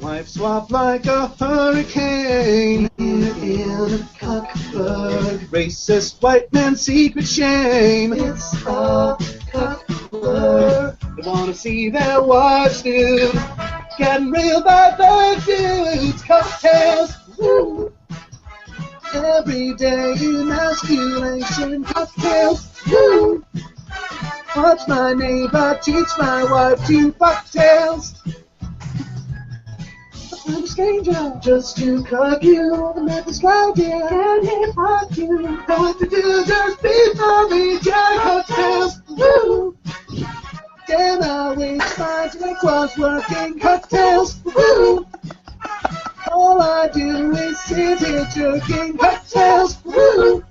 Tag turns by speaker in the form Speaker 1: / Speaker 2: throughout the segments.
Speaker 1: Wife swap like a hurricane. Here in a cuckbird. Racist white man's secret shame. It's a cuckbird. They wanna see their wives nude. Getting real by those dudes. Cocktails. Woo. Everyday emasculation. Cocktails. Woo. Watch my neighbor teach my wife to cocktails. I'm a stranger, just to cuck you. The map is guide you, can he fuck you? Know what to do, just before we try cocktails. Woo! Damn, I wish my drink was working. Cocktails. Woo! All I do is sit here jerking. Cocktails. Woo!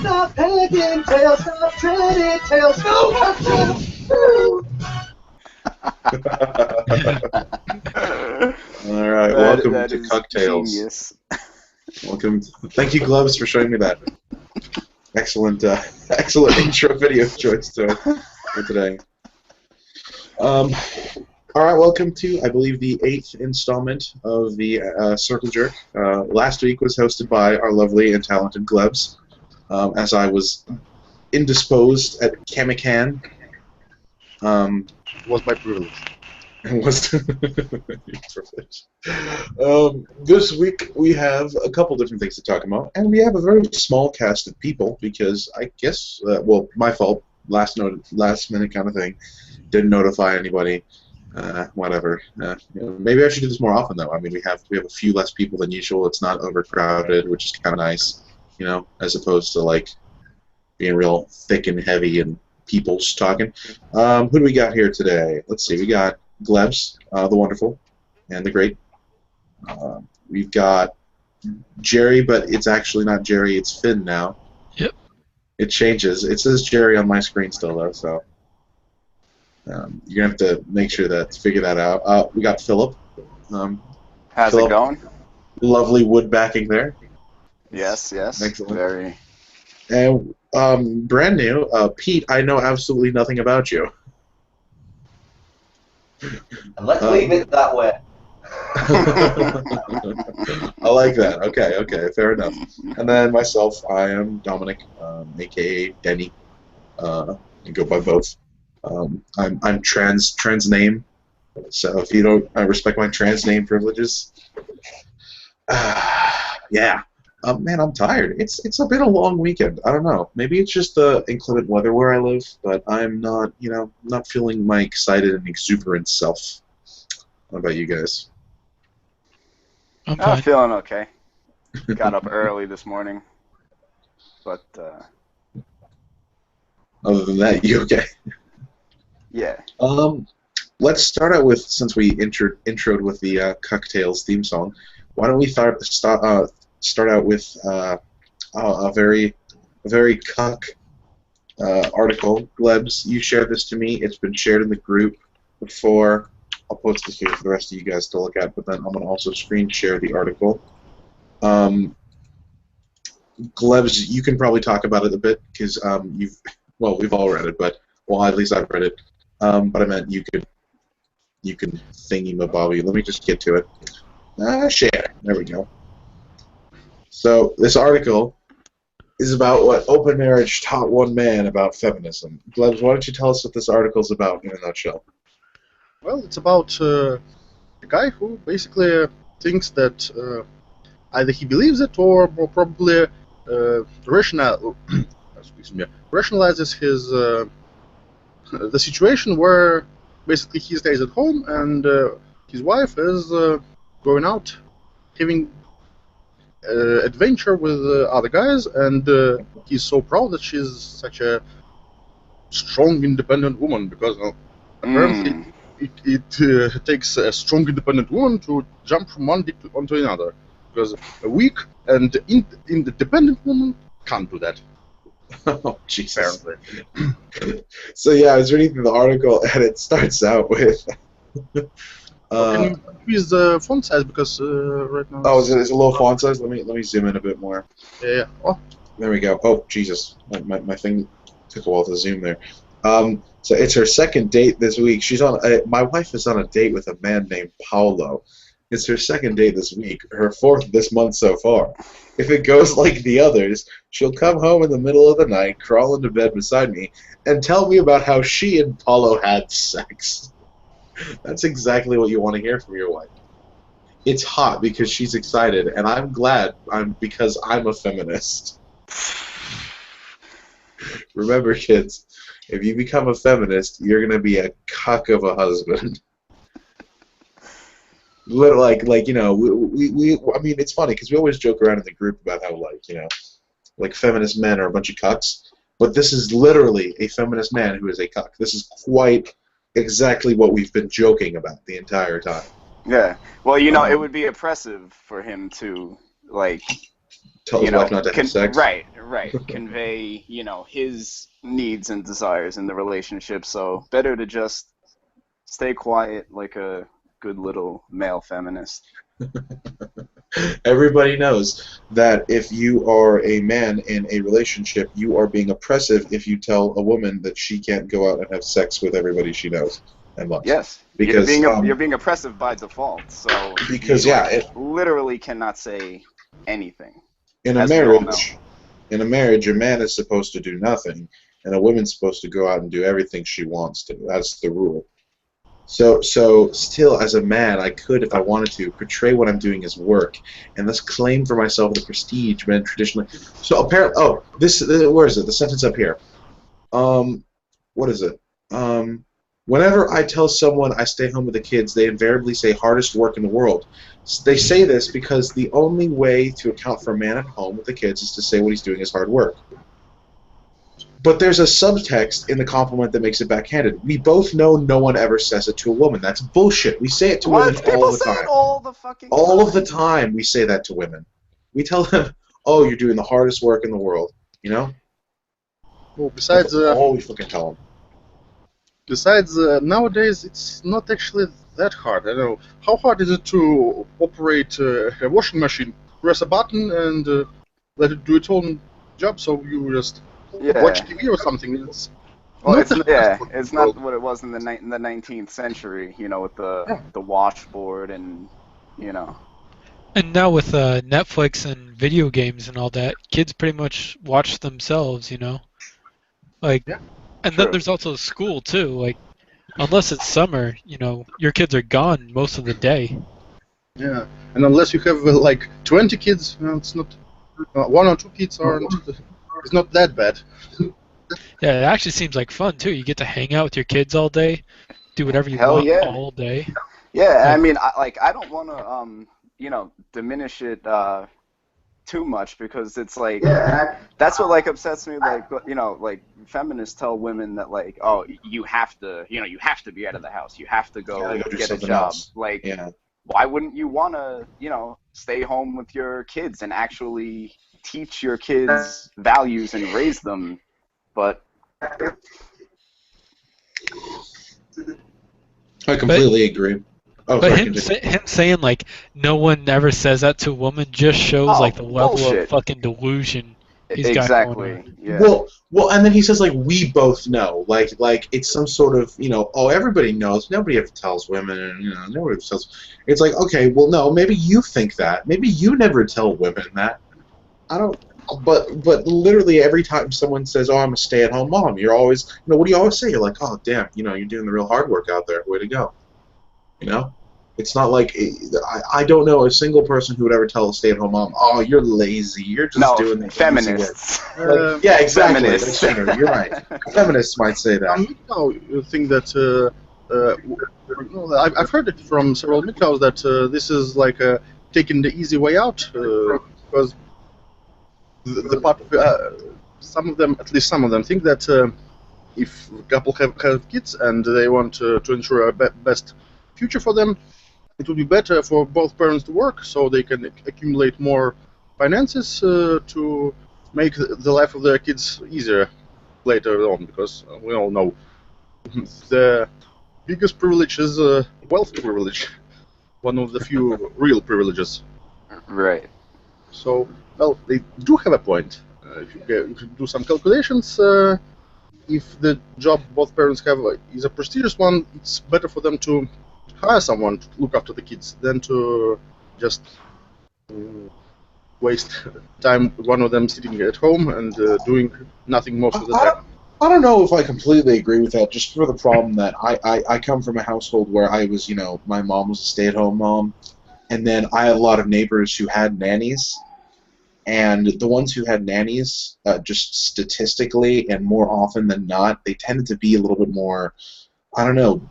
Speaker 1: Not pagan tails, not tranny tails, no cocktails. Woo!
Speaker 2: All right, welcome to Cocktails.
Speaker 3: Genius.
Speaker 2: Welcome. Thank you, Gloves, for showing me that. Excellent, excellent intro video choice for today. All right, welcome to, I believe, the 8th installment of the Circle Jerk. Last week was hosted by our lovely and talented Gloves, as I was indisposed at Kamikan.
Speaker 4: It was my privilege.
Speaker 2: It was privilege. This week we have a couple different things to talk about, and we have a very small cast of people because I guess, well, my fault, last minute kind of thing, didn't notify anybody. Whatever. Maybe I should do this more often though. I mean, we have a few less people than usual. It's not overcrowded, which is kind of nice, you know, as opposed to like being real thick and heavy and people just talking. Who do we got here today? Let's see. We got Glebs, the wonderful and the great. We've got Jerry, but it's actually not Jerry. It's Finn now.
Speaker 5: Yep. It
Speaker 2: changes. It says Jerry on my screen still though, so you're gonna have to make sure to figure that out. We got Philip.
Speaker 3: How's
Speaker 2: Philip,
Speaker 3: it going?
Speaker 2: Lovely wood backing there.
Speaker 3: Yes, yes.
Speaker 2: Excellent.
Speaker 3: Very.
Speaker 2: And brand new, Pete, I know absolutely nothing about you.
Speaker 6: And let's leave it that way.
Speaker 2: I like that. Okay, fair enough. And then myself, I am Dominic, aka Denny. I go by both. I'm trans name, so if you don't respect my trans name privileges, yeah. Man, I'm tired. It's been a long weekend. I don't know. Maybe it's just the inclement weather where I live, but I'm not, not feeling my excited and exuberant self. What about you guys?
Speaker 3: I'm feeling okay. Got up early this morning, but
Speaker 2: other than that, you okay?
Speaker 3: Yeah.
Speaker 2: Let's start out with, since we introed with the Cocktails theme song, why don't we start out with a very cuck article. Glebs, you shared this to me. It's been shared in the group before. I'll post this here for the rest of you guys to look at, but then I'm going to also screen share the article. Glebs, you can probably talk about it a bit because we've all read it, but at least I've read it. But I meant you can thingy-mabobby. Let me just get to it. Share. There we go. So this article is about what open marriage taught one man about feminism. Glebs, why don't you tell us what this article is about in a nutshell?
Speaker 4: Well, it's about a guy who basically thinks that either he believes it or more probably rationalizes his the situation where basically he stays at home and his wife is going out having adventure with other guys, and he's so proud that she's such a strong, independent woman because apparently it takes a strong, independent woman to jump from one dick onto another, because a weak and independent woman can't do that.
Speaker 2: Oh, Jesus. Apparently. So yeah, I was reading the article, and it starts out with.
Speaker 4: Can you increase the font size because right now?
Speaker 2: Oh, is it a low font size? Let me zoom in a bit more.
Speaker 4: Yeah. Oh.
Speaker 2: There we go. Oh, Jesus, my thing took a while to zoom there. So it's her second date this week. She's on. My wife is on a date with a man named Paolo. It's her second date this week, her fourth this month so far. If it goes like the others, she'll come home in the middle of the night, crawl into bed beside me, and tell me about how she and Paulo had sex. That's exactly what you want to hear from your wife. It's hot because she's excited, and I'm glad because I'm a feminist. Remember, kids, if you become a feminist, you're going to be a cuck of a husband. Like I mean, it's funny because we always joke around in the group about how, like feminist men are a bunch of cucks, but this is literally a feminist man who is a cuck. This is quite exactly what we've been joking about the entire time.
Speaker 3: Yeah. Well, it would be oppressive for him to,
Speaker 2: tell his wife not to have sex.
Speaker 3: Right. Convey, his needs and desires in the relationship, so better to just stay quiet like a good little male feminist.
Speaker 2: Everybody knows that if you are a man in a relationship, you are being oppressive if you tell a woman that she can't go out and have sex with everybody she knows and loves.
Speaker 3: Yes,
Speaker 2: because
Speaker 3: you're being oppressive by default. So
Speaker 2: because
Speaker 3: it literally cannot say anything.
Speaker 2: In a marriage, a man is supposed to do nothing, and a woman's supposed to go out and do everything she wants to. That's the rule. So still, as a man, I could, if I wanted to, portray what I'm doing as work, and thus claim for myself the prestige men traditionally. So apparently, where is it? The sentence up here. What is it? Whenever I tell someone I stay home with the kids, they invariably say hardest work in the world. They say this because the only way to account for a man at home with the kids is to say what he's doing is hard work. But there's a subtext in the compliment that makes it backhanded. We both know no one ever says it to a woman. That's bullshit. We say it to women all the time.
Speaker 3: People say it all the fucking time.
Speaker 2: All of the time we say that to women. We tell them, oh, you're doing the hardest work in the world. Well,
Speaker 4: besides...
Speaker 2: That's all we fucking tell them.
Speaker 4: Besides, nowadays it's not actually that hard. I don't know. How hard is it to operate a washing machine? Press a button and let it do its own job, so you just... watch TV or something. It's
Speaker 3: not what it was in the 19th century, with the washboard and
Speaker 5: And now with Netflix and video games and all that, kids pretty much watch themselves, And then there's also school too. Unless it's summer, your kids are gone most of the day.
Speaker 4: Yeah, and unless you have 20 kids, it's not 1 or 2 kids aren't. It's not that bad.
Speaker 5: Yeah, it actually seems like fun too. You get to hang out with your kids all day, do whatever you want all day.
Speaker 3: Yeah, I mean, I don't want to, diminish it too much because it's that's what upsets me. Feminists tell women that oh, you have to be out of the house. You have to go get a job. Why wouldn't you want to, stay home with your kids and actually teach your kids values and raise them? But
Speaker 2: I completely agree. Oh,
Speaker 5: but
Speaker 2: sorry,
Speaker 5: him saying no one ever says that to a woman just shows the level
Speaker 3: bullshit.
Speaker 5: of fucking delusion he's got going on.
Speaker 3: Yeah.
Speaker 2: Well, and then he says we both know, it's some sort of oh, everybody knows. Nobody ever tells women, and nobody ever tells. It's okay, well, no, maybe you think that. Maybe you never tell women that. I don't. But literally every time someone says, "Oh, I'm a stay-at-home mom," you're always, what do you always say? You're like, "Oh, damn, you're doing the real hard work out there. Way to go." It's not I don't know a single person who would ever tell a stay-at-home mom, "Oh, you're lazy. You're just doing the
Speaker 3: feminists."
Speaker 2: Work." Yeah, exactly.
Speaker 3: Feminists.
Speaker 2: You're right. Feminists might say that.
Speaker 4: You think that I've heard it from several midtows that this is taking the easy way out because the part of some of them, at least some of them, think that if a couple have kids and they want to ensure a best future for them, it would be better for both parents to work so they can accumulate more finances to make the life of their kids easier later on, because we all know the biggest privilege is wealth privilege, one of the few real privileges.
Speaker 3: Right.
Speaker 4: So, well, they do have a point. If you do some calculations, if the job both parents have is a prestigious one, it's better for them to hire someone to look after the kids than to just waste time one of them sitting at home and doing nothing most of the time.
Speaker 2: I don't know if I completely agree with that, just for the problem that I come from a household where I was, my mom was a stay-at-home mom, and then I had a lot of neighbors who had nannies, and the ones who had nannies, just statistically and more often than not, they tended to be a little bit more, I don't know,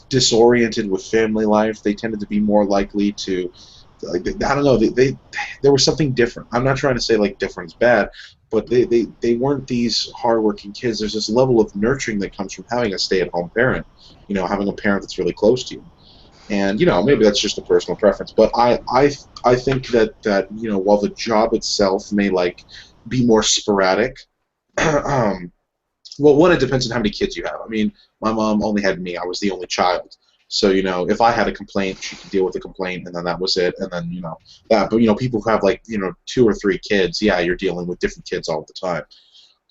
Speaker 2: disoriented with family life. They tended to be more likely to, like, I don't know, there was something different. I'm not trying to say like different is bad, but they weren't these hardworking kids. There's this level of nurturing that comes from having a stay-at-home parent, having a parent that's really close to you. And maybe that's just a personal preference, but I think that while the job itself may like be more sporadic, well, one, it depends on how many kids you have. I mean, my mom only had me. I was the only child. So, if I had a complaint, she could deal with the complaint, and then that was it. And then, that. But, people who have, like, 2 or 3 kids, yeah, you're dealing with different kids all the time.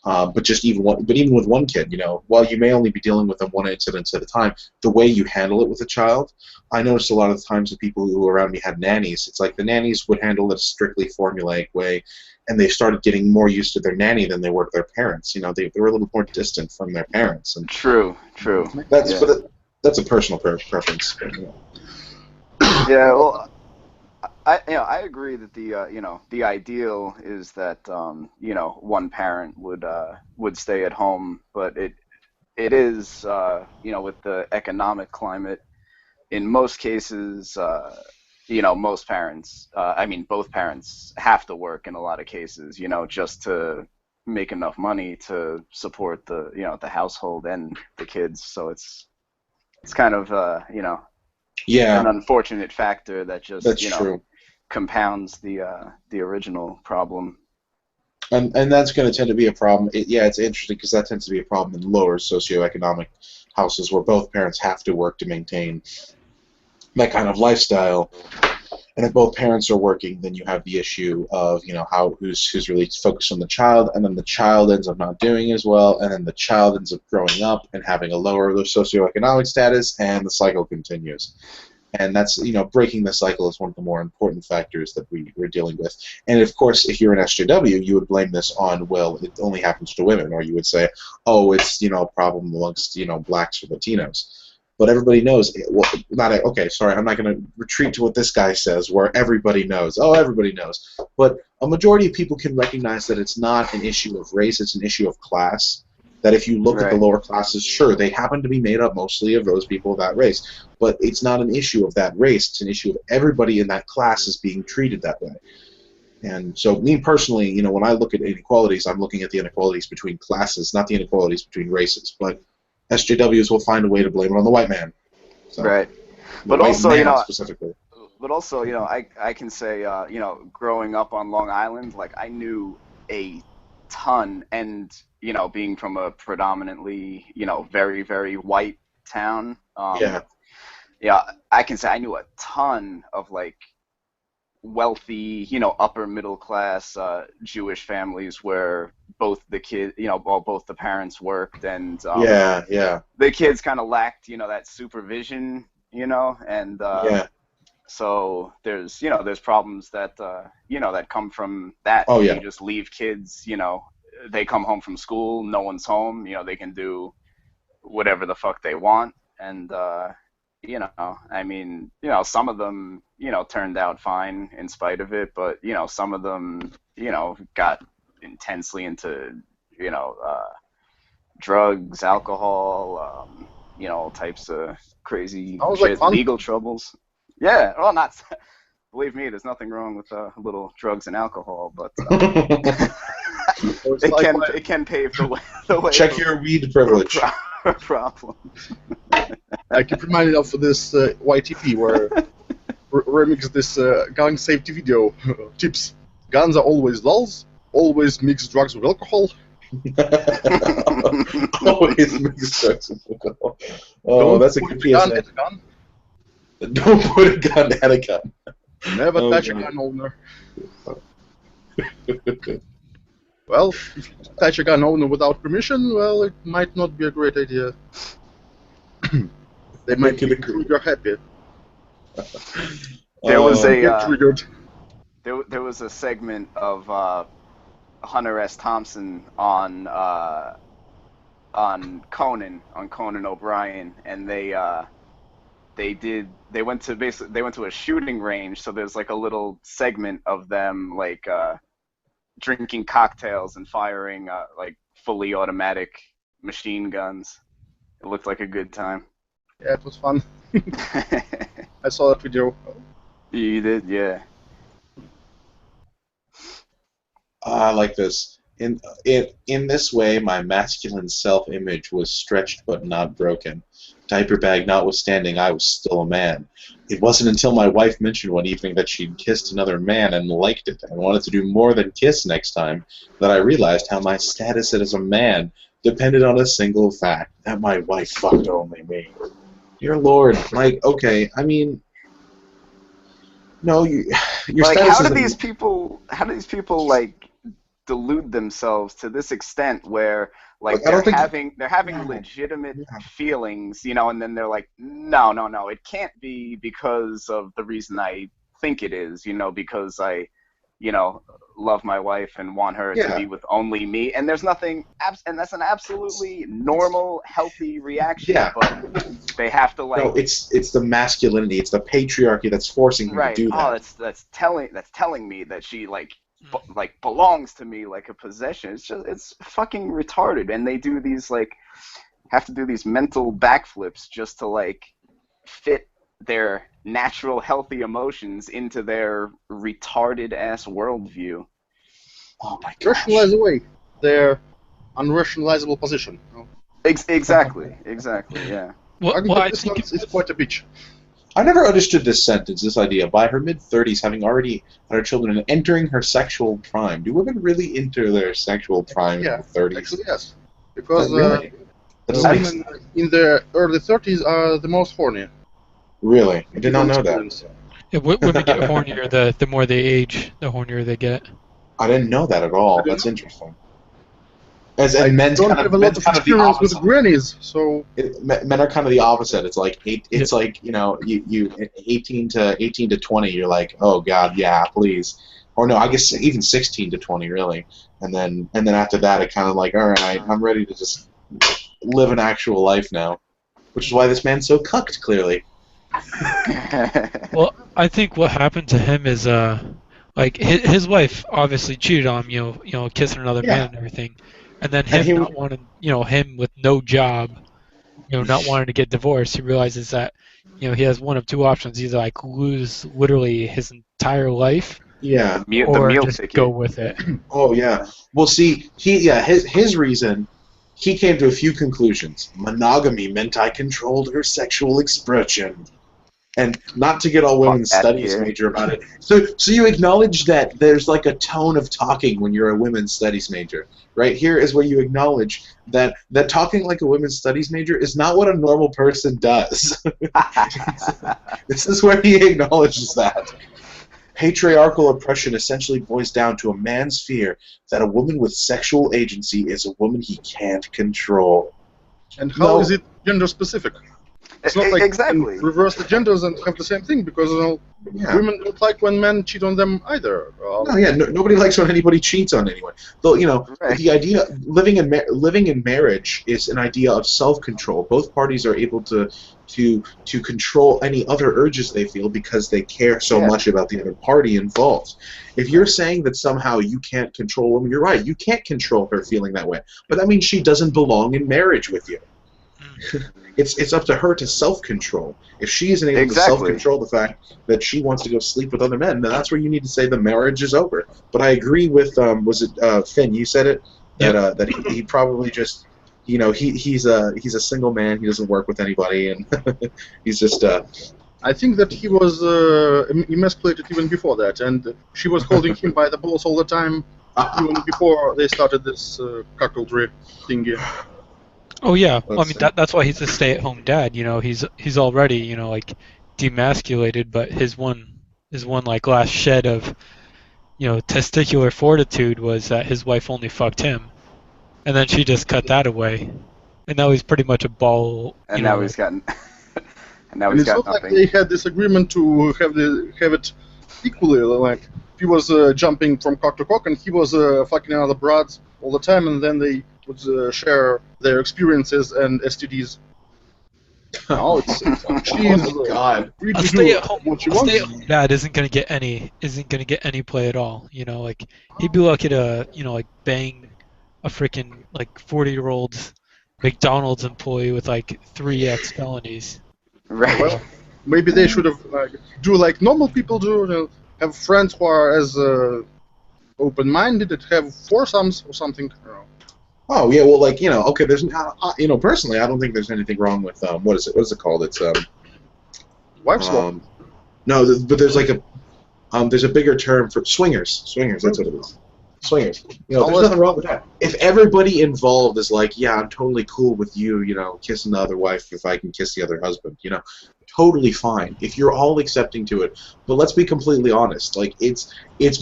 Speaker 2: But even with one kid, while you may only be dealing with them one incident at a time, the way you handle it with a child, I noticed a lot of the times the people who around me had nannies, it's like the nannies would handle it a strictly formulaic way, and they started getting more used to their nanny than they were to their parents. They were a little more distant from their parents. And
Speaker 3: True.
Speaker 2: That's a personal preference.
Speaker 3: Yeah, well, I agree that the ideal is that one parent would stay at home, but it is with the economic climate, in most cases most parents, both parents have to work in a lot of cases, just to make enough money to support the household and the kids. So it's kind of an unfortunate factor that just
Speaker 2: true.
Speaker 3: Compounds the original problem.
Speaker 2: And that's going to tend to be a problem. It's interesting because that tends to be a problem in lower socioeconomic houses where both parents have to work to maintain that kind of lifestyle. And if both parents are working, then you have the issue of who's really focused on the child, and then the child ends up not doing as well, and then the child ends up growing up and having a lower socioeconomic status, and the cycle continues. And that's, breaking the cycle is one of the more important factors that we're dealing with. And of course, if you're an SJW, you would blame this on, well, it only happens to women, or you would say, oh, it's, a problem amongst, blacks or Latinos. But everybody knows, I'm not going to retreat to what this guy says, where everybody knows. Oh, everybody knows. But a majority of people can recognize that it's not an issue of race, it's an issue of class. That if you look at the lower classes, sure, they happen to be made up mostly of those people of that race. But it's not an issue of that race. It's an issue of everybody in that class is being treated that way. And so me personally, when I look at inequalities, I'm looking at the inequalities between classes, not the inequalities between races. But SJWs will find a way to blame it on the white man. So,
Speaker 3: right. But also,
Speaker 2: specifically.
Speaker 3: But also, I can say, growing up on Long Island, like, I knew a ton, and being from a predominantly very, very white town, I can say I knew a ton of like wealthy, upper middle class Jewish families where both the kids, both the parents worked, and the kids kind of lacked that supervision, and so there's problems that that come from that. You just leave kids, they come home from school, no one's home, they can do whatever the fuck they want, and some of them turned out fine in spite of it, but some of them got intensely into drugs, alcohol, all types of crazy shit,
Speaker 4: like
Speaker 3: legal troubles. Yeah, well, not. Believe me, there's nothing wrong with a little drugs and alcohol, but it can pave the way.
Speaker 2: Check your weed privilege.
Speaker 3: Problem.
Speaker 4: I keep reminded of this YTP where remix this gun safety video tips. Guns are always lulls. Always mix drugs with alcohol.
Speaker 2: Always mix drugs with alcohol. Oh, that's a good PSA. Don't put a gun at a gun.
Speaker 4: Never touch a gun owner. Well, if you touch a gun owner without permission, well, it might not be a great idea. They might think you're happy.
Speaker 3: There was
Speaker 2: Um,
Speaker 4: Get triggered.
Speaker 3: there was a segment of Hunter S. Thompson on Conan O'Brien, and they went to a shooting range, so there's like a little segment of them like drinking cocktails and firing like fully automatic machine guns. It looked like a good time.
Speaker 4: Yeah, it was fun. I saw that video.
Speaker 3: You did, yeah.
Speaker 2: I like this. In this way, my masculine self-image was stretched but not broken. Diaper bag notwithstanding, I was still a man. It wasn't until my wife mentioned one evening that she'd kissed another man and liked it and wanted to do more than kiss next time that I realized how my status as a man depended on a single fact, that my wife fucked only me. Dear Lord, like, okay, I mean, no, your
Speaker 3: Like,
Speaker 2: status
Speaker 3: how
Speaker 2: as
Speaker 3: do
Speaker 2: a
Speaker 3: these people like delude themselves to this extent where like
Speaker 2: Like, I don't think-
Speaker 3: they're having legitimate feelings, you know, and then they're like, no, it can't be because of the reason I think it is, you know, because I, you know, love my wife and want her to
Speaker 2: Yeah.
Speaker 3: be with only me, and there's nothing, and that's an absolutely normal, healthy reaction,
Speaker 2: Yeah.
Speaker 3: but they have to like.
Speaker 2: No, it's the masculinity, it's the patriarchy that's forcing him
Speaker 3: Right.
Speaker 2: to do that.
Speaker 3: Oh, that's telling me that she like belongs to me like a possession. It's fucking retarded, and they do these like have to do these mental backflips just to like fit their natural healthy emotions into their retarded ass worldview.
Speaker 2: Oh my gosh.
Speaker 4: Rationalize away their unrationalizable position. You know?
Speaker 3: Exactly, yeah.
Speaker 5: Well,
Speaker 4: I think
Speaker 5: I
Speaker 4: this
Speaker 5: think
Speaker 4: one is quite a bitch.
Speaker 2: I never understood this sentence, this idea. By her mid-30s, having already had her children and entering her sexual prime. Do women really enter their sexual prime
Speaker 4: Yeah,
Speaker 2: in their 30s?
Speaker 4: actually yes. Because
Speaker 2: Really? That doesn't make
Speaker 4: women in their early 30s are the most horny.
Speaker 2: Really? I did not know that.
Speaker 5: women get hornier the more they age, the hornier they get.
Speaker 2: I didn't know that at all. That's interesting. And men's
Speaker 4: don't
Speaker 2: kind
Speaker 4: have
Speaker 2: of
Speaker 4: a lot
Speaker 2: men's
Speaker 4: of
Speaker 2: kind of the
Speaker 4: experience with
Speaker 2: opposite.
Speaker 4: grannies, so
Speaker 2: Men are kind of the opposite. It's like like, you know, you 18 to 20, you're like, oh god, yeah, please. Or no, I guess even 16 to 20 really. And then after that, it kind of like, all right, I'm ready to just live an actual life now. Which is why this man's so cucked, clearly.
Speaker 5: Well, I think what happened to him is like his wife obviously cheated on him, you know, kissing another man and everything, and then him not wanting, you know, him with no job, you know, not wanting to get divorced. He realizes that, you know, he has one of two options: either like lose literally his entire life,
Speaker 2: Yeah.
Speaker 3: The
Speaker 5: or
Speaker 3: meal
Speaker 5: just
Speaker 3: ticket.
Speaker 5: go with it.
Speaker 2: Oh yeah. Well, see, his reason, he came to a few conclusions. Monogamy meant I controlled her sexual expression, and not to get all women's
Speaker 3: Fuck that
Speaker 2: studies
Speaker 3: kid.
Speaker 2: major about it. So you acknowledge that there's like a tone of talking when you're a women's studies major. Right here is where you acknowledge that talking like a women's studies major is not what a normal person does. This is where he acknowledges that. Patriarchal oppression essentially boils down to a man's fear that a woman with sexual agency is a woman he can't control.
Speaker 4: and how is it gender specific? It's not like
Speaker 3: Exactly.
Speaker 4: you can reverse the genders and have the same thing because
Speaker 2: Yeah.
Speaker 4: women don't like when men cheat on them either.
Speaker 2: No, yeah, nobody likes when anybody cheats on anyone. Though, you know,
Speaker 3: Right.
Speaker 2: the idea living in marriage is an idea of self-control. Both parties are able to control any other urges they feel because they care so much about the other party involved. If you're saying that somehow you can't control a woman, you're right. You can't control her feeling that way. But that means she doesn't belong in marriage with you. It's up to her to self-control. If she isn't able to self-control the fact that she wants to go sleep with other men, then that's where you need to say the marriage is over. But I agree with was it Finn? You said it that that he probably just, you know, he's a single man. He doesn't work with anybody, and he's just.
Speaker 4: I think that he was emasculated even before that, and she was holding him by the balls all the time, even before they started this cuckoldry thingy.
Speaker 5: Oh yeah, well, I mean that's why he's a stay-at-home dad. You know, he's already, you know, like demasculated, but his one like last shed of, you know, testicular fortitude was that his wife only fucked him, and then she just cut that away, and now he's pretty much a ball.
Speaker 3: And now he's gotten. And now
Speaker 4: And
Speaker 3: he's
Speaker 4: it's
Speaker 3: got
Speaker 4: not like
Speaker 3: nothing.
Speaker 4: they had this agreement to have it equally. Like he was jumping from cock to cock, and he was fucking another broads all the time, and then they would share their experiences and STDs. Now it's she's
Speaker 2: Oh my God.
Speaker 4: free
Speaker 5: A
Speaker 4: to do
Speaker 5: stay-at-home
Speaker 4: what she wants.
Speaker 5: dad isn't gonna get any play at all. You know, like he'd be lucky to like bang a freaking like 40-year-old McDonald's employee with like 3 felonies.
Speaker 3: Right.
Speaker 4: Well, maybe they should have do like normal people do. Have friends who are as open-minded and have foursomes or something. I don't know.
Speaker 2: Oh yeah, well, like okay. There's personally, I don't think there's anything wrong with what is it? What is it called? It's
Speaker 4: Wife swap.
Speaker 2: no, but there's like there's a bigger term for swingers. Swingers, that's what it is. Swingers. There's nothing wrong with that. If everybody involved is like, yeah, I'm totally cool with you, kissing the other wife if I can kiss the other husband, totally fine. If you're all accepting to it. But let's be completely honest. Like it's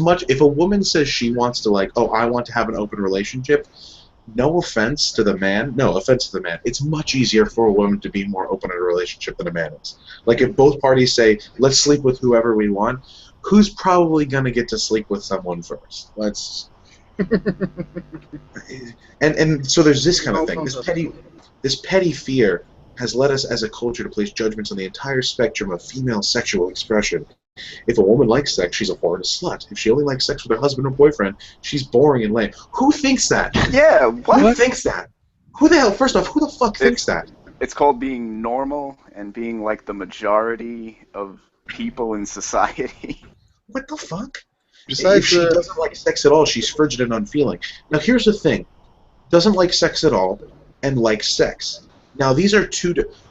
Speaker 2: much. If a woman says she wants to I want to have an open relationship. No offense to the man. No offense to the man. It's much easier for a woman to be more open in a relationship than a man is. Like if both parties say, let's sleep with whoever we want, who's probably going to get to sleep with someone first? Let's... and so there's this kind of thing. This petty fear has led us as a culture to place judgments on the entire spectrum of female sexual expression. If a woman likes sex, she's a whore and a slut. If she only likes sex with her husband or boyfriend, she's boring and lame. Who thinks that?
Speaker 3: Yeah, what?
Speaker 2: Who thinks that? Who the hell? First off, who the fuck thinks that?
Speaker 3: It's called being normal and being like the majority of people in society.
Speaker 2: What the fuck?
Speaker 4: Besides,
Speaker 2: If she doesn't like sex at all, she's frigid and unfeeling. Now, here's the thing. Doesn't like sex at all and likes sex. Now, these are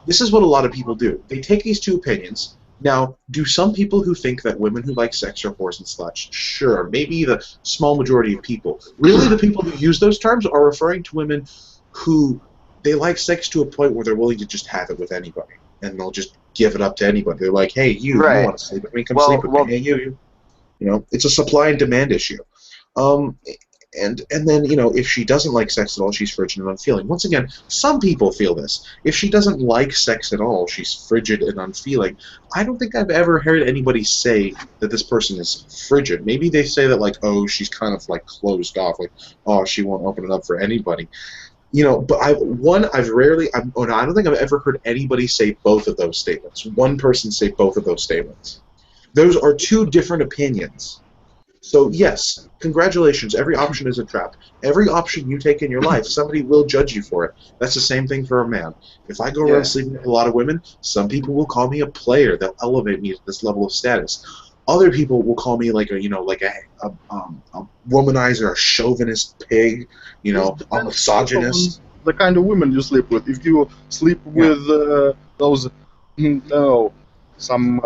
Speaker 2: this is what a lot of people do. They take these two opinions. Now, do some people who think that women who like sex are whores and sluts? Sure, maybe the small majority of people. Really, the people who use those terms are referring to women who they like sex to a point where they're willing to just have it with anybody, and they'll just give it up to anybody. They're like, hey, you want to sleep with me? Come sleep with me. Hey, you. It's a supply and demand issue. And then, if she doesn't like sex at all, she's frigid and unfeeling. Once again, some people feel this. If she doesn't like sex at all, she's frigid and unfeeling. I don't think I've ever heard anybody say that this person is frigid. Maybe they say that, she's kind of, closed off. She won't open it up for anybody. But I don't think I've ever heard anybody say both of those statements. One person say both of those statements. Those are two different opinions. So, yes, congratulations. Every option is a trap. Every option you take in your life, somebody will judge you for it. That's the same thing for a man. If I go around sleeping with a lot of women, some people will call me a player. They'll elevate me to this level of status. Other people will call me a womanizer, a chauvinist pig, a misogynist.
Speaker 4: The kind of women you sleep with. If you sleep with those, some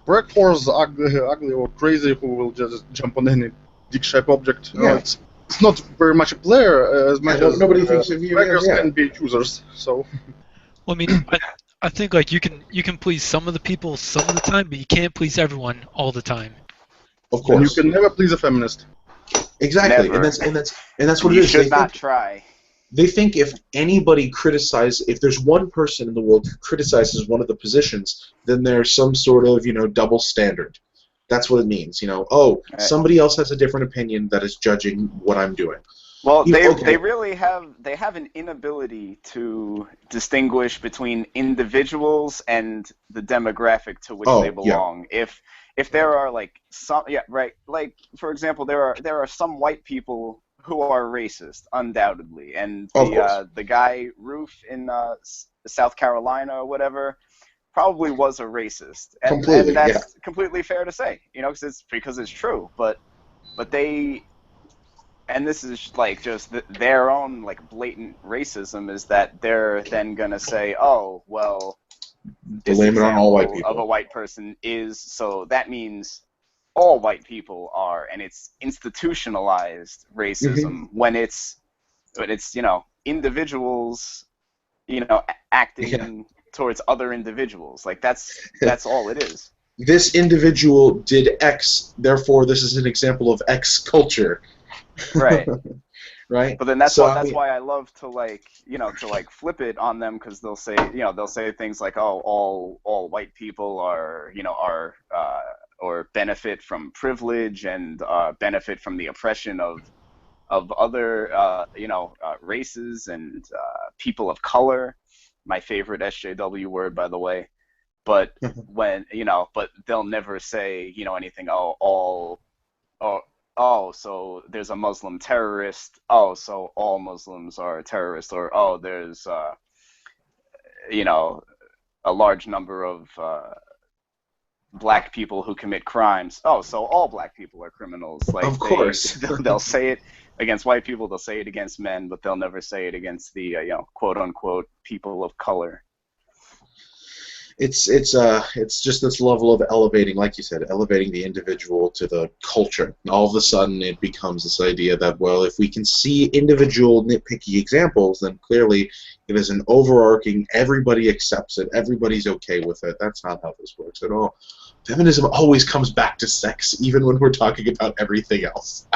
Speaker 4: break whores, ugly or crazy, who will just jump on any dick-shaped object. It's not very much a player as much as
Speaker 2: nobody thinks of you.
Speaker 4: Beggars can be choosers. So.
Speaker 5: Well, I mean, I think you can please some of the people some of the time, but you can't please everyone all the time.
Speaker 2: Of course.
Speaker 4: And you can never please a feminist.
Speaker 2: Exactly,
Speaker 3: Never.
Speaker 2: and that's what it is.
Speaker 3: You should not try.
Speaker 2: They think if there's one person in the world who criticizes one of the positions, then there's some sort of, double standard. That's what it means. Somebody else has a different opinion that is judging what I'm doing.
Speaker 3: Well, they really have an inability to distinguish between individuals and the demographic to which they belong. Yeah. If there are for example, there are some white people who are racist, undoubtedly, and the guy Roof in South Carolina or whatever probably was a racist, and that's completely fair to say, because it's true. But they, and this is just their own blatant racism is that they're then gonna say, oh well,
Speaker 2: blame it on all white people
Speaker 3: of a white person is so that means all white people are, and it's institutionalized racism when it's individuals acting towards other individuals. That's all it is.
Speaker 2: This individual did X, therefore this is an example of X culture.
Speaker 3: Right.
Speaker 2: right?
Speaker 3: But then that's
Speaker 2: So,
Speaker 3: that's why I love to flip it on them, because they'll say things like, oh, all white people are or benefit from privilege and benefit from the oppression of other races and people of color. My favorite SJW word, by the way. But but they'll never say anything. So there's a Muslim terrorist. Oh, so all Muslims are terrorists. Or oh, there's a large number of black people who commit crimes. Oh, so all black people are criminals. Like,
Speaker 2: of course,
Speaker 3: they'll say it against white people. They'll say it against men, but they'll never say it against the quote unquote people of color.
Speaker 2: It's just this level of elevating, like you said, elevating the individual to the culture. And all of a sudden, it becomes this idea that, well, if we can see individual nitpicky examples, then clearly it is an overarching. Everybody accepts it. Everybody's okay with it. That's not how this works at all. Feminism always comes back to sex, even when we're talking about everything else.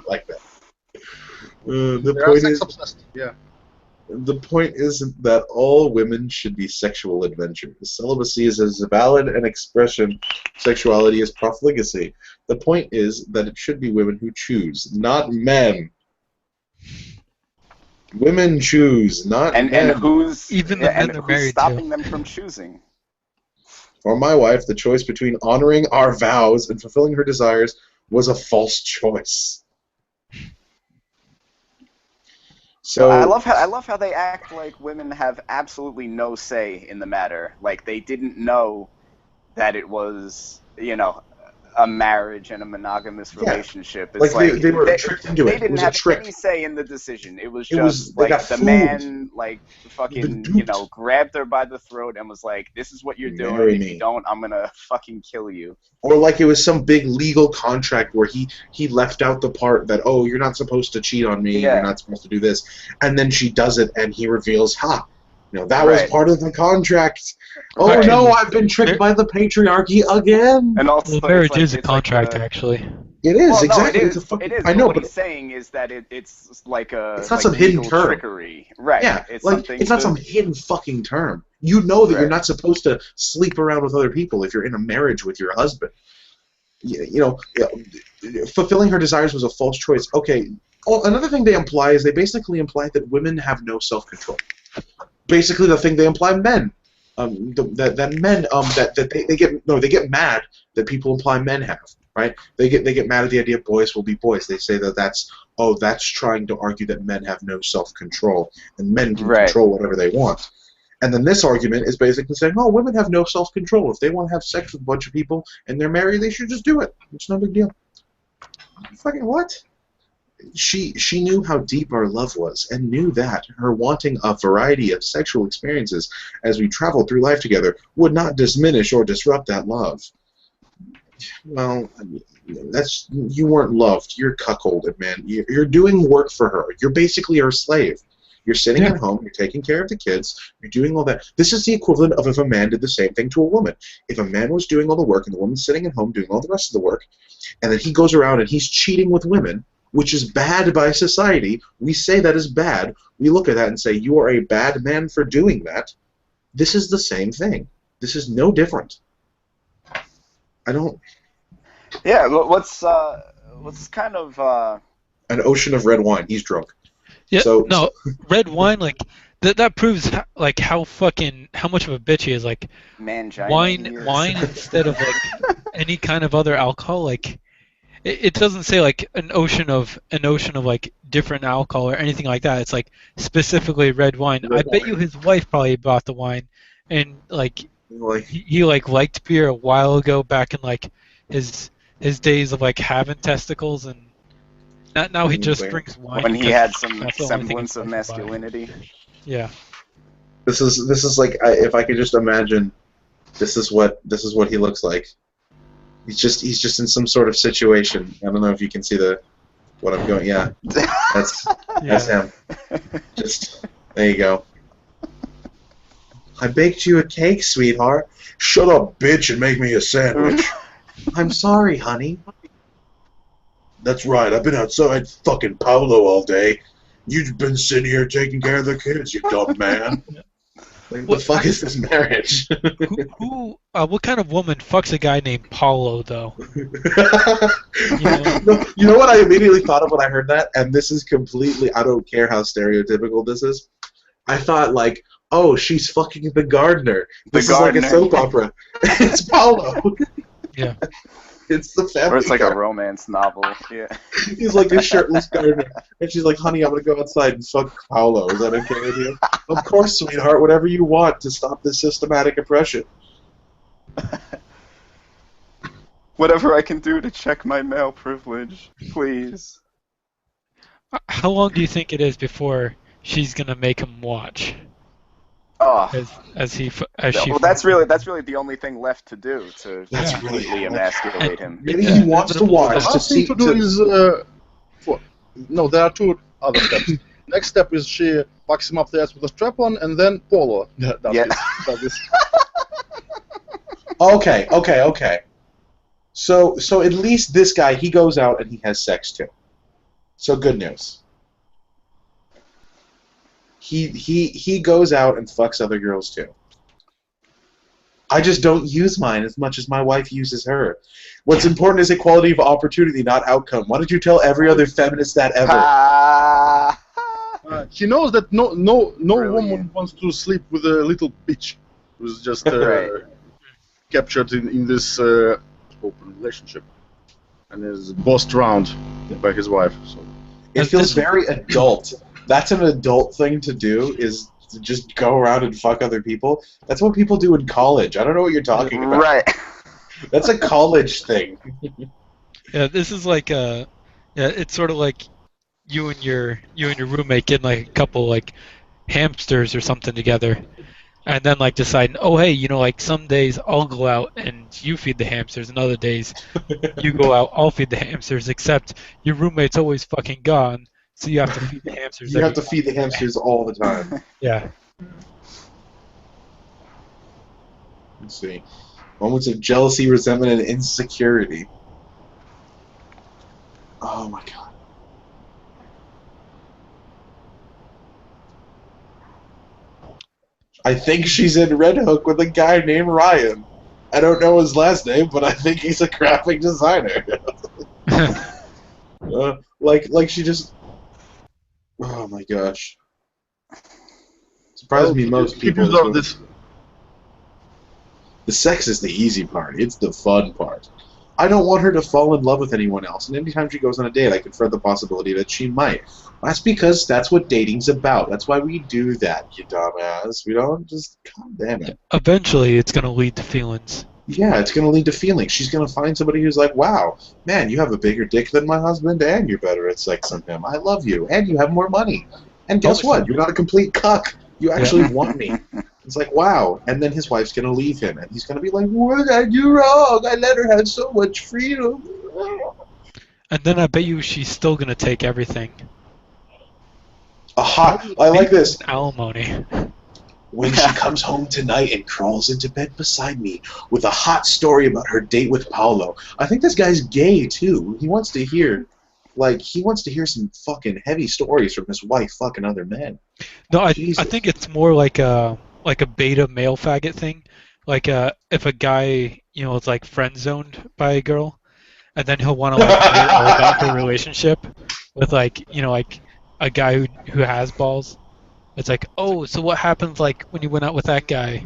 Speaker 2: Like that. The point is,
Speaker 4: obsessed. Yeah.
Speaker 2: The point isn't that all women should be sexual adventurers. Celibacy is as valid an expression sexuality as profligacy. The point is that it should be women who choose, not men. Women choose, not men.
Speaker 3: And who's
Speaker 5: even the men they're married
Speaker 3: stopping
Speaker 5: to.
Speaker 3: them from choosing?
Speaker 2: For my wife, the choice between honoring our vows and fulfilling her desires was a false choice. So
Speaker 3: I love how they act like women have absolutely no say in the matter. Like, they didn't know that it was, a marriage and a monogamous relationship. It's
Speaker 2: like they were tricked into it.
Speaker 3: They didn't have any say in the decision. It was just
Speaker 2: like
Speaker 3: the man, fucking, grabbed her by the throat and was like, "This is what you're doing. If you don't, I'm gonna fucking kill you."
Speaker 2: Or like it was some big legal contract where he left out the part that, oh, you're not supposed to cheat on me. You're not supposed to do this, and then she does it, and he reveals, that was part of the contract. Oh no, I've been tricked by the patriarchy again.
Speaker 3: And also,
Speaker 5: marriage is a contract, actually.
Speaker 2: It is,
Speaker 3: exactly.
Speaker 2: No,
Speaker 3: it is. I know, what he's saying is that it's like a.
Speaker 2: It's not some hidden term.
Speaker 3: Trickery, right?
Speaker 2: Yeah, it's not some hidden fucking term. You know that you're not supposed to sleep around with other people if you're in a marriage with your husband. Fulfilling her desires was a false choice. Okay. Oh, another thing they imply is they basically imply that women have no self-control. Basically, the thing they imply men. They get mad that people imply men have, right? They get mad at the idea boys will be boys. They say that's trying to argue that men have no self-control and men can control whatever they want. And then this argument is basically saying, oh, women have no self-control. If they want to have sex with a bunch of people and they're married, they should just do it. It's no big deal. Fucking what? She knew how deep our love was and knew that her wanting a variety of sexual experiences as we traveled through life together would not diminish or disrupt that love. Well, you weren't loved. You're cuckolded, man. You're doing work for her. You're basically her slave. You're sitting at home. You're taking care of the kids. You're doing all that. This is the equivalent of if a man did the same thing to a woman. If a man was doing all the work and the woman's sitting at home doing all the rest of the work, and then he goes around and he's cheating with women, which is bad by society. We say that is bad. We look at that and say, you are a bad man for doing that. This is the same thing. This is no different. I don't...
Speaker 3: Yeah, what's kind of...
Speaker 2: An ocean of red wine. He's drunk.
Speaker 5: Yeah, no, red wine, that proves how much of a bitch he is. Wine instead of any kind of other alcohol. It doesn't say an ocean of different alcohol or anything like that. It's specifically red wine. I bet you his wife probably bought the wine, and he liked beer a while ago, back in his days of having testicles, and now he just drinks wine
Speaker 3: when he had some semblance of masculinity.
Speaker 5: Yeah.
Speaker 2: This is if I could just imagine, this is what he looks like. He's just in some sort of situation. I don't know if you can see what I'm going. Yeah, that's him. Just there you go. I baked you a cake, sweetheart. Shut up, bitch, and make me a sandwich. I'm sorry, honey. That's right. I've been outside fucking Paolo all day. You've been sitting here taking care of the kids, you dumb man. Like, what the fuck is this marriage?
Speaker 5: What kind of woman fucks a guy named Paulo, though?
Speaker 2: You know what I immediately thought of when I heard that? And this is completely, I don't care how stereotypical this is. I thought, like, oh, she's fucking the gardener. This is like a soap opera. It's Paulo.
Speaker 5: Yeah.
Speaker 2: It's the family.
Speaker 3: Or it's like a romance novel. Yeah.
Speaker 2: He's like a shirtless gardener. And she's like, honey, I'm going to go outside and fuck Paulo. Is that okay with you? Of course, sweetheart. Whatever you want to stop this systematic oppression.
Speaker 3: Whatever I can do to check my male privilege, please.
Speaker 5: How long do you think it is before she's going to make him watch?
Speaker 3: Oh.
Speaker 5: Well,
Speaker 3: that's really the only thing left to do to completely emasculate him.
Speaker 2: Maybe he wants to watch to see.
Speaker 4: To do is no, there are two other steps. Next step is she fucks him up the ass with a strap-on, and then Polo does this.
Speaker 2: Okay. So at least this guy, he goes out and he has sex too. So good news. He goes out and fucks other girls too. I just don't use mine as much as my wife uses her. What's important is equality of opportunity, not outcome. Why don't you tell every other feminist that ever?
Speaker 4: He knows that no woman wants to sleep with a little bitch who's just captured in this open relationship and is bossed around by his wife. So
Speaker 2: it feels very adult. That's an adult thing to do, is to just go around and fuck other people. That's what people do in college. I don't know what you're talking about.
Speaker 3: Right.
Speaker 2: That's a college thing.
Speaker 5: Yeah, this is like it's sort of like you and your roommate getting like a couple like hamsters or something together, and then like deciding, oh hey, like some days I'll go out and you feed the hamsters, and other days you go out, I'll feed the hamsters. Except your roommate's always fucking gone. So you have to feed the hamsters.
Speaker 2: You have to feed the hamsters all the time.
Speaker 5: Yeah.
Speaker 2: Let's see. Moments of jealousy, resentment, and insecurity. Oh my god. I think she's in Red Hook with a guy named Ryan. I don't know his last name, but I think he's a graphic designer. Like she just... Oh my gosh. Surprised me most people. The sex is the easy part. It's the fun part. I don't want her to fall in love with anyone else, and anytime she goes on a date, I confront the possibility that she might. That's because that's what dating's about. That's why we do that, you dumbass. We don't just... God damn it.
Speaker 5: Eventually, it's going to lead to feelings.
Speaker 2: Yeah, it's going to lead to feelings. She's going to find somebody who's like, wow, man, you have a bigger dick than my husband, and you're better at sex than him. I love you, and you have more money. And guess what? You're not a complete cuck. You actually want me. It's like, wow. And then his wife's going to leave him, and he's going to be like, what did I do wrong? I let her have so much freedom.
Speaker 5: And then I bet you she's still going to take everything.
Speaker 2: I like this.
Speaker 5: Alimony.
Speaker 2: When she comes home tonight and crawls into bed beside me with a hot story about her date with Paolo. I think this guy's gay, too. He wants to hear, some fucking heavy stories from his wife fucking other men.
Speaker 5: No, I think it's more like a beta male faggot thing. Like, if a guy, is like friend zoned by a girl, and then he'll want to like hear all about the relationship with like a guy who has balls. It's like, oh, so what happens like when you went out with that guy?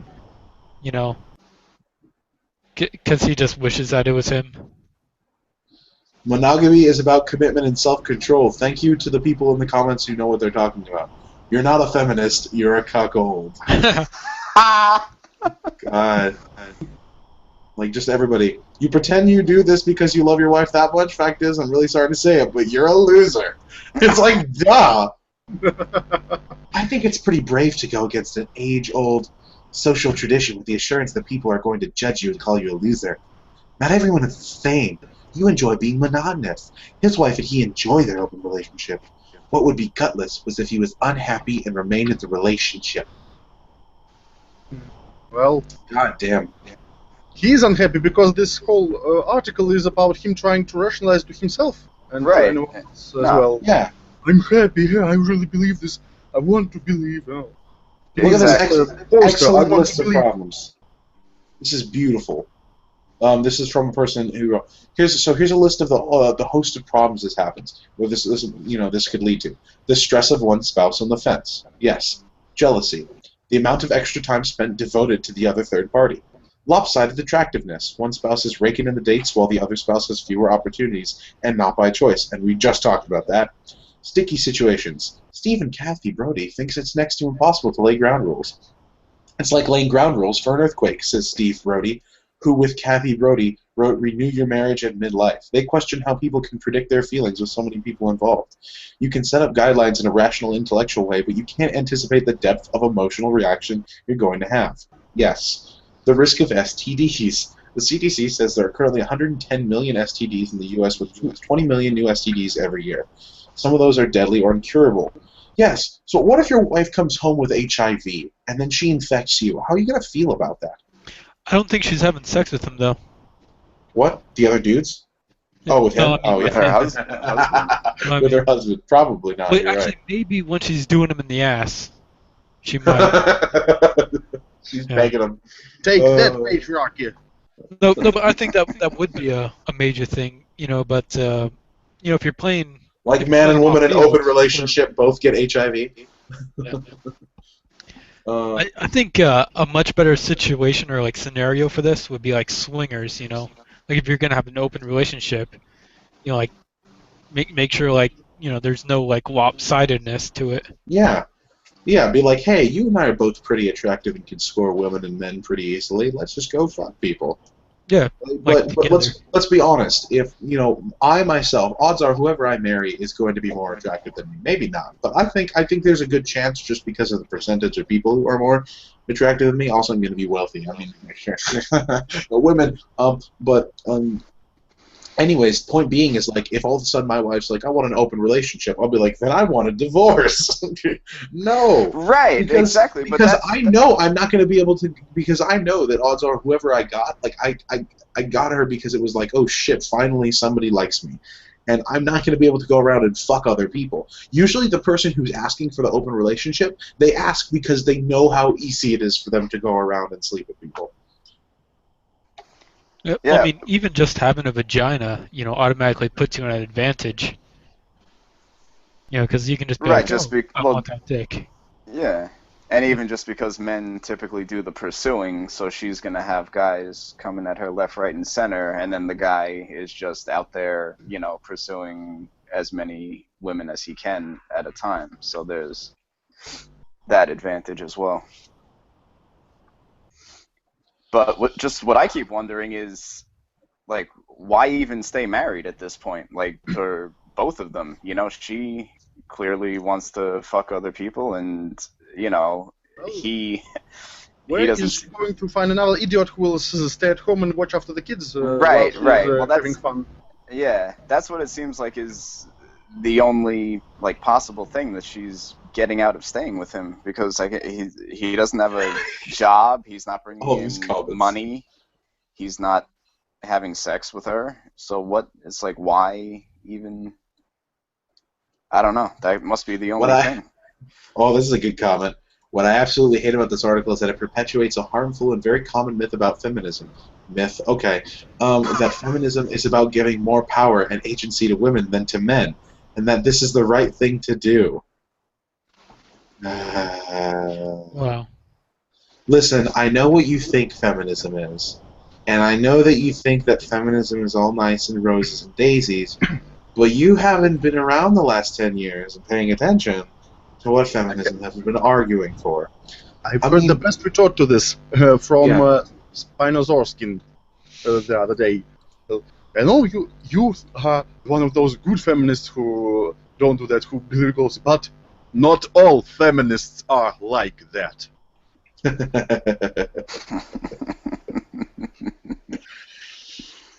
Speaker 5: Because he just wishes that it was him.
Speaker 2: Monogamy is about commitment and self-control. Thank you to the people in the comments who know what they're talking about. You're not a feminist. You're a cuckold. God. Like, just everybody. You pretend you do this because you love your wife that much? Fact is, I'm really sorry to say it, but you're a loser. It's like, duh. I think it's pretty brave to go against an age-old social tradition with the assurance that people are going to judge you and call you a loser. Not everyone is the same. You enjoy being monogamous. His wife and he enjoy their open relationship. What would be gutless was if he was unhappy and remained in the relationship.
Speaker 4: Well,
Speaker 2: God damn.
Speaker 4: He's unhappy because this whole article is about him trying to rationalize to himself and
Speaker 3: Right.
Speaker 4: anyone else as well.
Speaker 2: Yeah.
Speaker 4: I'm happy. Yeah, I really believe this. I want to believe.
Speaker 2: Look at this
Speaker 3: Exactly.
Speaker 2: excellent list of problems. This is beautiful. This is from a person who wrote. Here's a list of the host of problems this happens. Where this could lead to the stress of one spouse on the fence. Yes, jealousy, the amount of extra time spent devoted to the other third party, lopsided attractiveness. One spouse is raking in the dates while the other spouse has fewer opportunities and not by choice. And we just talked about that. Sticky situations. Steve and Kathy Brody thinks it's next to impossible to lay ground rules. It's like laying ground rules for an earthquake, says Steve Brody, who with Kathy Brody wrote Renew Your Marriage at Midlife. They question how people can predict their feelings with so many people involved. You can set up guidelines in a rational, intellectual way, but you can't anticipate the depth of emotional reaction you're going to have. Yes, the risk of STDs. The CDC says there are currently 110 million STDs in the U.S. with 20 million new STDs every year. Some of those are deadly or incurable. Yes, so what if your wife comes home with HIV and then she infects you? How are you going to feel about that?
Speaker 5: I don't think she's having sex with him though.
Speaker 2: What? The other dudes? Oh, with him?
Speaker 5: No, I mean,
Speaker 3: With her husband.
Speaker 2: With her husband. Probably not.
Speaker 5: Wait,
Speaker 2: You're
Speaker 5: actually, maybe when she's doing him in the ass, she might.
Speaker 2: right. She's begging him.
Speaker 4: Take that, patriarchy.
Speaker 5: No, but I think that would be a major thing, But if you're playing
Speaker 2: like man and woman in open relationship both get HIV.
Speaker 5: Yeah. I think a much better situation or like scenario for this would be like swingers, Like if you're gonna have an open relationship, like make sure like there's no like lopsidedness to it.
Speaker 2: Yeah. Yeah, be like, hey, you and I are both pretty attractive and can score women and men pretty easily. Let's just go fuck people.
Speaker 5: Yeah.
Speaker 2: But let's be honest. If I myself, odds are whoever I marry is going to be more attractive than me. Maybe not, but I think there's a good chance just because of the percentage of people who are more attractive than me. Also, I'm going to be wealthy. I mean, women. Anyways, point being is like if all of a sudden my wife's like, I want an open relationship, I'll be like, then I want a divorce. No.
Speaker 3: Right, exactly.
Speaker 2: Because I know I'm not going to be able to, because I know that odds are whoever I got, like I got her because it was like, oh shit, finally somebody likes me. And I'm not going to be able to go around and fuck other people. Usually the person who's asking for the open relationship, they ask because they know how easy it is for them to go around and sleep with people.
Speaker 5: Yeah. I mean, even just having a vagina, automatically puts you at an advantage. Because you can just be like, I want that dick.
Speaker 3: Yeah, and even just because men typically do the pursuing, so she's going to have guys coming at her left, right, and center, and then the guy is just out there, pursuing as many women as he can at a time. So there's that advantage as well. But what I keep wondering is, like, why even stay married at this point? Like, for both of them, she clearly wants to fuck other people, and he doesn't.
Speaker 4: Is going to find another idiot who will stay at home and watch after the kids.
Speaker 3: Right. Well, that's
Speaker 4: having fun.
Speaker 3: Yeah, that's what it seems like is the only like possible thing that she's getting out of staying with him, because like he doesn't have a job, he's not bringing in money, he's not having sex with her. So what? It's like, why even? I don't know. That must be the only thing.
Speaker 2: Oh, this is a good comment. What I absolutely hate about this article is that it perpetuates a harmful and very common myth about feminism. Myth, okay. That feminism is about giving more power and agency to women than to men, and that this is the right thing to do.
Speaker 5: Wow.
Speaker 2: Listen, I know what you think feminism is, and I know that you think that feminism is all nice and roses and daisies, but you haven't been around the last 10 years and paying attention to what feminism has been arguing for.
Speaker 4: I've heard the best retort to this from Spinozarsky the other day. I know you are one of those good feminists who don't do that, who believe girls, but not all feminists are like that.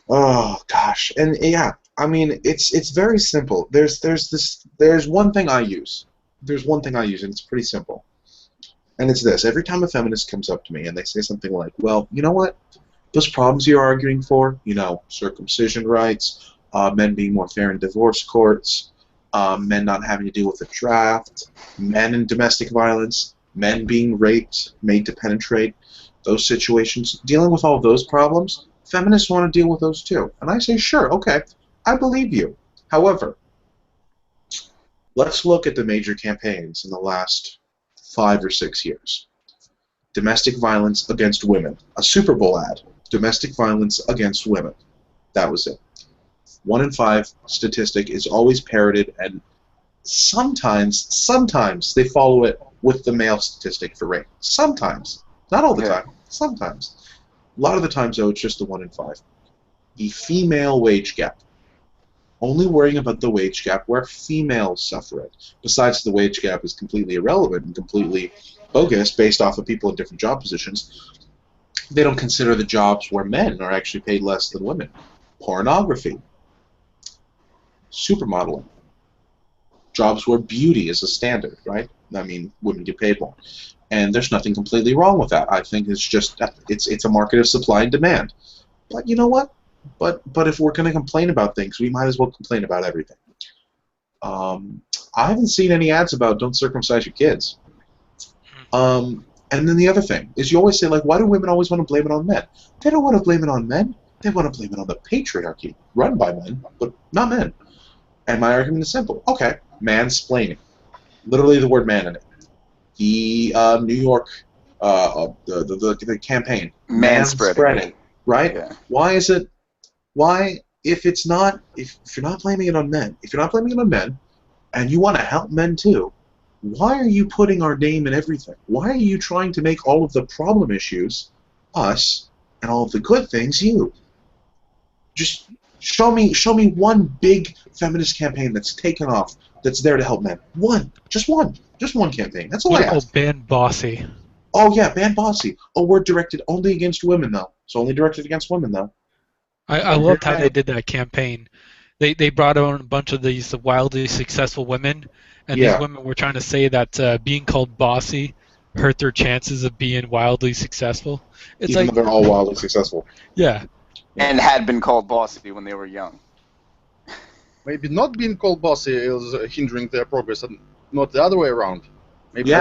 Speaker 2: Oh gosh, and yeah, I mean it's very simple. There's one thing I use. There's one thing I use, and it's pretty simple. And it's this: every time a feminist comes up to me and they say something like, "Well, you know what? Those problems you're arguing for, circumcision rights, men being more fair in divorce courts, men not having to deal with the draft, men in domestic violence, men being raped, made to penetrate, those situations, dealing with all of those problems, feminists want to deal with those too. And I say, sure, okay, I believe you. However, let's look at the major campaigns in the last 5 or 6 years. Domestic violence against women. A Super Bowl ad. Domestic violence against women. That was it. 1 in 5 statistic is always parroted, and sometimes they follow it with the male statistic for rape. Sometimes. Not all the time. Sometimes. A lot of the times, though, it's just the 1 in 5. The female wage gap. Only worrying about the wage gap where females suffer it. Besides, the wage gap is completely irrelevant and completely bogus based off of people in different job positions. They don't consider the jobs where men are actually paid less than women. Pornography. Supermodeling. Jobs where beauty is a standard, right? I mean, women get paid more. And there's nothing completely wrong with that. I think it's just, it's a market of supply and demand. But you know what? But if we're going to complain about things, we might as well complain about everything. I haven't seen any ads about don't circumcise your kids. And then the other thing is you always say, like, why do women always want to blame it on men? They don't want to blame it on men. They want to blame it on the patriarchy, run by men, but not men. And my argument is simple. Okay, mansplaining. Literally the word man in it. The New York, the campaign.
Speaker 3: Manspreading.
Speaker 2: Right?
Speaker 3: Yeah.
Speaker 2: Why is it? Why, if you're not blaming it on men, and you want to help men too, why are you putting our name in everything? Why are you trying to make all of the problem issues us, and all of the good things you? Just show me one big feminist campaign that's taken off, that's there to help men. Just one campaign. That's all I ask.
Speaker 5: Ban Bossy.
Speaker 2: Oh yeah, ban Bossy. Oh, we're directed only against women though. It's only directed against women though.
Speaker 5: I loved how they did that campaign. They brought on a bunch of these wildly successful women, and these women were trying to say that being called bossy hurt their chances of being wildly successful. It's
Speaker 2: Even though they're all wildly successful.
Speaker 5: Yeah.
Speaker 3: And had been called bossy when they were young.
Speaker 4: Maybe not being called bossy is hindering their progress, and not the other way around. Maybe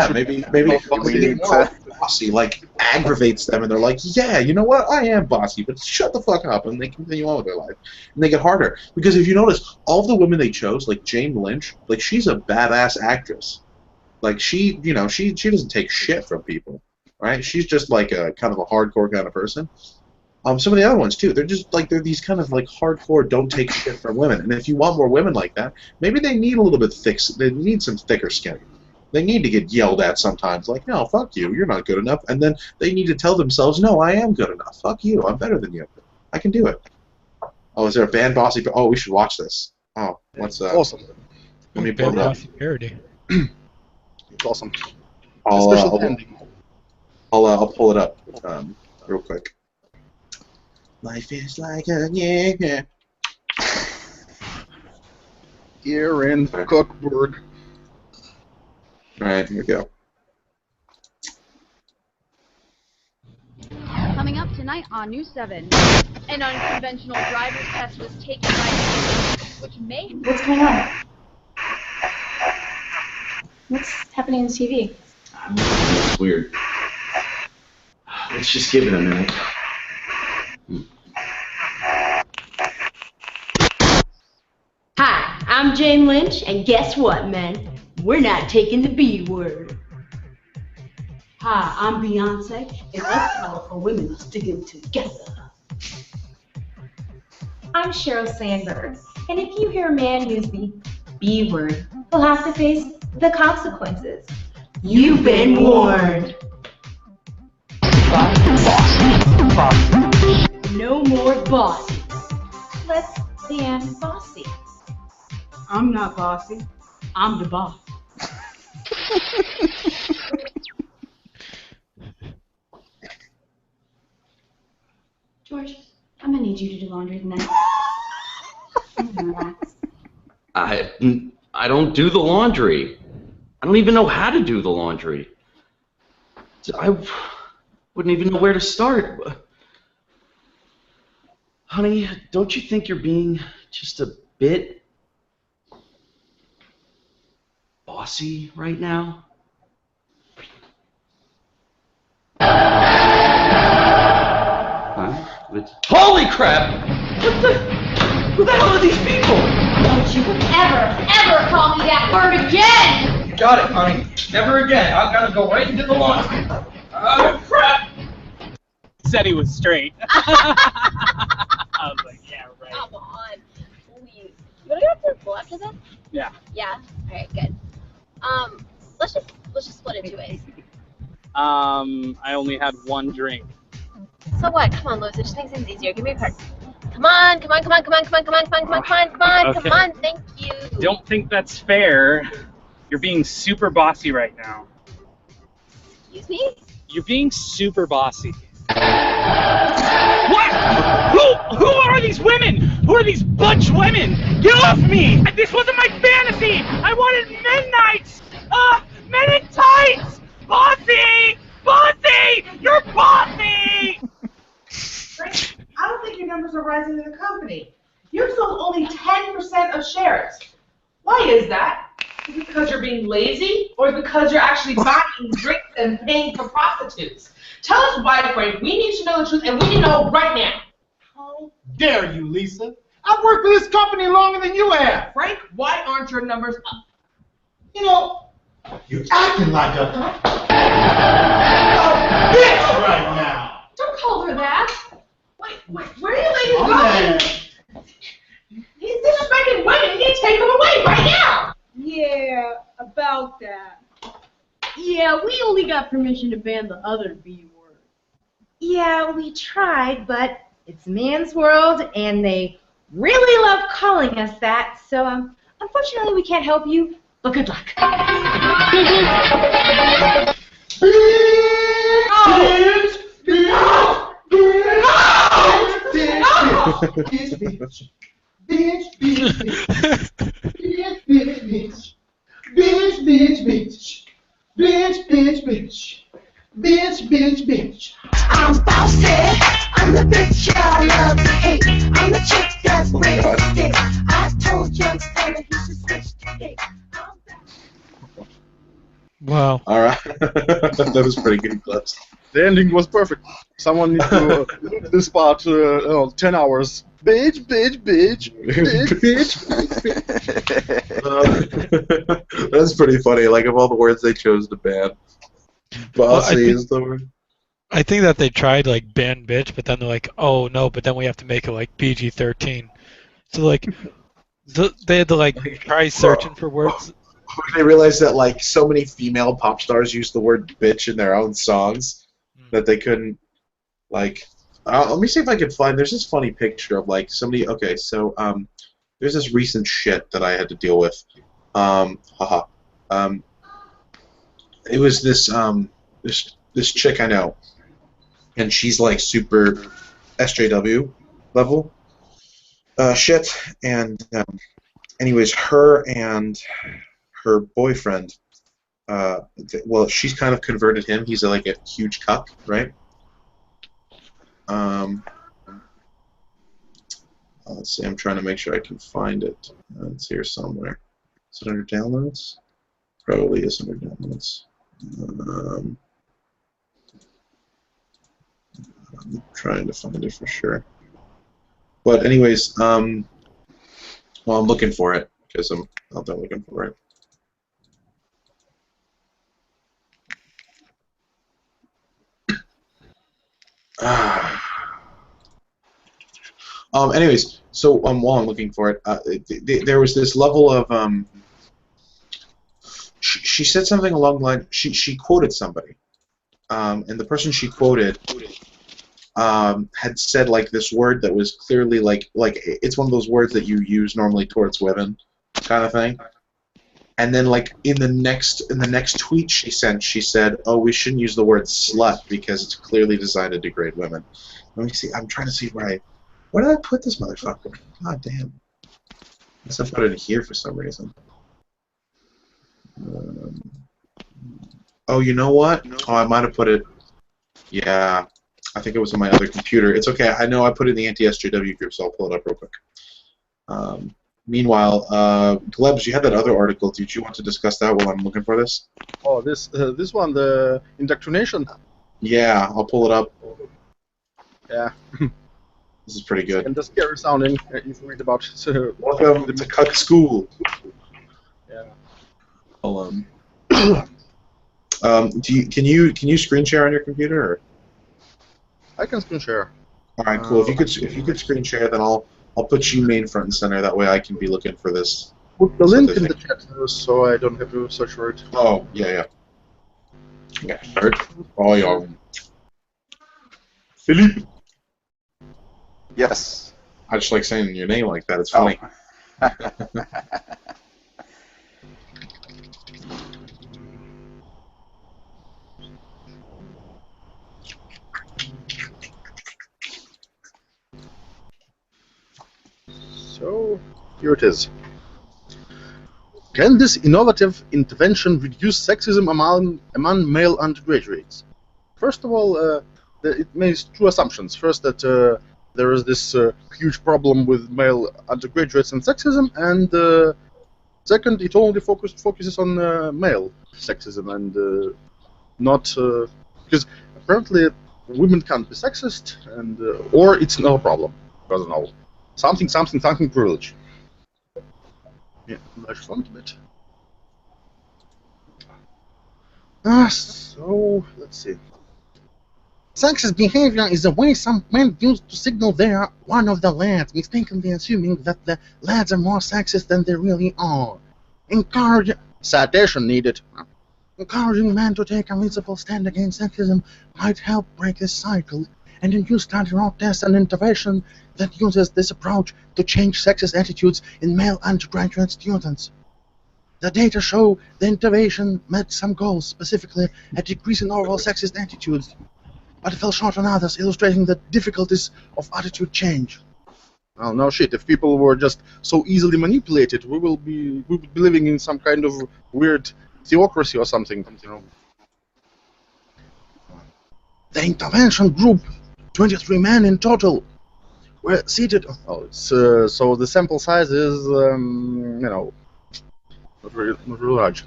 Speaker 2: bossy like aggravates them, and they're like, yeah, you know what, I am bossy, but shut the fuck up, and they continue on with their life, and they get harder. Because if you notice, all the women they chose, like Jane Lynch, like she's a badass actress. Like she doesn't take shit from people, right? She's just like a kind of a hardcore kind of person. Some of the other ones too, they're these kind of like hardcore don't take shit from women. And if you want more women like that, maybe they need a little bit thick. They need some thicker skin. They need to get yelled at sometimes, like, no, fuck you, you're not good enough. And then they need to tell themselves, no, I am good enough. Fuck you, I'm better than you. I can do it. Oh, is there a Ban Bossy? Oh, we should watch this. Oh, what's that?
Speaker 4: Awesome.
Speaker 2: Let me pull it up.
Speaker 5: Parody.
Speaker 4: It's awesome.
Speaker 2: I'll pull it up real quick. Life is like a yeah.
Speaker 4: Here in Cookburg.
Speaker 2: Alright, here we go.
Speaker 7: Coming up tonight on News 7, an unconventional driver's test was taken by police, which may...
Speaker 8: What's going on? What's happening on TV?
Speaker 9: It's weird. Let's just give it a minute.
Speaker 10: Hi, I'm Jane Lynch, and guess what, man? We're not taking the B word. Hi, I'm Beyonce, and us powerful women are sticking together.
Speaker 8: I'm Sheryl Sandberg, and if you hear a man use the B word, he'll have to face the consequences.
Speaker 10: You've been warned. No more bosses.
Speaker 8: Let's ban Bossy.
Speaker 10: I'm not bossy. I'm the boss.
Speaker 8: George, I'm gonna need you to do laundry tonight. Relax.
Speaker 9: I don't do the laundry. I don't even know how to do the laundry. I wouldn't even know where to start. Honey, don't you think you're being just a bit bossy right now? Huh? Holy crap! Who the hell are these people?
Speaker 8: Don't you ever call me that word again!
Speaker 11: You got it, honey. Never again. I'm gonna go right into the laundry. Oh, crap!
Speaker 12: Said he was straight. I was like, yeah, right.
Speaker 7: Come on, please. You wanna go to the pool after this?
Speaker 12: Yeah.
Speaker 7: Yeah. All right, good. Let's just split it 2 ways.
Speaker 12: I only had one drink.
Speaker 7: So what? Come on, Lewis. It just makes things easier. Give me a card. Come on.
Speaker 12: Okay.
Speaker 7: Come on. Thank you.
Speaker 12: Don't think that's fair. You're being super bossy right now.
Speaker 7: Excuse me?
Speaker 12: You're being super bossy. What? Who are these women? Who are these butch women? Get off me! This wasn't my fantasy! I wanted midnights! Men in tights! Bossy! Bossy! You're bossy!
Speaker 13: Frank, I don't think your numbers are rising in the company. You've sold only 10% of shares. Why is that? Is it because you're being lazy, or because you're actually buying drinks and paying for prostitutes? Tell us why, Frank. We need to know the truth, and we need to know right now.
Speaker 11: How dare you, Lisa? I've worked for this company longer than you have.
Speaker 13: Frank, why aren't your numbers up?
Speaker 11: You know, you're acting like a bitch right now.
Speaker 13: Don't call her that. Wait, where are you ladies going? He's disrespecting women. You need to take him away right now.
Speaker 10: Yeah, about that. Yeah, we only got permission to ban the other B word. Yeah, we tried, but it's man's world, and they really love calling us that, so unfortunately we can't help you, but good luck.
Speaker 1: Bitch. I'm bossy. I'm the bitch y'all love to hate. I'm the chick that's ready to stick. I told youngster that he should switch to dick.
Speaker 5: Wow.
Speaker 2: All right. That was pretty good, clips.
Speaker 4: The ending was perfect. Someone needs to loop this part 10 hours. Bitch.
Speaker 2: That's pretty funny. Like, of all the words they chose to ban, bossy is the word.
Speaker 5: I think that they tried, like, ban bitch, but then they're like, oh, no, but then we have to make it, like, PG-13. So, like, they had to, like, try searching for words.
Speaker 2: They realized that, like, so many female pop stars use the word bitch in their own songs that they couldn't, like... let me see if I can find... There's this funny picture of, like, somebody... Okay, so, there's this recent shit that I had to deal with. It was this, this chick I know, and she's, like, super SJW level shit, and, anyways, her and her boyfriend, well, she's kind of converted him. He's like a huge cuck, right? Let's see. I'm trying to make sure I can find it. It's here somewhere. Is it under downloads? Probably is under downloads. I'm trying to find it for sure. But anyways, well, I'm looking for it because I'm out there looking for it. Anyways, so while I'm looking for it, there was this level of she said something along the line. She quoted somebody, and the person she quoted had said like this word that was clearly like it's one of those words that you use normally towards women, kind of thing. And then like in the next tweet she sent, she said, "Oh, we shouldn't use the word slut because it's clearly designed to degrade women." Let me see. I'm trying to see where did I put this motherfucker? God damn. I guess I put it in here for some reason. Oh, you know what? Oh, I might have put it. Yeah, I think it was on my other computer. It's okay. I know I put it in the Anti-SJW group, so I'll pull it up real quick. Meanwhile, Glebs, you had that other article. Did you want to discuss that while I'm looking for this?
Speaker 4: Oh, this one, the indoctrination.
Speaker 2: Yeah, I'll pull it up.
Speaker 4: Yeah.
Speaker 2: This is pretty good.
Speaker 4: And the scary sounding if you read about it.
Speaker 2: Welcome to Cuck School.
Speaker 4: Yeah.
Speaker 2: Can you screen share on your computer? Or?
Speaker 4: I can screen share.
Speaker 2: All right, cool. If you could screen share, then I'll put you main front and center. That way, I can be looking for this.
Speaker 4: Put the link in the chat so I don't have to search for it.
Speaker 2: Oh yeah. Yeah. Oh yeah. Philippe.
Speaker 3: Yes.
Speaker 2: I just like saying your name like that. It's funny.
Speaker 3: Oh.
Speaker 4: So, here it is. Can this innovative intervention reduce sexism among male undergraduates? First of all, it makes two assumptions. First, that there is this huge problem with male undergraduates and sexism, and second, it only focuses on male sexism and not because apparently women can't be sexist, and or it's no problem. I don't know. Something privilege. Yeah, enlarge font a bit. So let's see. Sexist behavior is a way some men use to signal they are one of the lads, mistakenly assuming that the lads are more sexist than they really are. Citation needed. Encouraging men to take a visible stand against sexism might help break this cycle, and a new study wrote there's an intervention that uses this approach to change sexist attitudes in male undergraduate students. The data show the intervention met some goals, specifically a decrease in overall sexist attitudes, but fell short on others, illustrating the difficulties of attitude change. Well, no shit, if people were just so easily manipulated, we would be living in some kind of weird theocracy or something, you know. The intervention group, 23 men in total, were seated. Oh, so the sample size is, you know, not very large.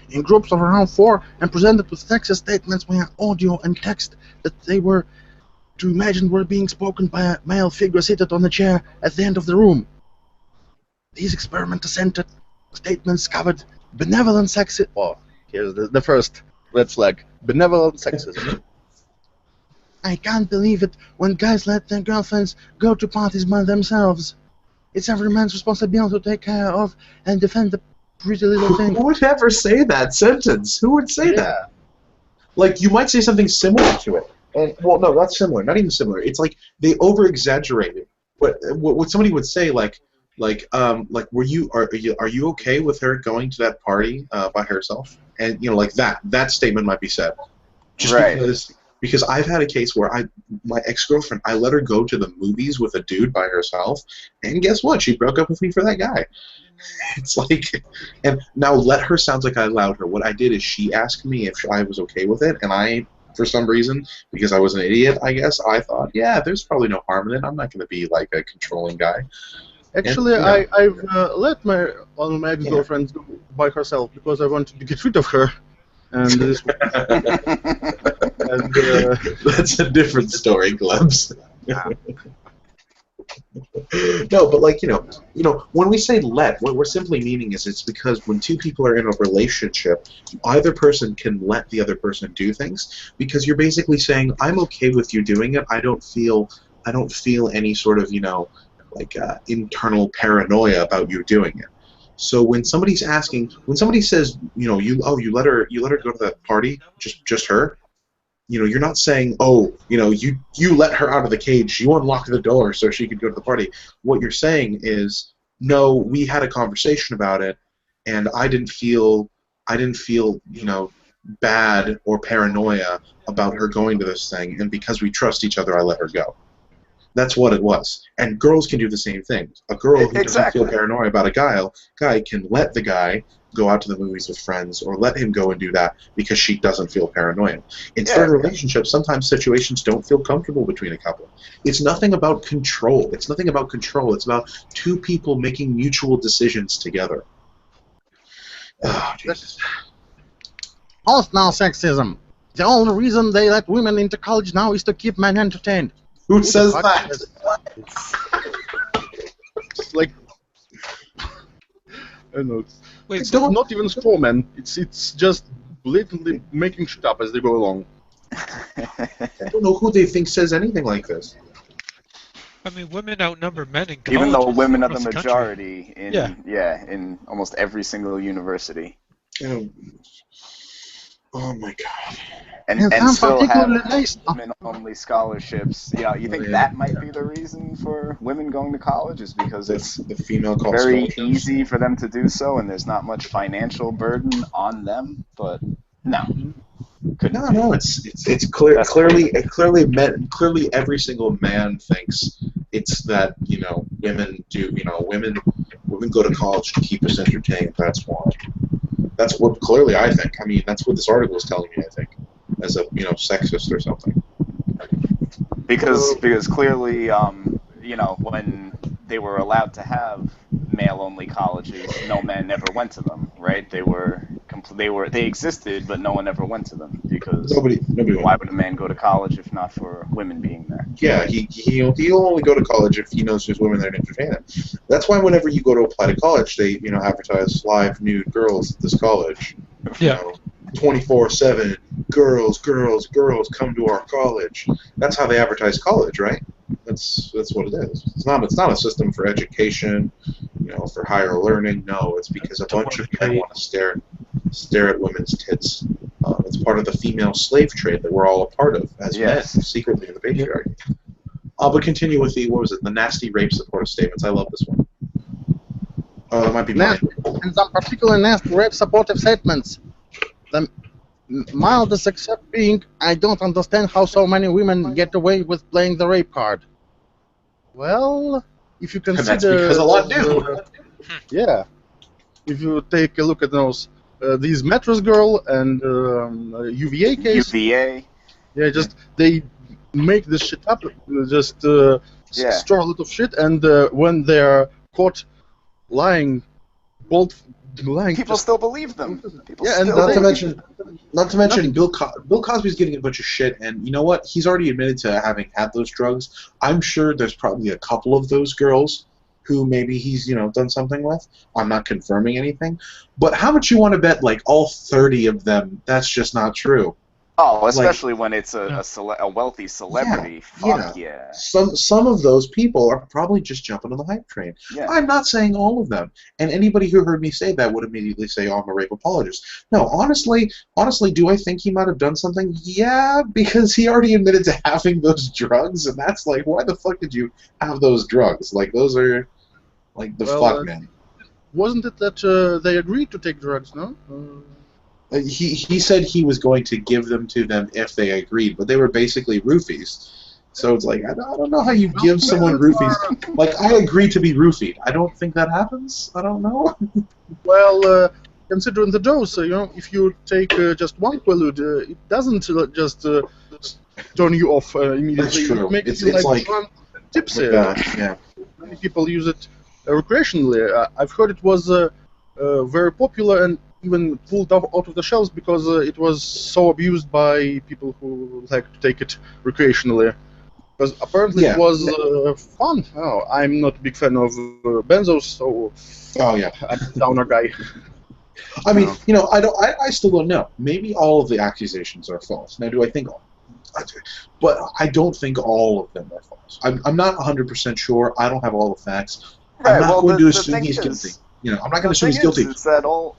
Speaker 4: In groups of around 4 and presented with sexist statements via audio and text that they were to imagine were being spoken by a male figure seated on a chair at the end of the room. These experiment-centered statements covered benevolent sexism. Oh, here's the first red flag: benevolent sexism. I can't believe it when guys let their girlfriends go to parties by themselves. It's every man's responsibility to take care of and defend the pretty little thing.
Speaker 2: Who would ever say that sentence? Who would say that? Like, you might say something similar to it. And, well, no, not similar. Not even similar. It's like they over-exaggerate it. What somebody would say, are you okay with her going to that party by herself? And, you know, like that statement might be said. Just
Speaker 3: right.
Speaker 2: Because I've had a case where my ex-girlfriend, I let her go to the movies with a dude by herself, and guess what? She broke up with me for that guy. It's like, and now let her sounds like I allowed her. What I did is she asked me if I was okay with it, and I, for some reason, because I was an idiot, I guess, I thought, yeah, there's probably no harm in it. I'm not going to be like a controlling guy.
Speaker 4: Actually, and, I've let one of my ex-girlfriends go by herself because I wanted to get rid of her. And this and,
Speaker 2: that's a different story, Glebs. No, but like, you know, when we say let, what we're simply meaning is it's because when two people are in a relationship, either person can let the other person do things, because you're basically saying, I'm okay with you doing it. I don't feel any sort of, you know, like internal paranoia about you doing it. So when somebody's asking, when somebody says, you know, you let her go to that party, just her, you know, you're not saying, oh, you know, you let her out of the cage, you unlocked the door so she could go to the party. What you're saying is, no, we had a conversation about it, and I didn't feel, you know, bad or paranoia about her going to this thing, and because we trust each other, I let her go. That's what it was. And girls can do the same thing. A girl who doesn't feel paranoia about a guy can let the guy go out to the movies with friends or let him go and do that because she doesn't feel paranoid. In certain relationships, sometimes situations don't feel comfortable between a couple. It's nothing about control. It's nothing about control. It's about two people making mutual decisions together. Oh, Jesus.
Speaker 4: Post now sexism. The only reason they let women into college now is to keep men entertained.
Speaker 2: Who says that?
Speaker 4: It's like, I don't know.
Speaker 5: Wait,
Speaker 4: It's not even straw men. It's just blatantly making shit up as they go along.
Speaker 2: I don't know who they think says anything like this.
Speaker 5: I mean, women outnumber men in college.
Speaker 3: Even though women are the
Speaker 5: across
Speaker 3: majority in
Speaker 5: in
Speaker 3: almost every single university.
Speaker 2: Oh my God.
Speaker 3: And still have women-only scholarships. You know, you think that might be the reason for women going to college is because it's
Speaker 2: the female
Speaker 3: very easy for them to do so, and there's not much financial burden on them. But no,
Speaker 2: no, it's clear. Clearly, every single man thinks it's that women go to college to keep us entertained. That's why. That's what clearly I think. I mean, that's what this article is telling me. I think, as a sexist or something.
Speaker 3: Because clearly, when they were allowed to have male-only colleges, no men ever went to them, right? They existed, but no one ever went to them because
Speaker 2: nobody
Speaker 3: why would a man go to college if not for women being there?
Speaker 2: Yeah, he'll only go to college if he knows there's women there to entertain him. That's why whenever you go to apply to college, they advertise live nude girls at this college.
Speaker 5: Yeah.
Speaker 2: 24/7 girls come to our college. That's how they advertise college, right? That's what it is. It's not a system for education, for higher learning. No, it's because a bunch of men want to stare at women's tits. It's part of the female slave trade that we're all a part of as men, secretly in the patriarchy. But continue with the nasty rape supportive statements. I love this one. Oh, that might be mine.
Speaker 4: And some particular nasty rape supportive statements. The mildest except being, I don't understand how so many women get away with playing the rape card. Well, if you consider...
Speaker 2: That's because a lot do.
Speaker 4: Yeah. If you take a look at those, these Mattress Girl and UVA case...
Speaker 3: UVA.
Speaker 4: Yeah, they make this shit up, store a lot of shit, and when they're caught lying,
Speaker 3: people still believe them.
Speaker 2: And not to mention, Bill Cosby's getting a bunch of shit, and you know what? He's already admitted to having had those drugs. I'm sure there's probably a couple of those girls who maybe he's done something with. I'm not confirming anything, but how much you want to bet all 30 of them? That's just not true.
Speaker 3: Oh, especially when it's a wealthy celebrity. Yeah.
Speaker 2: Some of those people are probably just jumping on the hype train.
Speaker 3: Yeah.
Speaker 2: I'm not saying all of them. And anybody who heard me say that would immediately say, oh, I'm a rape apologist. No, honestly, do I think he might have done something? Yeah, because he already admitted to having those drugs, and that's why the fuck did you have those drugs? Those are, fuck, man.
Speaker 4: Wasn't it that they agreed to take drugs, no?
Speaker 2: He said he was going to give them to them if they agreed, but they were basically roofies. So it's I don't know how you give someone roofies. I agree to be roofied. I don't think that happens. I don't know.
Speaker 4: Well, considering the dose, if you take just one Quaalude, it doesn't just turn you off immediately.
Speaker 2: That's true.
Speaker 4: It makes
Speaker 2: it's
Speaker 4: you
Speaker 2: like
Speaker 4: tipsy.
Speaker 2: Yeah.
Speaker 4: Many people use it recreationally. I've heard it was very popular and even pulled out of the shelves because it was so abused by people who like to take it recreationally. Because apparently it was fun. Oh, I'm not a big fan of benzos, so I'm a downer guy.
Speaker 2: I mean, I still don't know. Maybe all of the accusations are false. Now, do I think? But I don't think all of them are false. I'm not 100% sure. I don't have all the facts.
Speaker 3: Right,
Speaker 2: I'm not going to assume
Speaker 3: he's
Speaker 2: guilty. I'm not going to assume he's guilty.
Speaker 3: It's that all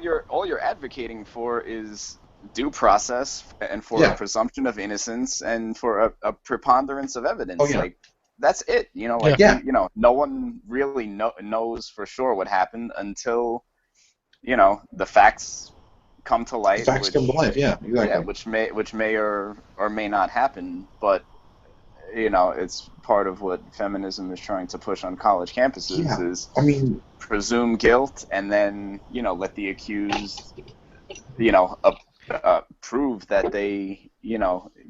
Speaker 3: you're advocating for is due process and for a presumption of innocence and for a preponderance of evidence.
Speaker 2: Oh, yeah.
Speaker 3: That's it. No one really knows for sure what happened until the facts come to light.
Speaker 2: The facts come to life. Yeah, exactly.
Speaker 3: Yeah, which may or may not happen, but it's part of what feminism is trying to push on college campuses is presume guilt and then, let the accused, prove that they,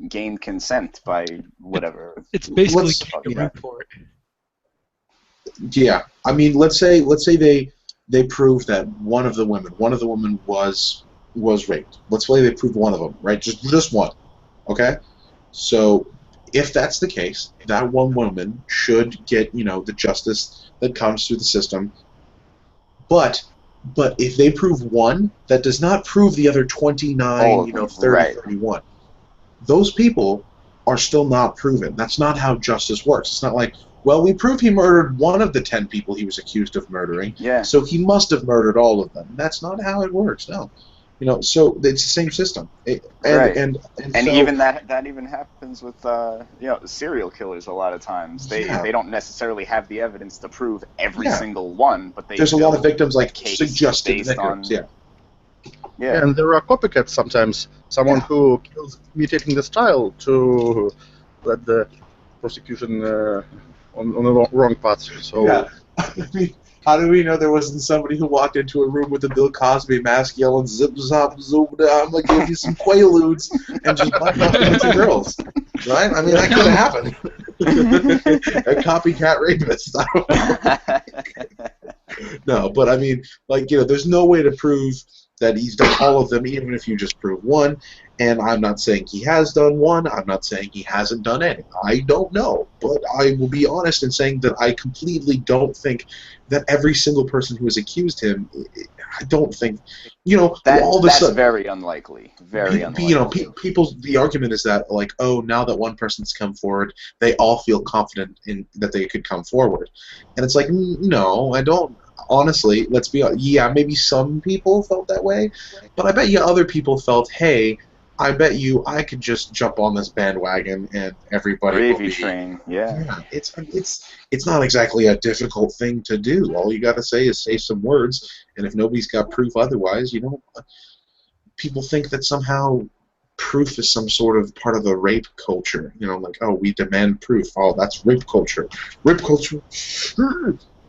Speaker 3: gained consent by whatever.
Speaker 5: It's basically getting a report.
Speaker 2: Yeah, I mean, let's say they prove that one of the women was raped. Let's say they proved one of them, right? Just one, okay? So if that's the case, that one woman should get, the justice that comes through the system. But if they prove one, that does not prove the other 29, 30, 31. Those people are still not proven. That's not how justice works. It's not like, well, we prove he murdered one of the 10 people he was accused of murdering, so he must have murdered all of them. That's not how it works, no. So it's the same system. And so,
Speaker 3: even that even happens with serial killers a lot of times. They don't necessarily have the evidence to prove every single one, but there's
Speaker 2: a lot of victims like suggested victims.
Speaker 4: Yeah, and there are copycats sometimes. Someone who kills mutating the style to let the prosecution on the wrong path. So
Speaker 2: how do we know there wasn't somebody who walked into a room with a Bill Cosby mask yelling zip zop zoom I'm gonna give you some Quaaludes and just black out the girls, right? I mean, that could have happened. A copycat rapist. No, but I mean, there's no way to prove that he's done all of them, even if you just prove one. And I'm not saying he has done one. I'm not saying he hasn't done any. I don't know. But I will be honest in saying that I completely don't think that every single person who has accused him, I don't think, all of a
Speaker 3: that's
Speaker 2: sudden,
Speaker 3: very unlikely. Very unlikely.
Speaker 2: The argument is that, now that one person's come forward, they all feel confident in that they could come forward. And it's like, no, I don't. Honestly, let's be honest. Yeah, maybe some people felt that way, but I bet you other people felt, hey, I bet you I could just jump on this bandwagon and everybody
Speaker 3: Gravy train. Yeah.
Speaker 2: It's not exactly a difficult thing to do. All you got to say is say some words, and if nobody's got proof otherwise, people think that somehow proof is some sort of part of the rape culture. Oh, we demand proof. Oh, that's rape culture. Rape culture.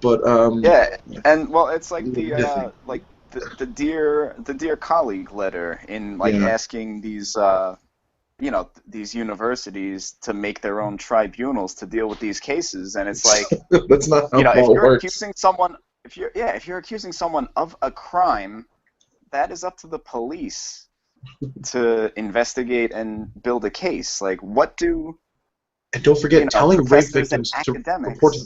Speaker 2: But
Speaker 3: and well, it's like the dear colleague letter in asking these these universities to make their own tribunals to deal with these cases, and it's like
Speaker 2: that's not how
Speaker 3: if you're
Speaker 2: works.
Speaker 3: accusing someone if you're accusing someone of a crime, that is up to the police to investigate and build a case. And
Speaker 2: don't forget, telling rape victims to report.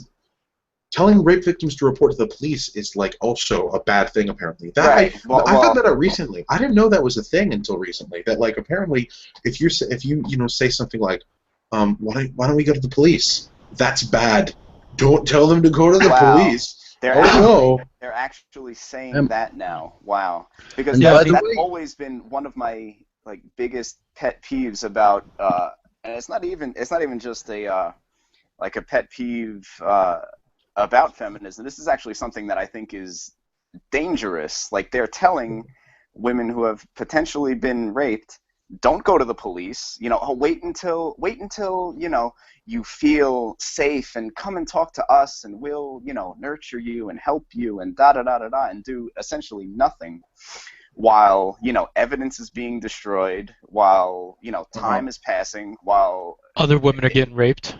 Speaker 2: Telling rape victims to report to the police is also a bad thing. Apparently, I found that out recently. I didn't know that was a thing until recently. That apparently, if you say something like, why don't we go to the police? That's bad. Don't tell them to go to the police.
Speaker 3: They're actually saying that now. Wow, because that's always been one of my biggest pet peeves about, and it's not even just a pet peeve. About feminism. This is actually something that I think is dangerous. They're telling women who have potentially been raped, don't go to the police. Wait until you feel safe and come and talk to us, and we'll nurture you and help you and and do essentially nothing, while evidence is being destroyed, while time is passing, while
Speaker 5: other women are getting raped.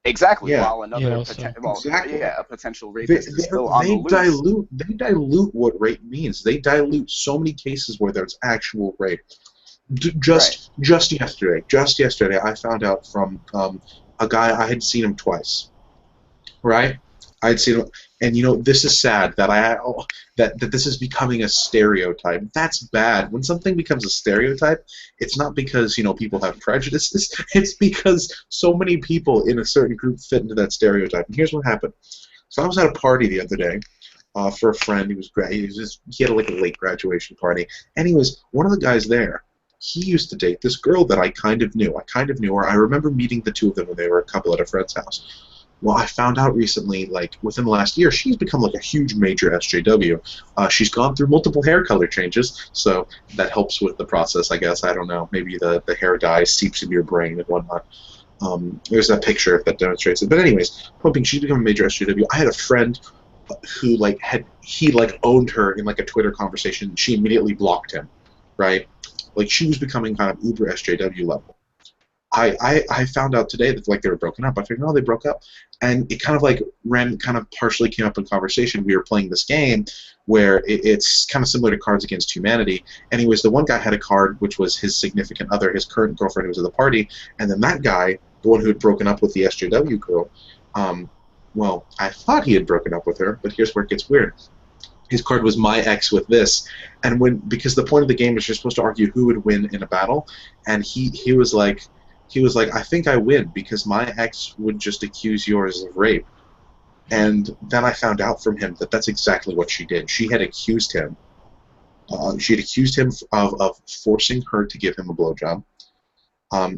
Speaker 3: Exactly. Yeah. While another a potential rapist is still on the loose.
Speaker 2: They dilute what rape means. They dilute so many cases where there's actual rape. Just yesterday, I found out from a guy. I had seen him twice. Right? I had seen him, and this is sad that this is becoming a stereotype. That's bad. When something becomes a stereotype, it's not because people have prejudices. It's because so many people in a certain group fit into that stereotype. And here's what happened. So I was at a party the other day for a friend. He had a late graduation party, and he was one of the guys there. He used to date this girl that I kind of knew. Her. I remember meeting the two of them when they were a couple at a friend's house. Well, I found out recently, within the last year, she's become a huge major SJW. She's gone through multiple hair color changes, so that helps with the process, I guess. I don't know. Maybe the hair dye seeps into your brain and whatnot. There's that picture that demonstrates it. But anyways, point being, she's become a major SJW. I had a friend who he owned her in like a Twitter conversation. She immediately blocked him, right? Like she was becoming kind of uber SJW level. I found out today that like they were broken up. I figured, oh, they broke up, and it kind of partially came up in conversation. We were playing this game where it's kind of similar to Cards Against Humanity. Anyways, the one guy had a card which was his significant other, his current girlfriend who was at the party, and then that guy, the one who had broken up with the SJW girl, well, I thought he had broken up with her, but here's where it gets weird. His card was my ex with this, and because the point of the game is you're supposed to argue who would win in a battle, and he was like, I think I win because my ex would just accuse yours of rape. And then I found out from him that that's exactly what she did. She had accused him. Of forcing her to give him a blowjob.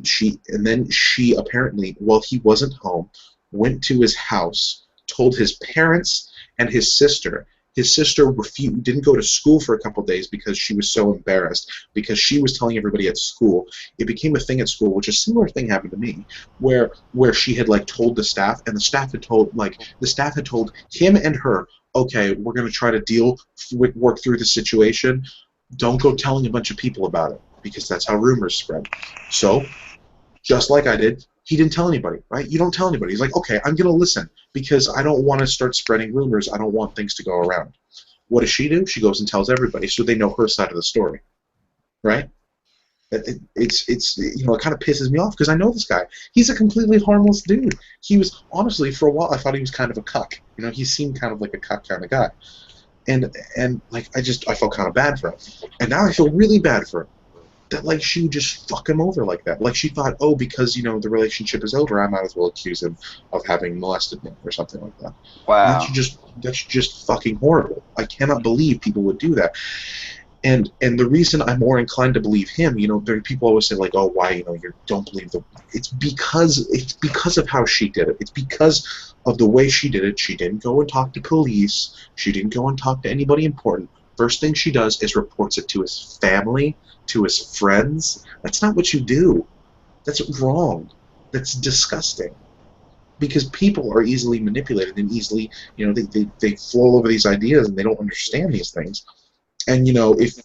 Speaker 2: She apparently, while he wasn't home, went to his house, told his parents and his sister. His sister didn't go to school for a couple days because she was so embarrassed, because she was telling everybody at school. It became a thing at school, which a similar thing happened to me, where she had like told the staff, and the staff had told him and her, okay, we're going to try to work through the situation. Don't go telling a bunch of people about it, because that's how rumors spread. So, just like I did, he didn't tell anybody, right? You don't tell anybody. He's like, okay, I'm going to listen because I don't want to start spreading rumors. I don't want things to go around. What does she do? She goes and tells everybody so they know her side of the story, right? It kind of pisses me off because I know this guy. He's a completely harmless dude. He was, honestly, for a while, I thought he was kind of a cuck. You know, he seemed kind of like a cuck kind of guy. And like, I felt kind of bad for him. And now I feel really bad for him. That like she would just fuck him over like that. Like she thought, oh, because the relationship is over, I might as well accuse him of having molested me or something like that.
Speaker 3: Wow.
Speaker 2: That's just fucking horrible. I cannot believe people would do that. And the reason I'm more inclined to believe him, there are people always say like, oh, why, you don't believe them. It's because of how she did it. It's because of the way she did it. She didn't go and talk to police. She didn't go and talk to anybody important. First thing she does is reports it to his family, to his friends. That's not what you do. That's wrong. That's disgusting. Because people are easily manipulated and easily, they flow over these ideas and they don't understand these things. And if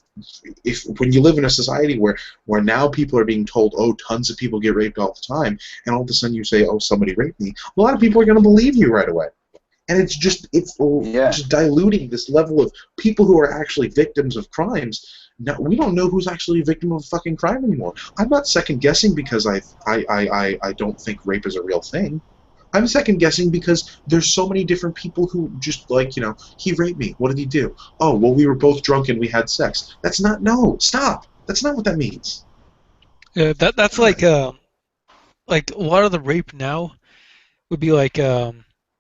Speaker 2: when you live in a society where now people are being told, oh, tons of people get raped all the time, and all of a sudden you say, oh, somebody raped me, a lot of people are going to believe you right away. And it's just diluting this level of people who are actually victims of crimes. Now, we don't know who's actually a victim of a fucking crime anymore. I'm not second guessing because I don't think rape is a real thing. I'm second guessing because there's so many different people who just he raped me. What did he do? Oh, well, we were both drunk and we had sex. Stop. That's not what that means.
Speaker 5: Yeah, that's like a lot of the rape now would be like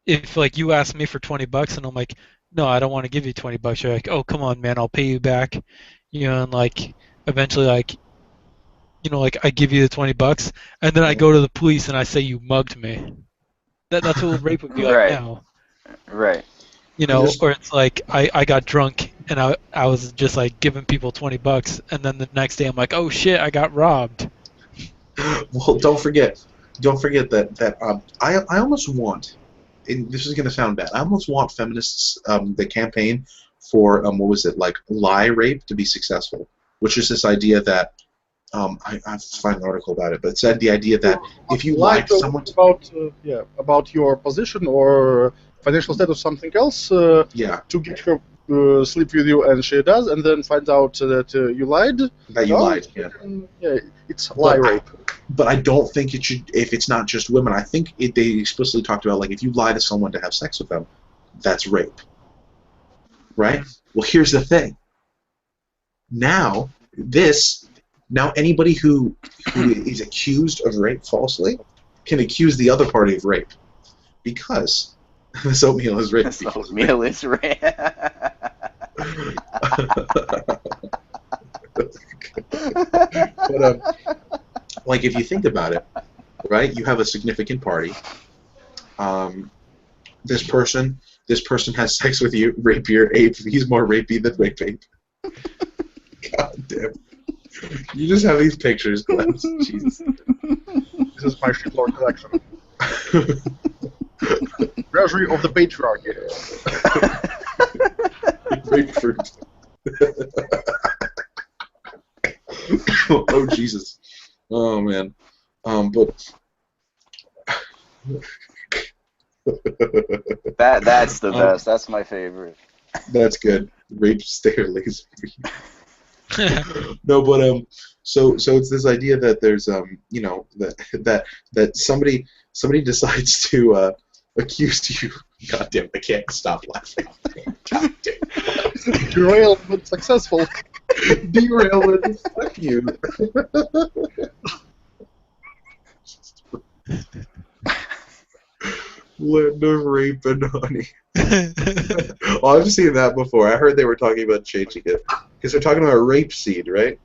Speaker 5: if like you ask me for $20 and I'm like, no, I don't want to give you $20. You're like, oh, come on, man, I'll pay you back. And like eventually like I give you the $20 and then I go to the police and I say you mugged me. That's what rape would be like now.
Speaker 3: Right.
Speaker 5: Or it's like I got drunk and I was just like giving people $20 and then the next day I'm like, oh shit, I got robbed.
Speaker 2: Well, don't forget that I almost want, and this is going to sound bad, I almost want feminists, the campaign for lie rape to be successful, which is this idea that I find an article about it, but it said the idea that if you lie to someone
Speaker 4: about your position or financial status or something else, to get her sleep with you, and she does, and then finds out that you lied. It's lie rape.
Speaker 2: But I don't think it should. If it's not just women, I think they explicitly talked about if you lie to someone to have sex with them, that's rape. Right? Well, here's the thing. Now anybody who is accused of rape falsely can accuse the other party of rape because this oatmeal is rape.
Speaker 3: This oatmeal is rape.
Speaker 2: But if you think about it, right? You have a significant party. This person has sex with you, rape your ape. He's more rapey than rape ape. God damn. You just have these pictures, Jesus.
Speaker 4: This is my shitlord collection. Treasury of the patriarchy.
Speaker 2: Grapefruit. Oh Jesus. Oh man. But
Speaker 3: that's the best. That's my favorite.
Speaker 2: That's good. Rape stare laser. No, but so it's this idea that there's you know that somebody decides to accuse you. God damn, I can't stop laughing. God damn.
Speaker 4: Derailment successful.
Speaker 2: Derailment. Fuck you. Land of rape and honey. Oh, I've seen that before. I heard they were talking about changing it because they're talking about rapeseed, right?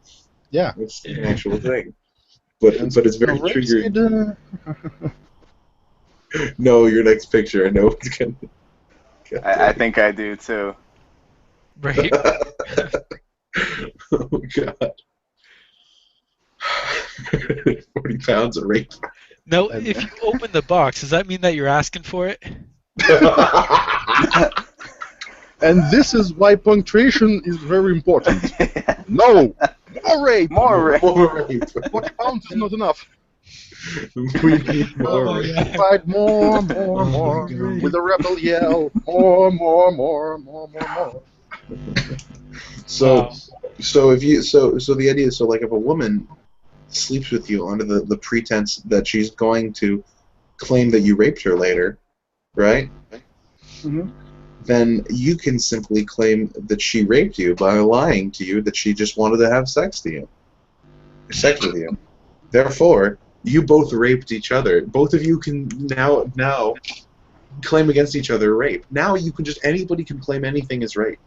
Speaker 4: Yeah,
Speaker 2: it's an actual thing. But it's very triggering. No, your next picture. I know it's gonna.
Speaker 3: I think I do too.
Speaker 5: Right.
Speaker 2: Oh God. 40 pounds of rape.
Speaker 5: No, if you open the box, does that mean that you're asking for it?
Speaker 4: And this is why punctuation is very important. No! More rape!
Speaker 3: More rape!
Speaker 2: More rape!
Speaker 4: 40 pounds is not enough.
Speaker 2: We need more rape.
Speaker 4: Fight more, with a rebel yell. More.
Speaker 2: So if you so the idea is, so like if a woman sleeps with you under the pretense that she's going to claim that you raped her later, right?
Speaker 4: Mm-hmm.
Speaker 2: Then you can simply claim that she raped you by lying to you that she just wanted to have sex with you. Therefore, you both raped each other. Both of you can now claim against each other rape. Now you can anybody can claim anything as rape.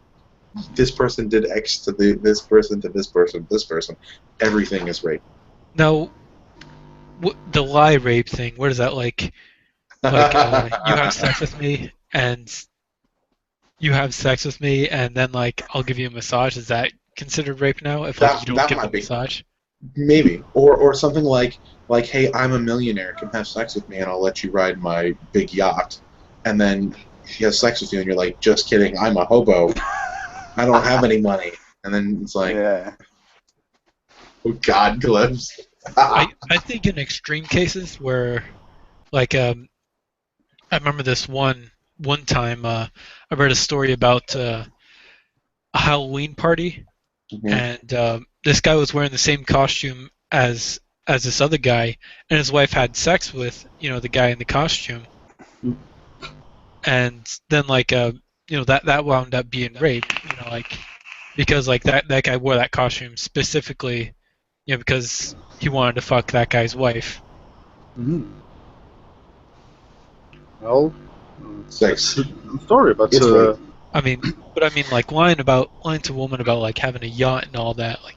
Speaker 2: This person did X to this person to this person. Everything is rape.
Speaker 5: Now, the lie rape thing, where does that like you have sex with me and then like I'll give you a massage? Is that considered rape now if like, you don't give a massage?
Speaker 2: Maybe, or something like hey, I'm a millionaire, come have sex with me and I'll let you ride my big yacht, and then she has sex with you and you're like, just kidding, I'm a hobo, I don't have any money, and then it's like,
Speaker 3: yeah.
Speaker 2: Oh God, gloves.
Speaker 5: I think in extreme cases where, like, I remember this one time I read a story about a Halloween party, and this guy was wearing the same costume as this other guy, and his wife had sex with the guy in the costume, and then like that wound up being rape, like because like that guy wore that costume specifically. Because he wanted to fuck that guy's wife.
Speaker 4: Mm-hmm. Well,
Speaker 2: sex
Speaker 4: story, but
Speaker 5: I mean, like lying to a woman about like having a yacht and all that, like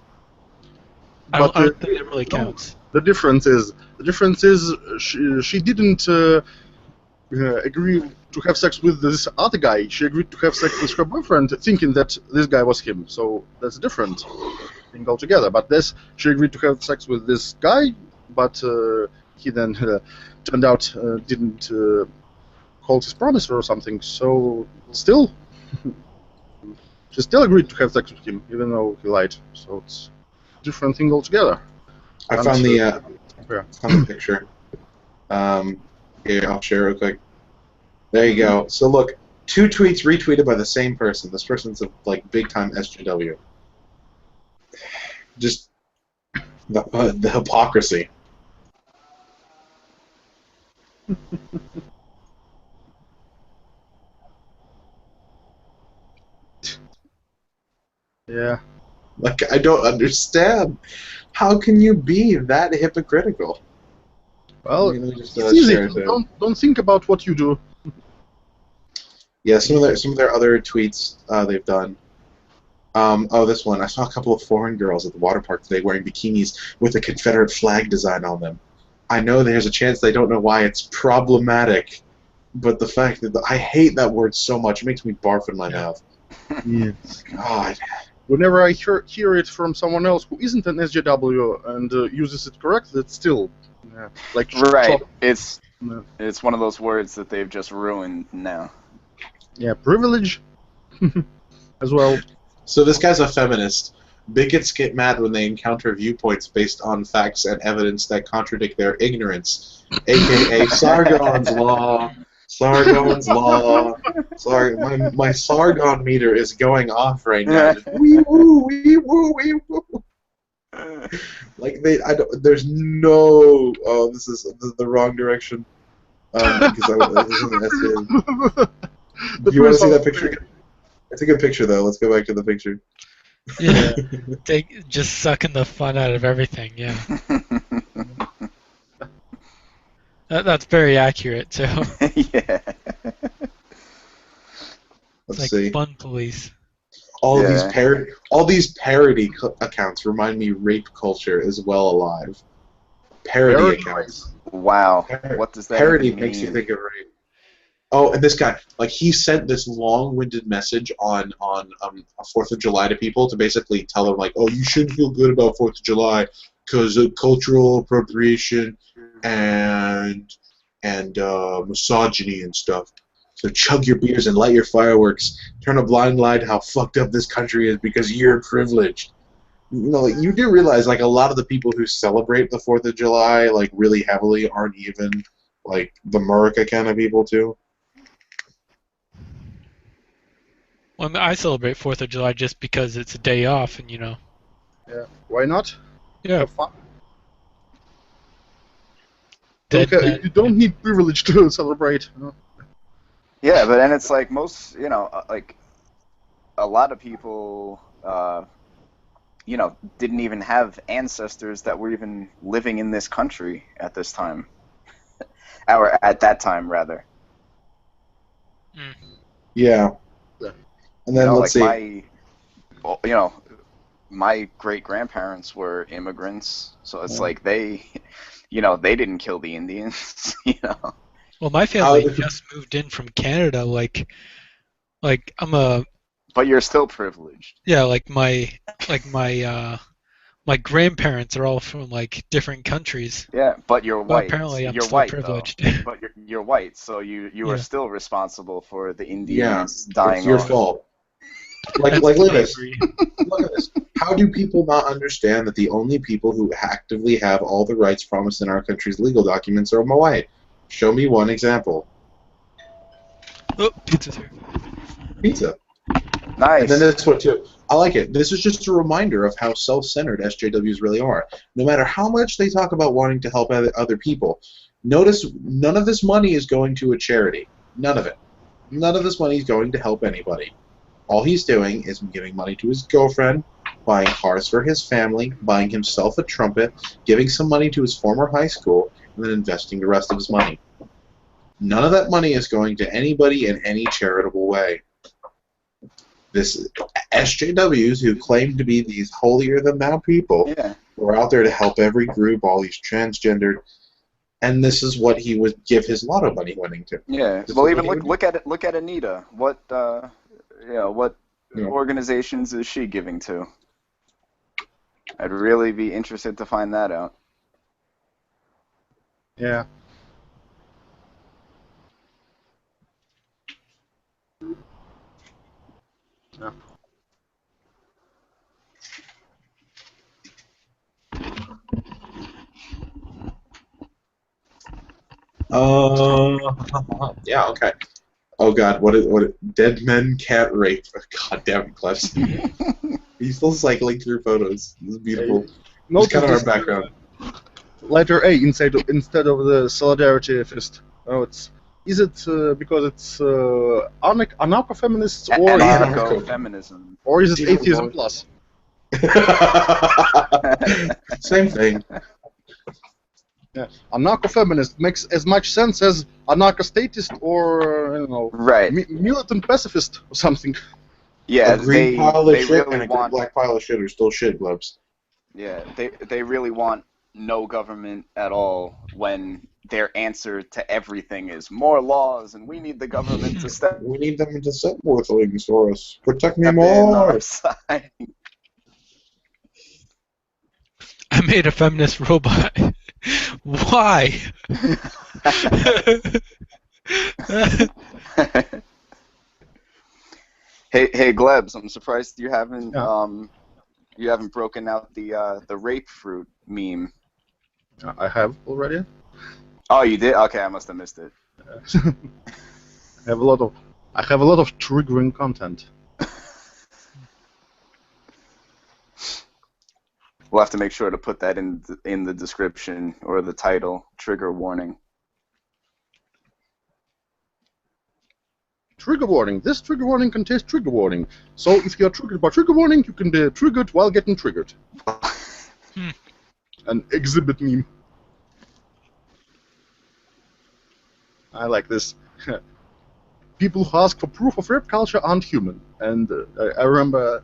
Speaker 5: I don't think that really counts.
Speaker 4: The difference is she didn't agree to have sex with this other guy. She agreed to have sex with her boyfriend, thinking that this guy was him. So that's different thing altogether. But she agreed to have sex with this guy, but he then turned out didn't hold his promise or something. So still, she still agreed to have sex with him, even though he lied. So it's a different thing altogether.
Speaker 2: I found the picture. Here, I'll share real quick. There you go. So look, 2 tweets retweeted by the same person. This person's a big time SJW. Just the hypocrisy.
Speaker 4: Yeah.
Speaker 2: I don't understand. How can you be that hypocritical?
Speaker 4: Well, it's easy. Don't think about what you do.
Speaker 2: Yeah, some of their other tweets they've done. This one. I saw a couple of foreign girls at the water park today wearing bikinis with a Confederate flag design on them. I know there's a chance they don't know why it's problematic, but the fact that I hate that word so much, it makes me barf in my mouth.
Speaker 4: Yes.
Speaker 2: God.
Speaker 4: Whenever I hear it from someone else who isn't an SJW and uses it correctly, it still Yeah. Like
Speaker 3: Right.
Speaker 4: chop.
Speaker 3: It's one of those words that they've just ruined now.
Speaker 4: Yeah, privilege as well.
Speaker 2: So this guy's a feminist. Bigots get mad when they encounter viewpoints based on facts and evidence that contradict their ignorance, aka Sargon's Law. Sargon's Law. Sorry, my Sargon meter is going off right now. Just wee woo, wee woo, wee woo. Like there's no. Oh, this is the wrong direction. Because do you want to see that picture again? It's a good picture though. Let's go back to the picture.
Speaker 5: Yeah, just sucking the fun out of everything. Yeah, that's very accurate too.
Speaker 3: Yeah.
Speaker 2: Let's
Speaker 5: It's
Speaker 2: see.
Speaker 5: like fun police.
Speaker 2: All these parody accounts remind me rape culture is well alive. Parody accounts.
Speaker 3: Wow. What does that
Speaker 2: Parody
Speaker 3: even
Speaker 2: makes you
Speaker 3: mean?
Speaker 2: think of rape. Oh, and this guy, like, he sent this long-winded message on 4th of July to people to basically tell them, like, oh, you shouldn't feel good about 4th of July because of cultural appropriation and misogyny and stuff. So chug your beers and light your fireworks. Turn a blind eye to how fucked up this country is because you're privileged. You know, like, you do realize, like, a lot of the people who celebrate the 4th of July, like, really heavily aren't even, like, the America kind of people, too.
Speaker 5: Well, I celebrate 4th of July just because it's a day off, and
Speaker 4: Yeah. Why not?
Speaker 5: Yeah.
Speaker 4: Have fun. You don't need privilege to celebrate. You know?
Speaker 3: Yeah, but then it's like most, like a lot of people, didn't even have ancestors that were even living in this country at this time, or at that time rather.
Speaker 2: Yeah. And then let's see.
Speaker 3: My great-grandparents were immigrants, so it's like they didn't kill the Indians,
Speaker 5: Well, my family just moved in from Canada. I'm a.
Speaker 3: But you're still privileged.
Speaker 5: Yeah, my grandparents are all from like different countries.
Speaker 3: Yeah, but you're white.
Speaker 5: Apparently, I'm
Speaker 3: you're
Speaker 5: still
Speaker 3: white,
Speaker 5: privileged.
Speaker 3: But you're white, so you are still responsible for the Indians
Speaker 2: Yeah,
Speaker 3: dying.
Speaker 2: it's your
Speaker 3: off.
Speaker 2: fault. Like look at this. Look at this. How do people not understand that the only people who actively have all the rights promised in our country's legal documents are white? Show me one example.
Speaker 5: Oh, pizza's here.
Speaker 2: Pizza.
Speaker 3: Nice.
Speaker 2: And then this one too. I like it. This is just a reminder of how self-centered SJWs really are. No matter how much they talk about wanting to help other people, notice none of this money is going to a charity. None of it. None of this money is going to help anybody. All he's doing is giving money to his girlfriend, buying cars for his family, buying himself a trumpet, giving some money to his former high school, and then investing the rest of his money. None of that money is going to anybody in any charitable way. This SJWs who claim to be these holier-than-thou people were out there to help every group, all these transgendered, and this is what he would give his lotto money winning to.
Speaker 3: Yeah. Well, even look at it. Look at Anita. What organizations is she giving to? I'd really be interested to find that out.
Speaker 4: Yeah. Yeah.
Speaker 2: Yeah, okay. Oh god, what dead men can't rape. God damn it, Cliff. He's still cycling through photos. This is beautiful. It's kind of our background.
Speaker 4: Letter A instead of the solidarity fist. Oh, is it because it's anarcho-feminists or
Speaker 3: anarcho-feminism,
Speaker 4: or is it atheism plus?
Speaker 2: Same thing.
Speaker 4: Yeah, anarcho-feminist makes as much sense as anarcho-statist or I don't know, militant pacifist or something.
Speaker 3: Yeah,
Speaker 2: a green pile of shit
Speaker 3: really
Speaker 2: and a black pile of shit are still shit, Glubs.
Speaker 3: Yeah, they really want no government at all when their answer to everything is more laws and we need the government to step.
Speaker 2: We need them to set more things for us. Protect me more.
Speaker 5: I made a feminist robot. Why?
Speaker 3: Hey, Glebs, I'm surprised you haven't broken out the rape fruit meme.
Speaker 4: I have already.
Speaker 3: Oh, you did? Okay, I must have missed it.
Speaker 4: I have a lot of triggering content.
Speaker 3: We'll have to make sure to put that in the description or the title. Trigger warning.
Speaker 4: Trigger warning. This trigger warning contains trigger warning. So if you are triggered by trigger warning, you can be triggered while getting triggered. An exhibit meme. I like this. People who ask for proof of rape culture aren't human. And I remember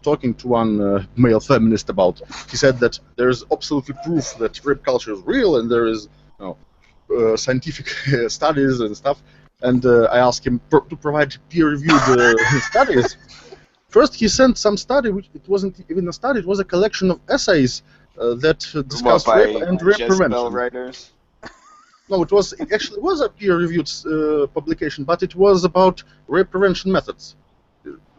Speaker 4: talking to one male feminist about. He said that there is absolutely proof that rape culture is real, and there is scientific studies and stuff. And I asked him to provide peer-reviewed studies. First, he sent some study, which it wasn't even a study; it was a collection of essays that discussed rape and rape prevention.
Speaker 3: Writers?
Speaker 4: No, it actually was a peer-reviewed publication, but it was about rape prevention methods.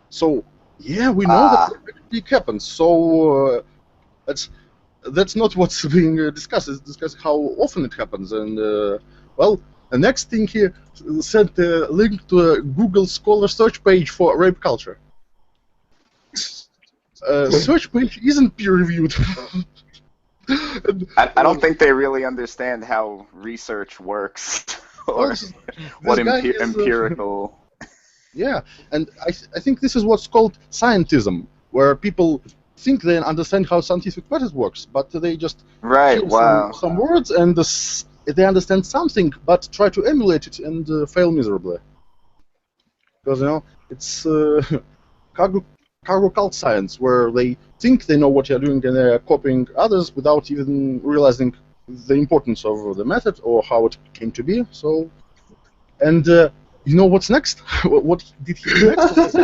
Speaker 4: So, yeah, we know that it happens. So that's not what's being discussed. It's discussed how often it happens. And well, the next thing he sent a link to a Google Scholar search page for rape culture. Search page isn't peer-reviewed.
Speaker 3: I don't think they really understand how research works or what empirical.
Speaker 4: Yeah, and I think this is what's called scientism, where people think they understand how scientific method works, but they just hear some words and they understand something, but try to emulate it and fail miserably. Because it's cargo cult science, where they think they know what you're doing and they're copying others without even realizing the importance of the method or how it came to be. So, and you know what's next? What did he do next?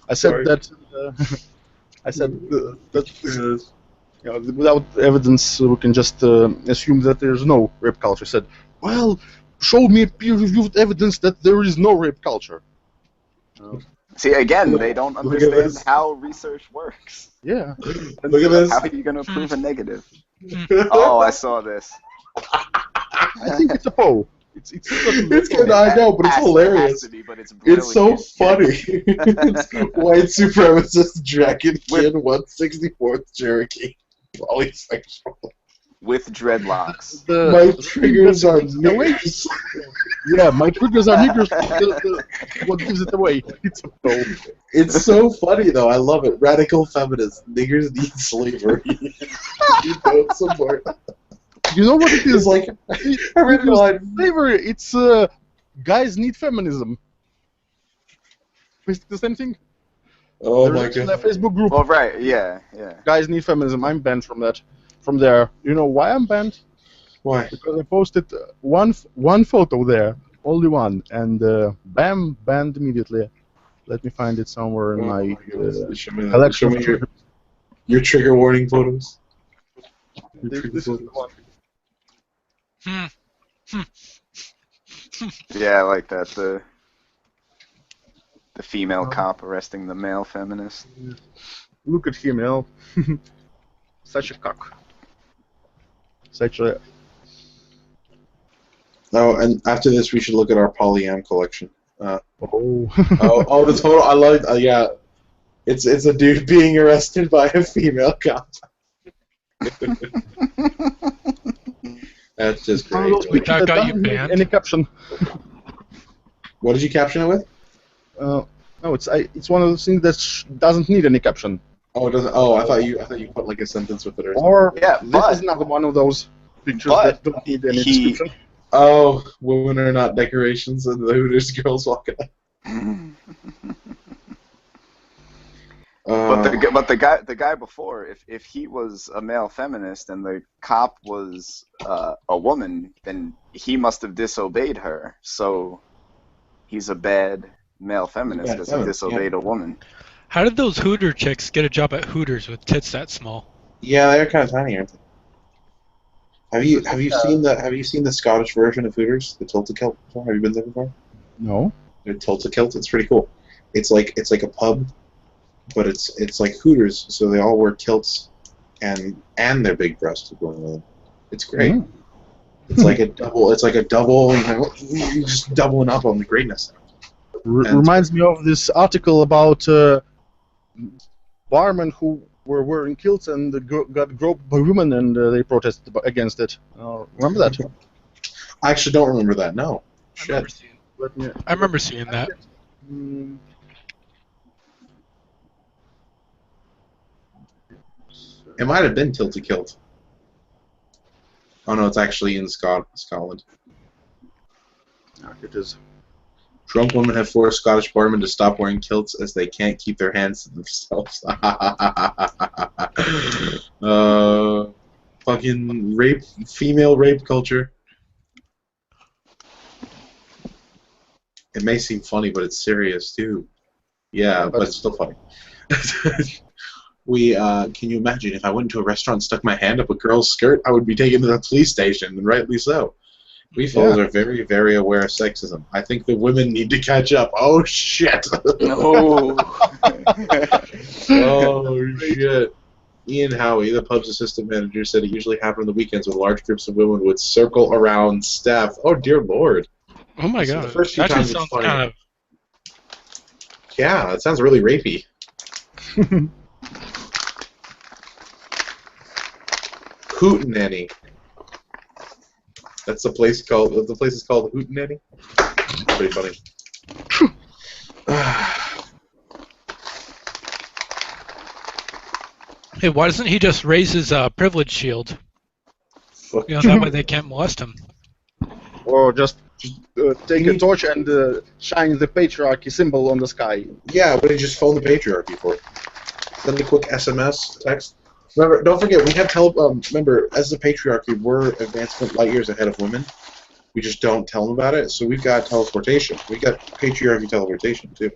Speaker 4: I said that without evidence we can just assume that there's no rape culture. I said, well, show me peer-reviewed evidence that there is no rape culture.
Speaker 3: See, again, they don't understand how research works.
Speaker 4: Yeah.
Speaker 2: Look at this.
Speaker 3: How are you going to prove a negative? Oh, I saw this.
Speaker 4: I think it's a poll. It's
Speaker 2: I know, but it's hilarious. It's so funny. It's white supremacist dragon kid 164th Cherokee. Polysexual.
Speaker 3: With dreadlocks.
Speaker 2: My triggers are niggers.
Speaker 4: Yeah, my triggers are niggers. What gives it away?
Speaker 2: It's so funny though. I love it. Radical feminist. Niggers need slavery. You don't support.
Speaker 4: You know what it is?
Speaker 2: Like
Speaker 4: slavery. It's guys need feminism. Basically the same thing.
Speaker 2: Oh my god.
Speaker 4: A Facebook group.
Speaker 3: Oh right, yeah.
Speaker 4: Guys need feminism. I'm banned from that. From there. You know why I'm banned?
Speaker 2: Why?
Speaker 4: Because I posted one photo there, only one, and bam, banned immediately. Let me find it somewhere in my collection.
Speaker 2: Show me your trigger warning photos.
Speaker 4: This is the one.
Speaker 3: Yeah, I like that. The female cop arresting the male feminist.
Speaker 4: Look at him, Such a cock. Such a...
Speaker 2: Oh, and after this, we should look at our polyam collection.
Speaker 4: The
Speaker 2: total. I like. Yeah, it's a dude being arrested by a female cop. That's just great.
Speaker 5: That got you banned.
Speaker 4: Any caption?
Speaker 2: What did you caption it with?
Speaker 4: No, it's one of those things that doesn't need any caption.
Speaker 2: Oh, it doesn't. Oh, I thought you put like a sentence with it or something.
Speaker 4: Or this is another one of those pictures that don't need any description.
Speaker 2: Oh, women are not decorations, and the Hooters girls walking up.
Speaker 3: But the guy before, if he was a male feminist and the cop was a woman, then he must have disobeyed her. So he's a bad male feminist because he disobeyed a woman.
Speaker 5: How did those Hooter chicks get a job at Hooters with tits that small?
Speaker 2: Yeah, they're kind of tiny, aren't they? Have you seen the Scottish version of Hooters, the Tilt-A-Kilt before? Have you been there before?
Speaker 4: No.
Speaker 2: The Tilt-A-Kilt, it's pretty cool. It's like a pub, but it's like Hooters, so they all wear kilts and their big breasts going on. It's great.
Speaker 4: Mm.
Speaker 2: It's like a double, you're just doubling up on the greatness.
Speaker 4: Reminds me of this article about barmen who were wearing kilts and got groped by women, and they protested against it. Remember that?
Speaker 2: I actually don't remember that. No. Shit.
Speaker 5: I remember seeing that.
Speaker 2: It might have been Tilt-A-Kilt. Oh no, it's actually in Scotland.
Speaker 4: It is.
Speaker 2: Drunk women have forced Scottish barmen to stop wearing kilts as they can't keep their hands to themselves. Fucking female rape culture. It may seem funny, but it's serious too. Yeah, but it's still funny. Can you imagine if I went into a restaurant and stuck my hand up a girl's skirt? I would be taken to the police station, and rightly so. We fellas are very, very aware of sexism. I think the women need to catch up. Oh, shit.
Speaker 3: No.
Speaker 2: Oh, shit. Ian Howie, the pub's assistant manager, said it usually happened on the weekends when large groups of women would circle around staff. Oh, dear Lord.
Speaker 5: Oh, my God.
Speaker 2: The first few
Speaker 5: that
Speaker 2: times
Speaker 5: sounds
Speaker 2: it's funny.
Speaker 5: kind of...
Speaker 2: Yeah, it sounds really rapey. Hootenanny. That's the place called. The place is called Hootenanny. Pretty funny.
Speaker 5: Hey, why doesn't he just raise his privilege shield?
Speaker 2: Fuck.
Speaker 5: That way they can't molest him.
Speaker 4: Or just take a torch and shine the patriarchy symbol on the sky.
Speaker 2: Yeah, but he just phone the patriarchy for it. Send a quick SMS text. Remember, don't forget, we have remember, as the patriarchy, we're advancement light years ahead of women. We just don't tell them about it. So we've got teleportation. We got patriarchy teleportation too.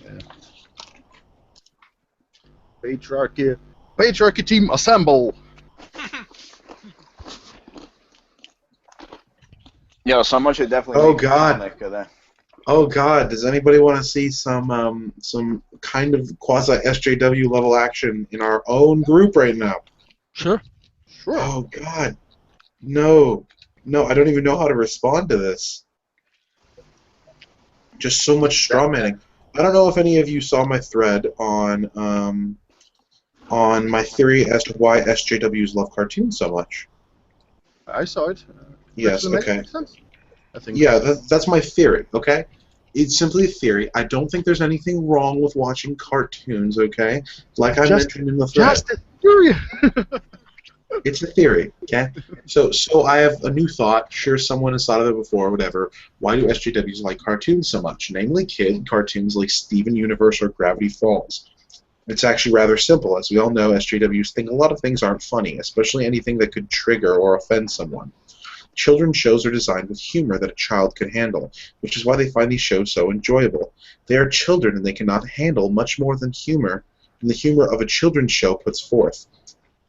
Speaker 4: Yeah. Patriarchy team assemble.
Speaker 3: Yo, someone should definitely.
Speaker 2: Oh
Speaker 3: make a
Speaker 2: God.
Speaker 3: comic of that.
Speaker 2: Oh God, does anybody want to see some kind of quasi SJW level action in our own group right now?
Speaker 5: Sure.
Speaker 4: Sure.
Speaker 2: Oh God, no, I don't even know how to respond to this. Just so much strawmanning. I don't know if any of you saw my thread on my theory as to why SJWs love cartoons so much.
Speaker 4: I saw it.
Speaker 2: Yes. Okay.
Speaker 4: I think.
Speaker 2: Yeah, that's my theory, okay? It's simply a theory. I don't think there's anything wrong with watching cartoons, okay? Like I mentioned in the thread.
Speaker 4: Just a theory.
Speaker 2: It's a theory, okay? So I have a new thought. Sure, someone has thought of it before, whatever. Why do SJWs like cartoons so much? Namely, kid cartoons like Steven Universe or Gravity Falls. It's actually rather simple. As we all know, SJWs think a lot of things aren't funny, especially anything that could trigger or offend someone. Children's shows are designed with humor that a child can handle, which is why they find these shows so enjoyable. They are children and they cannot handle much more than the humor of a children's show puts forth.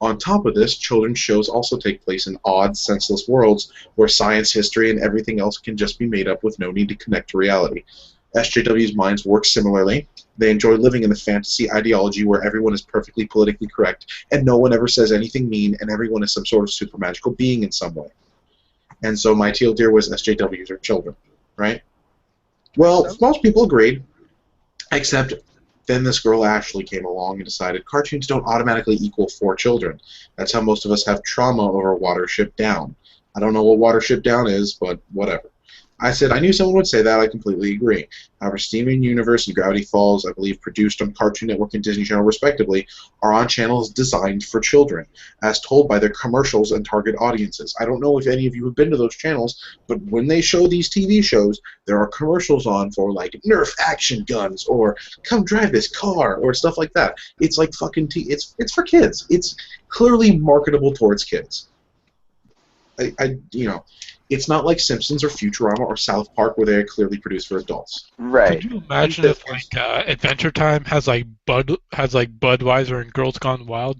Speaker 2: On top of this, children's shows also take place in odd, senseless worlds where science, history, and everything else can just be made up with no need to connect to reality. SJW's minds work similarly. They enjoy living in the fantasy ideology where everyone is perfectly politically correct and no one ever says anything mean and everyone is some sort of super magical being in some way. And so my teal deer was SJWs are children, right? Well, most people agreed, except then this girl Ashley came along and decided cartoons don't automatically equal for children. That's how most of us have trauma over Watership Down. I don't know what Watership Down is, but whatever. I said I knew someone would say that. I completely agree. However, Steven Universe and Gravity Falls, I believe produced on Cartoon Network and Disney Channel respectively, are on channels designed for children, as told by their commercials and target audiences. I don't know if any of you have been to those channels, but when they show these TV shows, there are commercials on for like Nerf action guns or come drive this car or stuff like that. It's like fucking it's for kids. It's clearly marketable towards kids. It's not like Simpsons or Futurama or South Park where they're clearly produced for adults.
Speaker 3: Right.
Speaker 5: Could you imagine if like Adventure Time has like Budweiser and Girls Gone Wild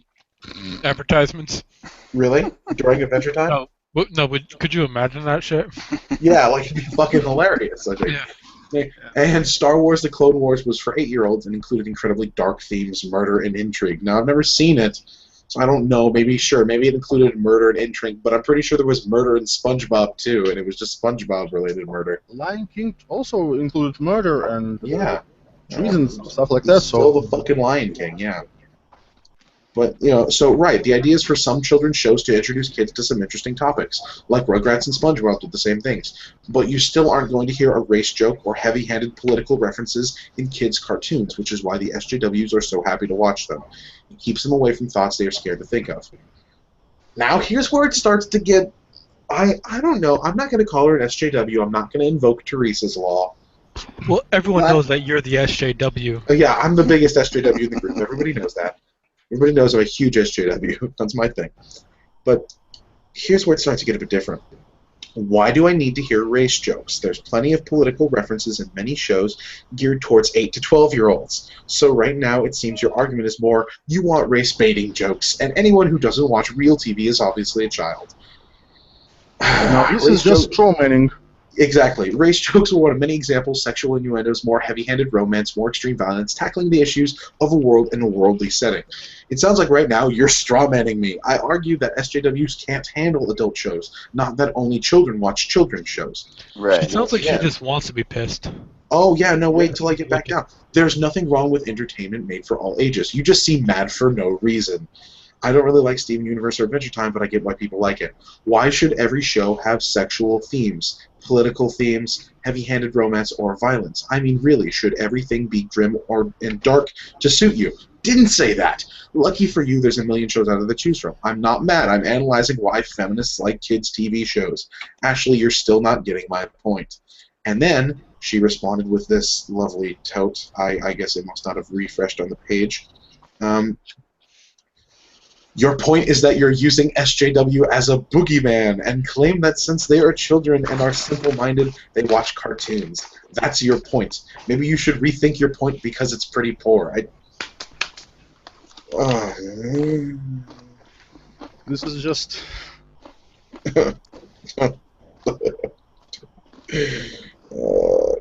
Speaker 5: advertisements?
Speaker 2: Really? During Adventure Time?
Speaker 5: No, but could you imagine that shit?
Speaker 2: Yeah, like it'd be fucking hilarious. I think.
Speaker 5: Yeah.
Speaker 2: And Star Wars: The Clone Wars was for 8-year-olds and included incredibly dark themes, murder, and intrigue. Now, I've never seen it, so I don't know. Maybe it included murder and intrigue, but I'm pretty sure there was murder in SpongeBob too, and it was just SpongeBob-related murder.
Speaker 4: Lion King also included murder and treason and stuff like
Speaker 2: It's
Speaker 4: that.
Speaker 2: still the fucking Lion King, yeah. But, so, right, the idea is for some children's shows to introduce kids to some interesting topics, like Rugrats and SpongeBob did the same things. But you still aren't going to hear a race joke or heavy-handed political references in kids' cartoons, which is why the SJWs are so happy to watch them. It keeps them away from thoughts they are scared to think of. Now, here's where it starts to get... I don't know. I'm not going to call her an SJW. I'm not going to invoke Teresa's law.
Speaker 5: Well, everyone knows that you're the SJW.
Speaker 2: Yeah, I'm the biggest SJW in the group. Everybody knows that. Everybody knows I'm a huge SJW. That's my thing. But here's where it starts to get a bit different. Why do I need to hear race jokes? There's plenty of political references in many shows geared towards 8 to 12-year-olds. So right now it seems your argument is more, you want race-baiting jokes, and anyone who doesn't watch real TV is obviously a child.
Speaker 4: No, this is just trolling.
Speaker 2: Exactly. Race jokes are one of many examples, sexual innuendos, more heavy-handed romance, more extreme violence, tackling the issues of a world in a worldly setting. It sounds like right now you're strawmanning me. I argue that SJWs can't handle adult shows, not that only children watch children's shows.
Speaker 3: Right.
Speaker 5: It sounds like she just wants to be pissed.
Speaker 2: Oh, yeah, no, wait till I get back down. There's nothing wrong with entertainment made for all ages. You just seem mad for no reason. I don't really like Steven Universe or Adventure Time, but I get why people like it. Why should every show have sexual themes, political themes, heavy-handed romance, or violence? I mean, really, should everything be grim and dark to suit you? Didn't say that. Lucky for you, there's a million shows out of to choose from. I'm not mad. I'm analyzing why feminists like kids' TV shows. Ashley, you're still not getting my point. And then she responded with this lovely tote. I guess it must not have refreshed on the page. Your point is that you're using SJW as a boogeyman and claim that since they are children and are simple-minded, they watch cartoons. That's your point. Maybe you should rethink your point because it's pretty poor.
Speaker 4: This is just...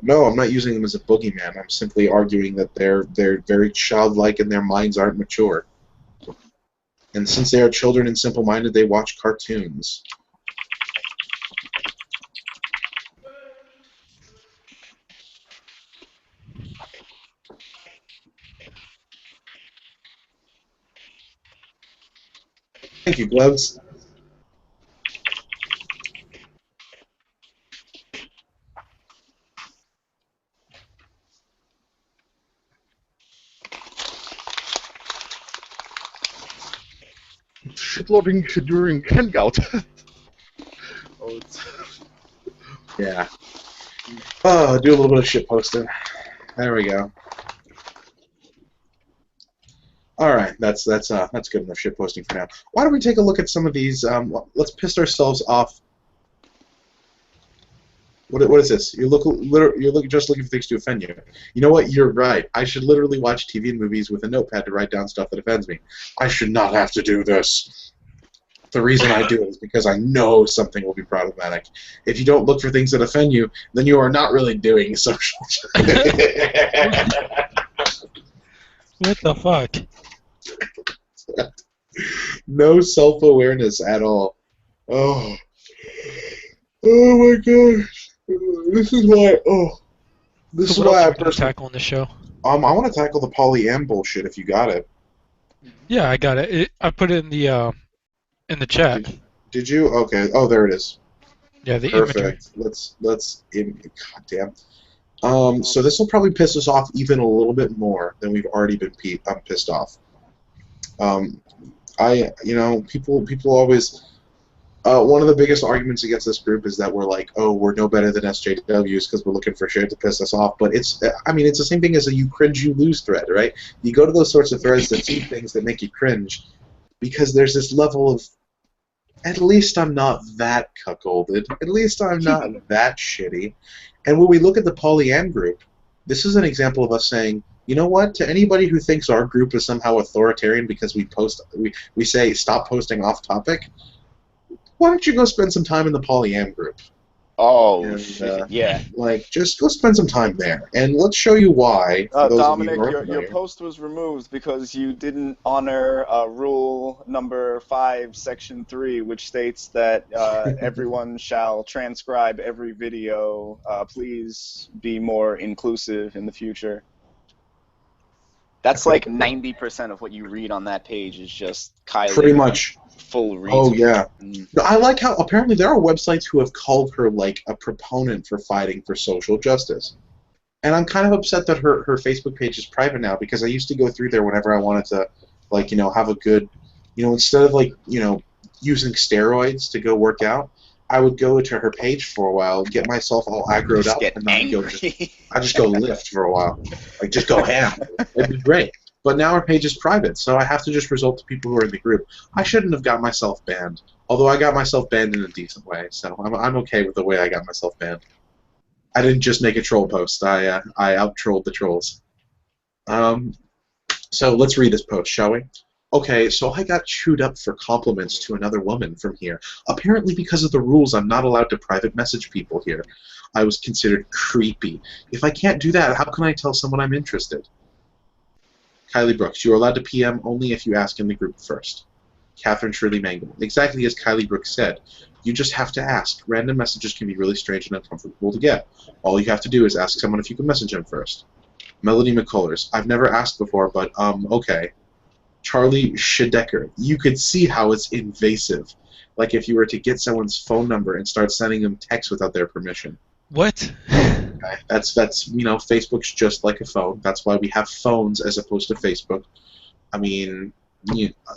Speaker 2: No, I'm not using them as a boogeyman. I'm simply arguing that they're very childlike and their minds aren't mature. And since they are children and simple-minded, they watch cartoons. Thank you, Gloves.
Speaker 4: Shitloading during hangout.
Speaker 2: Yeah. Oh, do a little bit of shit posting. There we go. All right, that's good enough shit posting for now. Why don't we take a look at some of these? Let's piss ourselves off. What is this? You're just looking for things to offend you. You know what? You're right. I should literally watch TV and movies with a notepad to write down stuff that offends me. I should not have to do this. The reason I do it is because I know something will be problematic. If you don't look for things that offend you, then you are not really doing social.
Speaker 5: What the fuck?
Speaker 2: No self-awareness at all. Oh my gosh. This is why. This is why I'm
Speaker 5: tackling the show.
Speaker 2: I want to tackle the polyam bullshit if you got it.
Speaker 5: Yeah, I got it. I put it in the chat.
Speaker 2: Did you? Okay. Oh, there it is.
Speaker 5: Yeah, the
Speaker 2: perfect.
Speaker 5: Imagery.
Speaker 2: Goddamn. So this will probably piss us off even a little bit more than we've already been pissed off. People always. One of the biggest arguments against this group is that we're like, oh, we're no better than SJWs because we're looking for shit to piss us off. But it's the same thing as a you cringe, you lose thread, right? You go to those sorts of threads that see things that make you cringe because there's this level of, at least I'm not that cuckolded. At least I'm not that shitty. And when we look at the polyam group, this is an example of us saying, You know what? To anybody who thinks our group is somehow authoritarian because we say stop posting off topic, why don't you go spend some time in the polyam group?
Speaker 3: Oh, shit, yeah.
Speaker 2: Like, just go spend some time there, and let's show you why. For those
Speaker 3: Dominic,
Speaker 2: of you who
Speaker 3: your post was removed because you didn't honor rule number 5, section 3, which states that everyone shall transcribe every video. Please be more inclusive in the future. That's like 90% of what you read on that page is just Kylie.
Speaker 2: Pretty much.
Speaker 3: Full retweet.
Speaker 2: Oh, yeah. I like how apparently there are websites who have called her, like, a proponent for fighting for social justice. And I'm kind of upset that her Facebook page is private now, because I used to go through there whenever I wanted to, like, have a good, instead of, like, using steroids to go work out, I would go to her page for a while, get myself all aggroed up, and then I just go lift for a while. Like, just go ham. It'd be great. But now our page is private, so I have to just result to people who are in the group. I shouldn't have got myself banned, although I got myself banned in a decent way, so I'm okay with the way I got myself banned. I didn't just make a troll post. I out-trolled the trolls. So let's read this post, shall we? Okay, so I got chewed up for compliments to another woman from here. Apparently because of the rules, I'm not allowed to private message people here. I was considered creepy. If I can't do that, how can I tell someone I'm interested? Kylie Brooks, you are allowed to PM only if you ask in the group first. Catherine Shirley Mangum, exactly as Kylie Brooks said. You just have to ask. Random messages can be really strange and uncomfortable to get. All you have to do is ask someone if you can message them first. Melody McCullers, I've never asked before, but, okay. Charlie Schedecker, you could see how it's invasive. Like if you were to get someone's phone number and start sending them texts without their permission.
Speaker 5: What?
Speaker 2: Okay. That's Facebook's just like a phone. That's why we have phones as opposed to Facebook. I mean,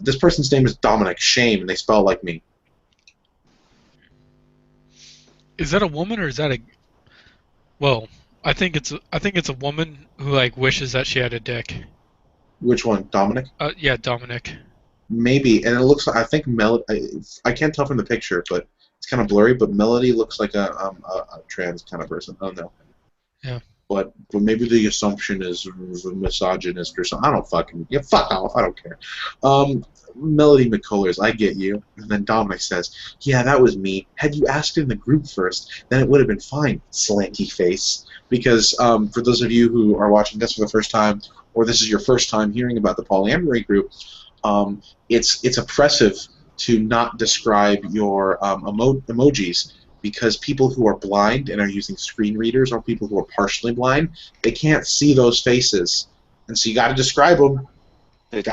Speaker 2: this person's name is Dominic. Shame, and they spell like me.
Speaker 5: Is that a woman or is that a? Well, I think it's a woman who like wishes that she had a dick.
Speaker 2: Which one, Dominic?
Speaker 5: Yeah, Dominic.
Speaker 2: Maybe, and it looks like I think Melody. I can't tell from the picture, but it's kind of blurry. But Melody looks like a trans kind of person. I don't know.
Speaker 5: Yeah.
Speaker 2: But maybe the assumption is misogynist or something. I don't fucking fuck off. I don't care. Melody McCullers, I get you. And then Dominic says, yeah, that was me. Had you asked in the group first, then it would have been fine, slanky face. Because for those of you who are watching this for the first time, or this is your first time hearing about the polyamory group, it's oppressive to not describe your emojis, because people who are blind and are using screen readers, or people who are partially blind, they can't see those faces. And so you got to describe them. The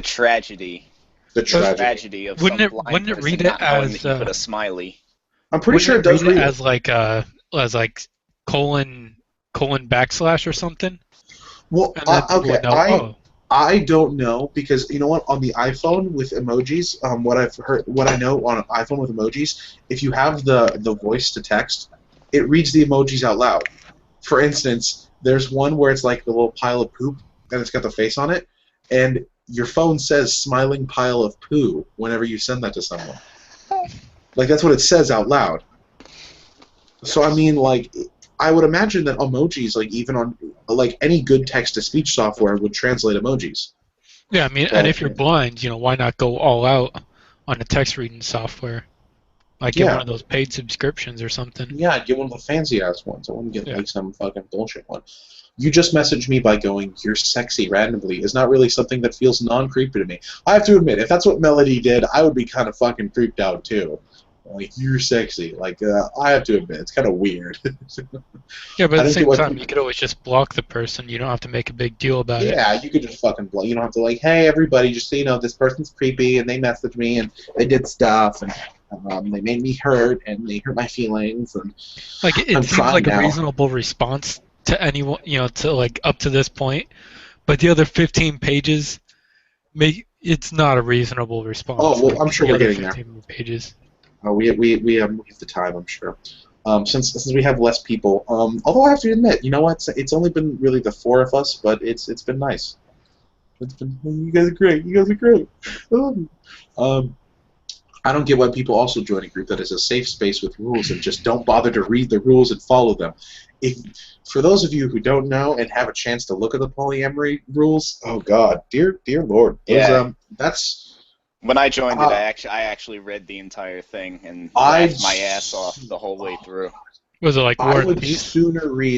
Speaker 3: tragedy. The tragedy of
Speaker 5: wouldn't
Speaker 3: some
Speaker 5: it
Speaker 3: blind
Speaker 5: wouldn't it
Speaker 3: person
Speaker 5: read it
Speaker 3: not knowing
Speaker 5: as
Speaker 3: that you put a smiley?
Speaker 2: I'm pretty sure it does read
Speaker 5: it
Speaker 2: it
Speaker 5: as like colon backslash or something.
Speaker 2: Well, okay, I don't know, because you know what, on the iPhone with emojis, what I know on an iPhone with emojis, if you have the voice to text, it reads the emojis out loud. For instance, there's one where it's like the little pile of poop and it's got the face on it, and your phone says smiling pile of poo whenever you send that to someone. Like, that's what it says out loud. So I mean, like, I would imagine that emojis, like, even on like any good text-to-speech software, would translate emojis.
Speaker 5: Yeah, I mean, and if you're blind, why not go all out on a text reading software? Like, get one of those paid subscriptions or something.
Speaker 2: Yeah, get one of the fancy-ass ones. I wouldn't get like some fucking bullshit one. You just messaged me by going, you're sexy randomly, is not really something that feels non-creepy to me. I have to admit, if that's what Melody did, I would be kind of fucking creeped out, too. Like, you're sexy. Like, I have to admit, it's kind of weird.
Speaker 5: Yeah, but at the same time, you could always just block the person. You don't have to make a big deal about it.
Speaker 2: Yeah, you could just fucking block. You don't have to, like, hey, everybody, just so you know, this person's creepy, and they messaged me, and they did stuff, and they made me hurt, and they hurt my feelings, and
Speaker 5: like, it seems like a reasonable response to anyone, to, like, up to this point. But the other 15 pages, it's not a reasonable response.
Speaker 2: Oh, well, I'm sure we're getting there.
Speaker 5: Pages.
Speaker 2: We have the time, I'm sure. Since we have less people, although I have to admit, you know what? It's only been really the 4 of us, but it's been nice. You guys are great. You guys are great. I don't get why people also join a group that is a safe space with rules and just don't bother to read the rules and follow them. For those of you who don't know and have a chance to look at the polyamory rules, oh God, dear Lord, that's.
Speaker 14: When I joined it, I actually read the entire thing and laughed my ass off the whole way through.
Speaker 5: Was it like War and Peace?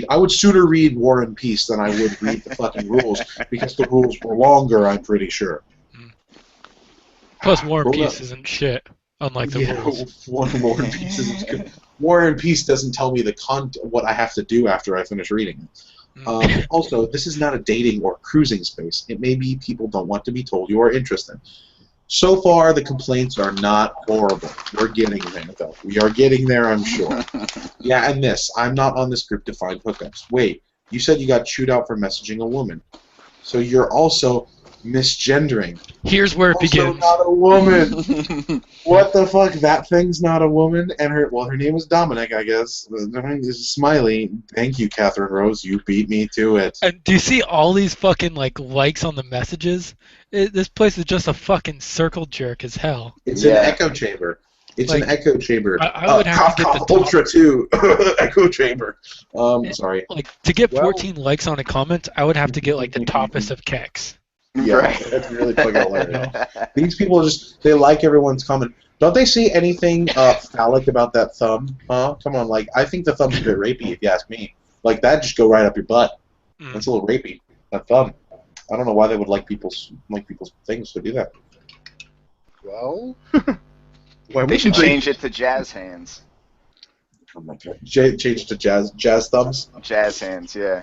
Speaker 2: I would sooner read War and Peace than I would read the fucking rules because the rules were longer. I'm pretty sure.
Speaker 5: Plus, War and Peace isn't shit. Unlike the rules.
Speaker 2: War and Peace isn't good. War and Peace doesn't tell me what I have to do after I finish reading it. Also, this is not a dating or cruising space. It may be people don't want to be told you are interested. So far, the complaints are not horrible. We're getting there, though. We are getting there, I'm sure. Yeah, and this. I'm not on this group to find hookups. Wait, you said you got chewed out for messaging a woman. So you're also misgendering.
Speaker 5: Here's where it begins.
Speaker 2: Not a woman. What the fuck? That thing's not a woman, and her name is Dominic, I guess. This is Smiley. Thank you, Catherine Rose. You beat me to it.
Speaker 5: And do you see all these fucking likes on the messages? This place is just a fucking circle jerk as hell.
Speaker 2: It's an echo chamber. It's an echo chamber.
Speaker 5: I would have to get the top.
Speaker 2: Ultra 2 echo chamber. Sorry.
Speaker 5: To get 14 likes on a comment, I would have to get the toppest of keks.
Speaker 2: Yeah, that's really fucking hilarious. These people they like everyone's comment. Don't they see anything phallic about that thumb? Huh? Come on, I think the thumb's a bit rapey if you ask me. That just go right up your butt. That's a little rapey. That thumb. I don't know why they would like people's things to do that.
Speaker 4: Well,
Speaker 14: they should change it to jazz hands.
Speaker 2: Oh my God. Change it to jazz thumbs?
Speaker 14: Jazz hands, yeah.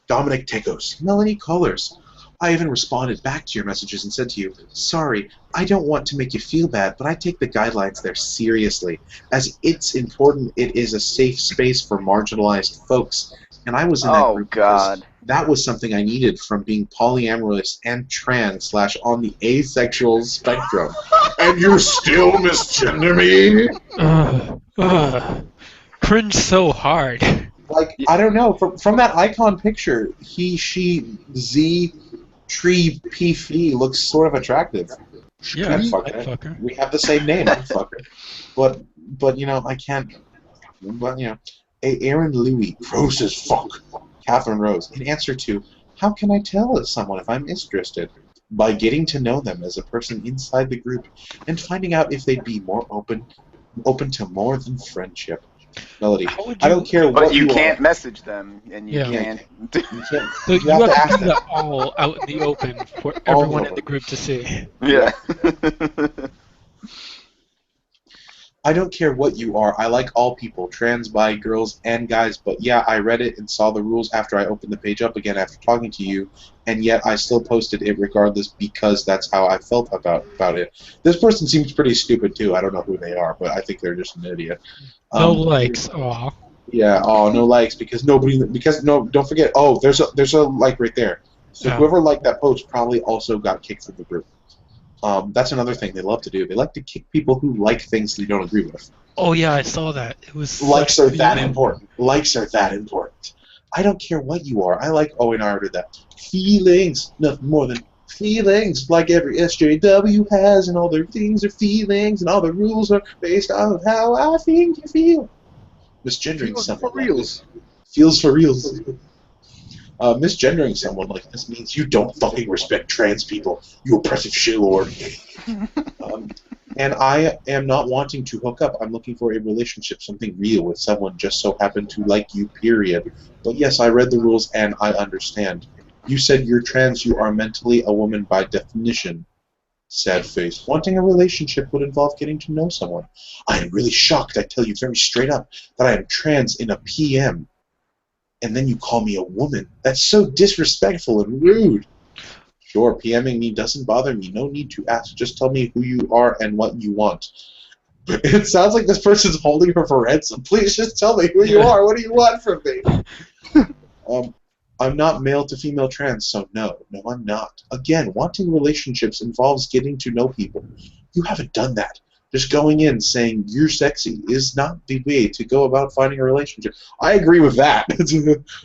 Speaker 2: Dominic Ticos. Melanie Callers. I even responded back to your messages and said to you, sorry, I don't want to make you feel bad, but I take the guidelines there seriously. As it's important, it is a safe space for marginalized folks. And I was in that group because that was something I needed from being polyamorous and trans / on the asexual spectrum. And you still misgender me?
Speaker 5: Cringe so hard.
Speaker 2: I don't know. From that icon picture, he, she, Z, Tree, P, looks sort of attractive.
Speaker 5: Yeah,
Speaker 2: fucker. We have the same name, fucker. But I can't. But Aaron Louie, gross as fuck. Catherine Rose. In answer to, how can I tell someone if I'm interested? By getting to know them as a person inside the group and finding out if they'd be more open to more than friendship. Melody, I don't care what
Speaker 14: but you can't message them, and you can't.
Speaker 2: You can't.
Speaker 5: So you have to do that all out in the open for everyone in the group to see.
Speaker 14: Yeah.
Speaker 2: I don't care what you are. I like all people, trans, bi, girls, and guys. But yeah, I read it and saw the rules after I opened the page up again after talking to you, and yet I still posted it regardless because that's how I felt about it. This person seems pretty stupid too. I don't know who they are, but I think they're just an idiot.
Speaker 5: No likes. Aw.
Speaker 2: Yeah. No likes because don't forget. Oh, there's a like right there. So whoever liked that post probably also got kicked from the group. That's another thing they love to do. They like to kick people who like things they don't agree with.
Speaker 5: Oh yeah, I saw that. It was
Speaker 2: likes are that important. Likes are that important. I don't care what you are. I like. Oh, and I already did that. Feelings, nothing more than feelings. Like every SJW has, and all their things are feelings, and all the rules are based off how I think you feel. Misgendering someone. Feels for reals. Misgendering someone like this means you don't fucking respect trans people, you oppressive shitlord. And I am not wanting to hook up. I'm looking for a relationship, something real with someone just so happened to like you, period. But yes, I read the rules and I understand. You said you're trans, you are mentally a woman by definition. Sad face. Wanting a relationship would involve getting to know someone. I am really shocked, I tell you very straight up, that I am trans in a PM. And then you call me a woman. That's so disrespectful and rude. Sure, PMing me doesn't bother me. No need to ask. Just tell me who you are and what you want. It sounds like this person's holding her for ransom. Please just tell me who you are. What do you want from me? I'm not male to female trans, so no, I'm not. Again, wanting relationships involves getting to know people. You haven't done that. Just going in saying you're sexy is not the way to go about finding a relationship. I agree with that.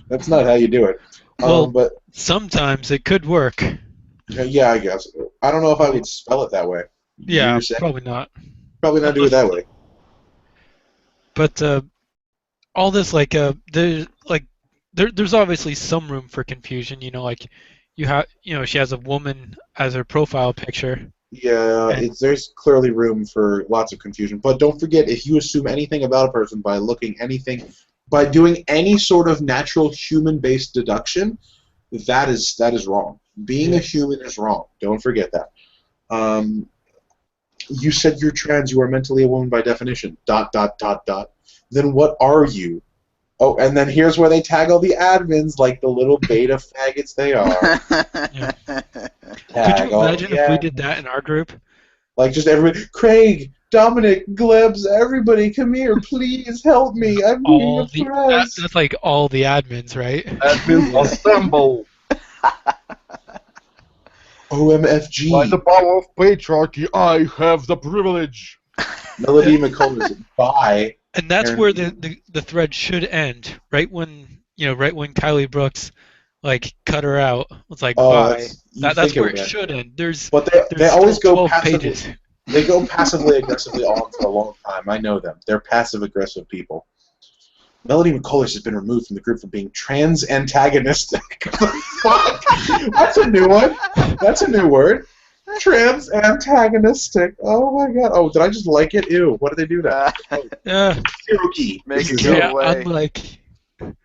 Speaker 2: That's not how you do it.
Speaker 5: Well,
Speaker 2: but
Speaker 5: sometimes it could work.
Speaker 2: Yeah, I guess. I don't know if I would spell it that way.
Speaker 5: Yeah, probably not.
Speaker 2: Probably not do it that way.
Speaker 5: But all this there's obviously some room for confusion. She has a woman as her profile picture.
Speaker 2: Yeah, there's clearly room for lots of confusion. But don't forget, if you assume anything about a person by doing any sort of natural human-based deduction, that is wrong. Being a human is wrong. Don't forget that. You said you're trans. You are mentally a woman by definition. ... Then what are you? Oh, and then here's where they tag all the admins like the little beta faggots they are.
Speaker 5: Could you imagine if we did that in our group?
Speaker 2: Like just everybody, Craig, Dominic, Glebs, everybody, come here, please help me. I'm being oppressed.
Speaker 5: That's like all the admins, right?
Speaker 4: Admins assemble.
Speaker 2: OMFG.
Speaker 4: By the power of patriarchy, I have the privilege.
Speaker 2: Melody McCullers, bye.
Speaker 5: And that's where the thread should end, right when Kylie Brooks cut her out. It's like bye. That's where it should end.
Speaker 2: But they always go passively.
Speaker 5: Pages.
Speaker 2: They go passively aggressively on for a long time. I know them. They're passive aggressive people. Melody McCullers has been removed from the group for being trans antagonistic. Fuck. That's a new one. That's a new word. Trans antagonistic. Oh my god. Oh, did I just like it? Ew. What did they do now? Cherokee.
Speaker 3: Make it go away.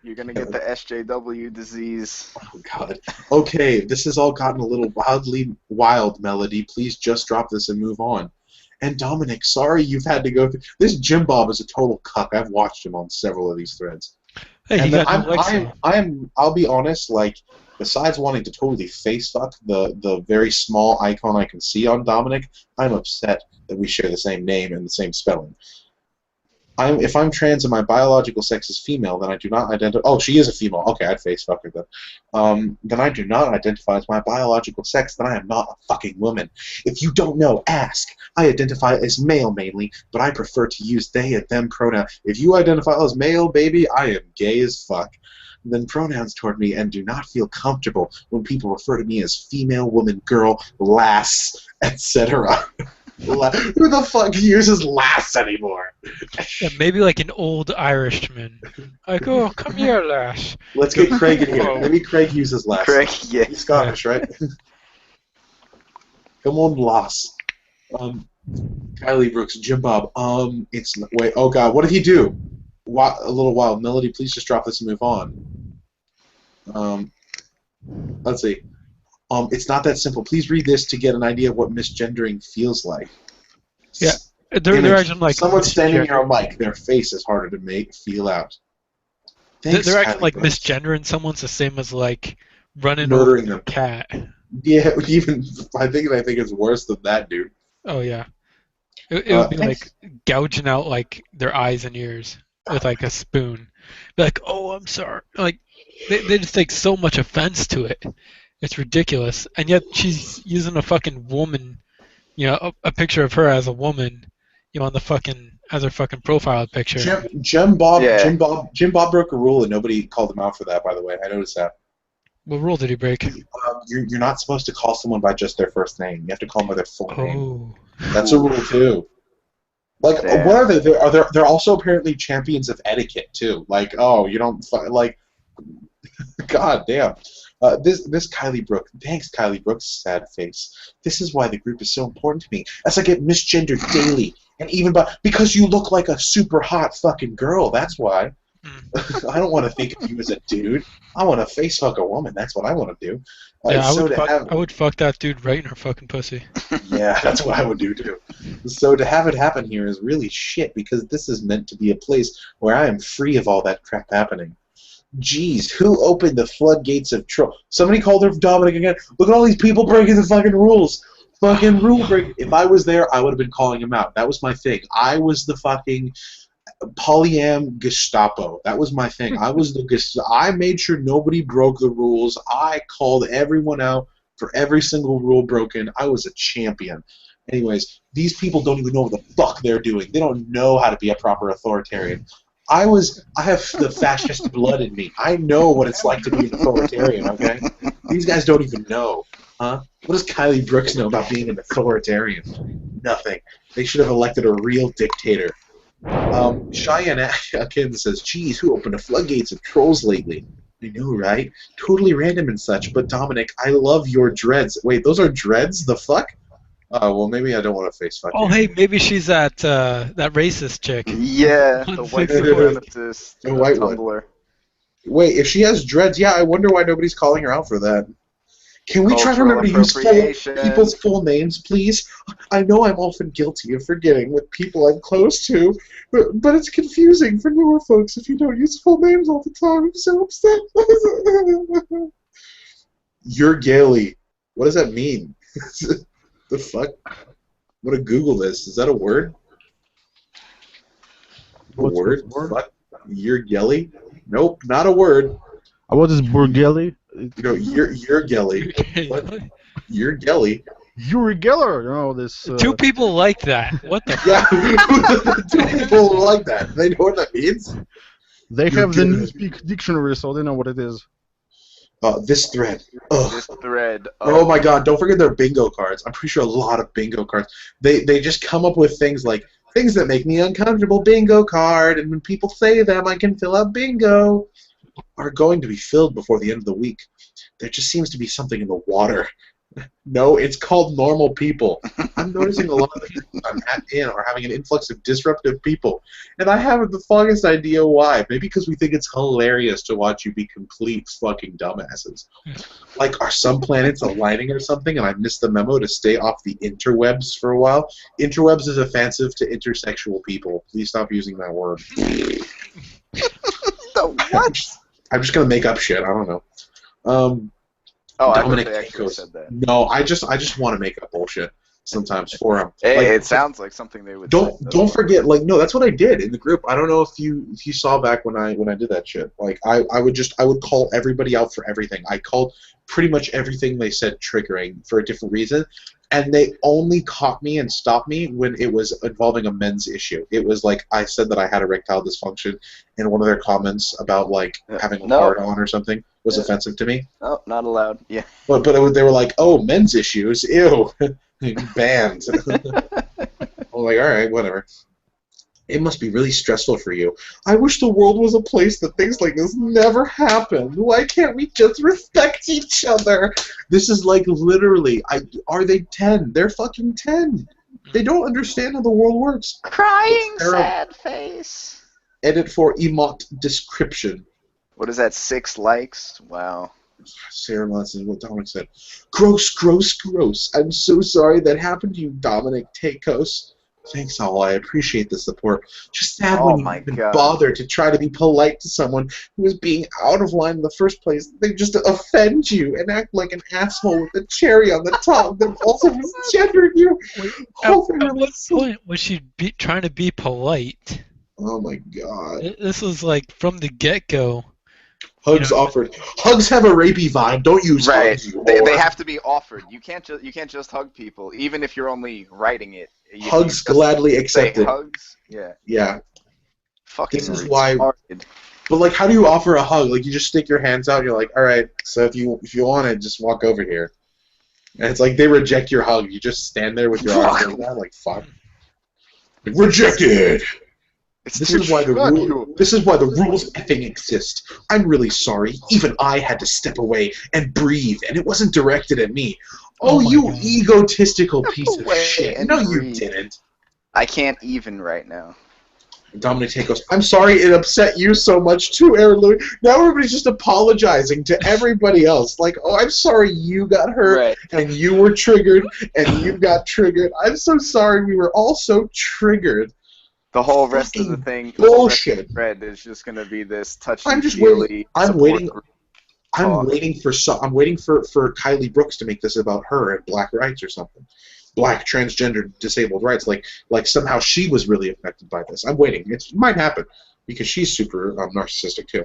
Speaker 3: You're gonna get the SJW disease.
Speaker 2: Oh god. Okay, this has all gotten a little wild, Melody. Please just drop this and move on. And Dominic, sorry you've had to go through this. Jim Bob is a total cuck. I've watched him on several of these threads.
Speaker 5: Hey,
Speaker 2: I'll be honest, besides wanting to totally face fuck the very small icon I can see on Dominic, I'm upset that we share the same name and the same spelling. If I'm trans and my biological sex is female, then I do not identify. Oh, she is a female. Okay, I'd face fuck her then. Then I do not identify as my biological sex. Then I am not a fucking woman. If you don't know, ask. I identify as male mainly, but I prefer to use they and them pronoun. If you identify as male, baby, I am gay as fuck. Then pronouns toward me and do not feel comfortable when people refer to me as female, woman, girl, lass, etc. Who the fuck uses lass anymore?
Speaker 5: Yeah, maybe like an old Irishman. Like, oh, come here, lass.
Speaker 2: Let's get Craig in here. Maybe Craig uses lass.
Speaker 3: Craig, yeah.
Speaker 2: He's Scottish, right? Come on, lass. Kylie Brooks, Jim Bob. Wait. Oh God, what did he do? A little while. Melody, please just drop this and move on. Let's see. It's not that simple. Please read this to get an idea of what misgendering feels like.
Speaker 5: Yeah, they're acting like
Speaker 2: someone standing near a mic. Their face is harder to feel out. Thanks,
Speaker 5: they're acting
Speaker 2: Kylie
Speaker 5: like
Speaker 2: Brooks.
Speaker 5: misgendering someone's the same as running
Speaker 2: Murdering
Speaker 5: over a cat.
Speaker 2: Yeah, even I think it's worse than that, dude.
Speaker 5: Oh yeah, it would be like gouging out their eyes and ears with a spoon. Be like, oh, I'm sorry. They just take so much offense to it. It's ridiculous, and yet she's using a fucking woman, a picture of her as a woman, on the as her fucking profile picture.
Speaker 2: Jim Bob broke a rule, and nobody called him out for that. By the way, I noticed that.
Speaker 5: What rule did he break?
Speaker 2: You're not supposed to call someone by just their first name. You have to call them by their full name. That's a rule too. What are they? They're also apparently champions of etiquette too. You don't God damn. This Kylie Brooks, thanks Kylie Brooks, sad face. This is why the group is so important to me, as I get misgendered daily, and even because you look like a super hot fucking girl. That's why. I don't want to think of you as a dude. I want to face fuck a woman. That's what I want to do.
Speaker 5: Yeah, I would fuck that dude right in her fucking pussy.
Speaker 2: Yeah, that's what I would do too. So to have it happen here is really shit, because this is meant to be a place where I am free of all that crap happening. Jeez, who opened the floodgates of troll? Somebody called her Dominic again. Look at all these people breaking the fucking rules. Fucking rule break. If I was there, I would have been calling him out. That was my thing. I was the fucking polyam Gestapo. That was my thing. I was the I made sure nobody broke the rules. I called everyone out for every single rule broken. I was a champion. Anyways, these people don't even know what the fuck they're doing. They don't know how to be a proper authoritarian. I have the fascist blood in me. I know what it's like to be an authoritarian, okay? These guys don't even know, huh? What does Kylie Brooks know about being an authoritarian? nothing. They should have elected a real dictator. Cheyenne Akin says, geez, who opened the floodgates of trolls lately? I know, right? Totally random and such, but Dominic, I love your dreads. Wait, those are dreads? The fuck? Well, maybe I don't want to face fuck
Speaker 5: Oh,
Speaker 2: you.
Speaker 5: hey, maybe she's that racist chick.
Speaker 3: Yeah, the white supremacist
Speaker 2: The white one.
Speaker 3: Tumblr.
Speaker 2: Wait, if she has dreads, yeah, I wonder why nobody's calling her out for that. Can we try to remember to use people's full names, please? I know I'm often guilty of forgetting with people I'm close to, but it's confusing for newer folks if you don't use full names all the time. I'm so upset. You're Gaily. What does that mean? The fuck? I'm gonna Google this. Is that a word?
Speaker 4: What's
Speaker 2: word?
Speaker 4: the word?
Speaker 2: Fuck. You're Gaily? Nope, not a word.
Speaker 4: What is Burgelli?
Speaker 2: No, you're Gelly. What? You're Gelly.
Speaker 4: Yuri Geller. You know this.
Speaker 5: Two people like that. What the?
Speaker 2: Yeah, two people like that. They know what that means.
Speaker 4: They have the Newspeak dictionary, so they know what it is.
Speaker 2: This thread. Ugh.
Speaker 3: This thread.
Speaker 2: Oh my god! Don't forget their bingo cards. I'm pretty sure a lot of bingo cards. They just come up with things like things that make me uncomfortable. Bingo card, and when people say them, I can fill out bingo. Are going to be filled before the end of the week. There just seems to be something in the water. No, it's called normal people. I'm noticing a lot of the people I'm in are having an influx of disruptive people, and I haven't the foggiest idea why. Maybe because we think it's hilarious to watch you be complete fucking dumbasses. Like, are some planets aligning or something, and I missed the memo to stay off the interwebs for a while? Interwebs is offensive to intersexual people. Please stop using that word.
Speaker 3: What?
Speaker 2: I'm just gonna make up shit. I don't know. Dominic
Speaker 3: I actually said that.
Speaker 2: No, I just want to make up bullshit sometimes for him.
Speaker 3: Hey,
Speaker 2: like,
Speaker 3: it sounds like something they would.
Speaker 2: Don't forget. Like, no, that's what I did in the group. I don't know if you saw back when I did that shit. Like, I would call everybody out for everything. I called pretty much everything they said triggering for a different reason. And they only caught me and stopped me when it was involving a men's issue. It was like I said that I had erectile dysfunction, and one of their comments about like having a hard on or something was offensive to me.
Speaker 3: No, not allowed. Yeah.
Speaker 2: But they were like, oh, men's issues, ew, banned. I'm like, all right, whatever. It must be really stressful for you. I wish the world was a place that things like this never happened. Why can't we just respect each other? This is like literally, are they 10? They're fucking 10. They don't understand how the world works.
Speaker 3: Crying sad face.
Speaker 2: Edit for emote description.
Speaker 3: What is that, 6 likes? Wow.
Speaker 2: Sarah Monson, what Dominic said. Gross, gross, gross. I'm so sorry that happened to you, Dominic Takos. Thanks, all. I appreciate the support. Just sad when you even bother to try to be polite to someone who is being out of line in the first place. They just offend you and act like an asshole with a cherry on the top that also misgendered you.
Speaker 5: At what point was she trying to be polite?
Speaker 2: Oh my god.
Speaker 5: This was like from the get-go.
Speaker 2: Hugs offered. Hugs have a rapey vibe. Don't use hugs.
Speaker 3: They have to be offered. You can't just hug people, even if you're only writing it.
Speaker 2: Hugs gladly accepted.
Speaker 3: Hugs. Yeah.
Speaker 2: Yeah.
Speaker 3: Fucking.
Speaker 2: This is why. But like, how do you offer a hug? Like, you just stick your hands out. And you're like, all right. So if you want it, just walk over here. And it's like they reject your hug. You just stand there with your arms like that. Like fuck. Like, rejected. This is why the rules effing exist. I'm really sorry. Even I had to step away and breathe, and it wasn't directed at me. Oh, you egotistical piece of shit. No, you didn't.
Speaker 3: I can't even right now.
Speaker 2: Dominic Takos, I'm sorry it upset you so much too, Aaron Louis. Now everybody's just apologizing to everybody else. Like, oh, I'm sorry you got hurt, and you were triggered, and you got triggered. I'm so sorry we were all so triggered.
Speaker 3: The whole rest of the thing,
Speaker 2: bullshit.
Speaker 3: Thread is just going to be this touchy.
Speaker 2: I'm just waiting. I'm waiting for Kylie Brooks to make this about her and black rights or something, black transgender disabled rights. Like somehow she was really affected by this. I'm waiting. It might happen because she's super narcissistic too.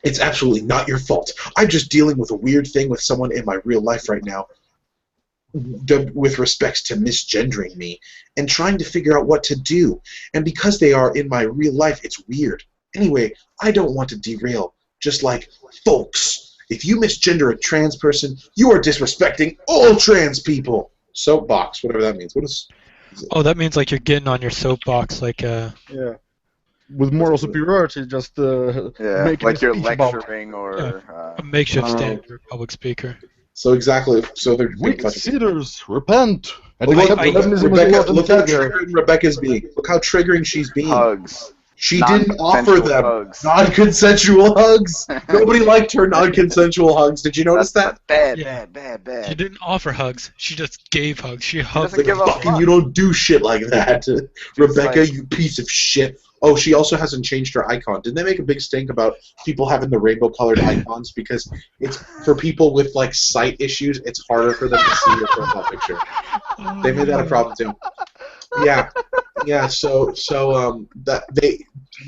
Speaker 2: It's absolutely not your fault. I'm just dealing with a weird thing with someone in my real life right now. With respects to misgendering me and trying to figure out what to do. And because they are in my real life, it's weird. Anyway, I don't want to derail. Just like, folks, if you misgender a trans person, you are disrespecting all trans people. Soapbox, whatever that means. What is it?
Speaker 5: Oh, that means like you're getting on your soapbox, like
Speaker 4: Yeah. With moral superiority, just making
Speaker 3: like
Speaker 4: a
Speaker 3: you're
Speaker 4: speech about
Speaker 3: lecturing or
Speaker 5: a makeshift standard public speaker.
Speaker 2: So exactly. So they're
Speaker 4: wicked sinners, repent. And
Speaker 2: look,
Speaker 4: accept feminism as
Speaker 2: Rebecca,
Speaker 4: Lord and
Speaker 2: look how
Speaker 4: Savior.
Speaker 2: triggering Rebecca's being. Look how triggering she's being.
Speaker 3: Hugs.
Speaker 2: She didn't offer them
Speaker 3: hugs.
Speaker 2: non-consensual hugs. Nobody liked her non-consensual hugs. Did you notice that?
Speaker 3: Bad.
Speaker 5: She didn't offer hugs. She just gave hugs. She hugged.
Speaker 3: doesn't give a
Speaker 2: Fucking,
Speaker 3: fuck.
Speaker 2: you don't do shit like that, Rebecca.
Speaker 3: like-
Speaker 2: You piece of shit. Oh, she also hasn't changed her icon. Didn't they make a big stink about people having the rainbow-colored icons because it's for people with like sight issues? It's harder for them to see your profile picture. They made that a problem too. Yeah. So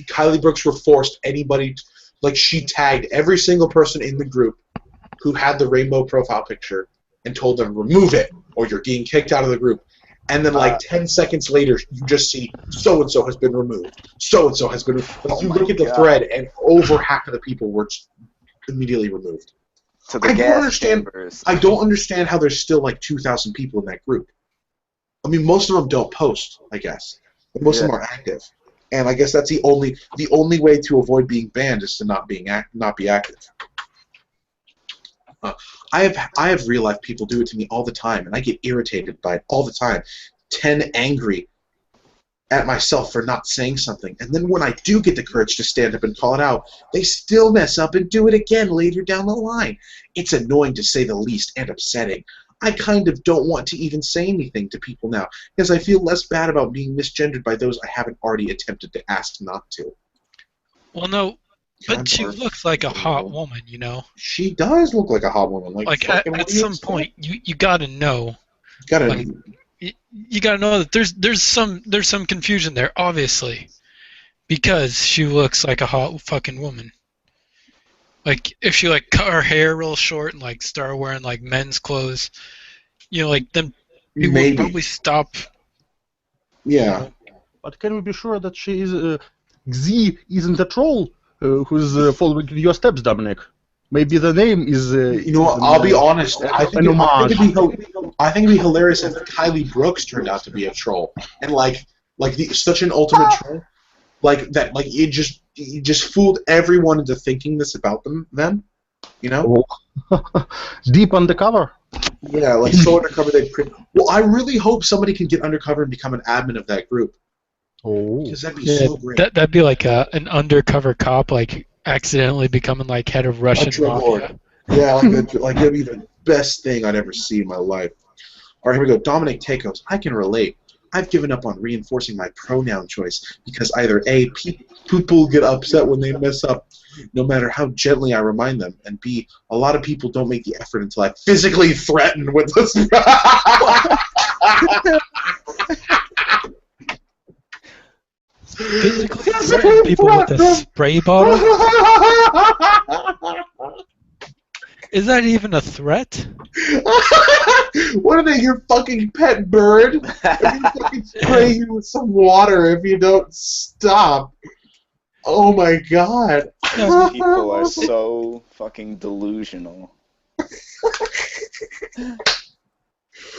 Speaker 2: Kylie Brooks were forced anybody, like she tagged every single person in the group who had the rainbow profile picture and told them remove it or you're getting kicked out of the group. And then like 10 seconds later, you just see so and so has been removed. So and so has been removed. Like, you look at the thread, and over half of the people were just immediately removed.
Speaker 3: To the
Speaker 2: I
Speaker 3: gas
Speaker 2: don't understand.
Speaker 3: chambers.
Speaker 2: I don't understand how there's still like 2,000 people in that group. I mean, most of them don't post, I guess, but most of them are active. And I guess that's the only way to avoid being banned is to not be active. I have real life people do it to me all the time, and I get irritated by it all the time. 10 angry at myself for not saying something, and then when I do get the courage to stand up and call it out, they still mess up and do it again later down the line. It's annoying to say the least and upsetting. I kind of don't want to even say anything to people now because I feel less bad about being misgendered by those I haven't already attempted to ask not to.
Speaker 5: Well, no, but she looks like a hot woman, you know.
Speaker 2: She does look like a hot woman.
Speaker 5: Like at some point, you gotta know. You gotta know that there's some confusion there, obviously, because she looks like a hot fucking woman. Like if she like cut her hair real short and like started wearing like men's clothes, you know, like then people would probably stop.
Speaker 2: Yeah.
Speaker 4: But can we be sure that she is Z isn't a troll who's following your steps, Dominic? Maybe the name is.
Speaker 2: You know what? I'll be honest. I think it'd be hilarious if Kylie Brooks turned out to be a troll, and such an ultimate troll, like that. Like it just fooled everyone into thinking this about them. You know.
Speaker 4: Deep undercover.
Speaker 2: Yeah, like so undercover they. Well, I really hope somebody can get undercover and become an admin of that group.
Speaker 4: Oh.
Speaker 2: Because that'd be so great.
Speaker 5: That'd be like an undercover cop, like accidentally becoming like head of Russian mafia.
Speaker 2: Yeah, like that'd be the best thing I'd ever see in my life. All right, here we go. Dominic Takos. I can relate. I've given up on reinforcing my pronoun choice because either A, people get upset when they mess up, no matter how gently I remind them, and B, a lot of people don't make the effort until I physically threaten with this.
Speaker 5: Physically threaten people with a spray bottle? Is that even a threat?
Speaker 2: What are they, your fucking pet bird? I'm gonna fucking spray you with some water if you don't stop. Oh my god.
Speaker 3: These people are so fucking delusional.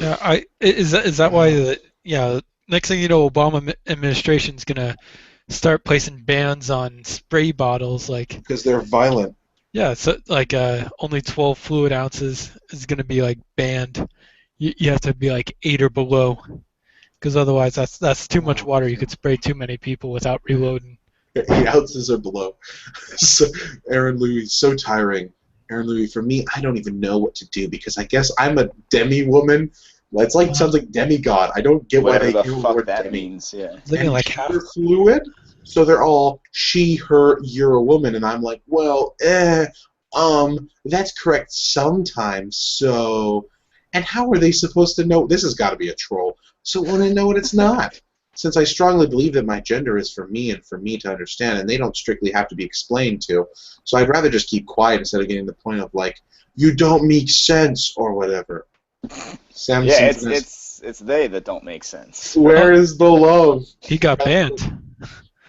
Speaker 5: Yeah, is that why next thing you know, Obama administration's gonna start placing bans on spray bottles, like
Speaker 2: because they're violent.
Speaker 5: Yeah, so like only 12 fluid ounces is gonna be like banned. You have to be like 8 or below, because otherwise that's too much water. You could spray too many people without reloading.
Speaker 2: 8 ounces or below. So, Aaron Louis, so tiring. Aaron Louis, for me, I don't even know what to do because I guess I'm a demi-woman. It's like sounds like demigod. I don't get why they
Speaker 3: the
Speaker 2: use
Speaker 3: fuck
Speaker 2: the word
Speaker 3: that
Speaker 2: demi.
Speaker 3: means. Yeah.
Speaker 2: And like gender fluid, so they're all she, her, you're a woman, and I'm like, well, that's correct sometimes. So, and how are they supposed to know? This has got to be a troll. So when I know what it's not, since I strongly believe that my gender is for me and for me to understand, and they don't strictly have to be explained to. So I'd rather just keep quiet instead of getting to the point of like, you don't make sense or whatever. Sam,
Speaker 3: yeah, it's they that don't make sense.
Speaker 2: Where is the love?
Speaker 5: He got banned.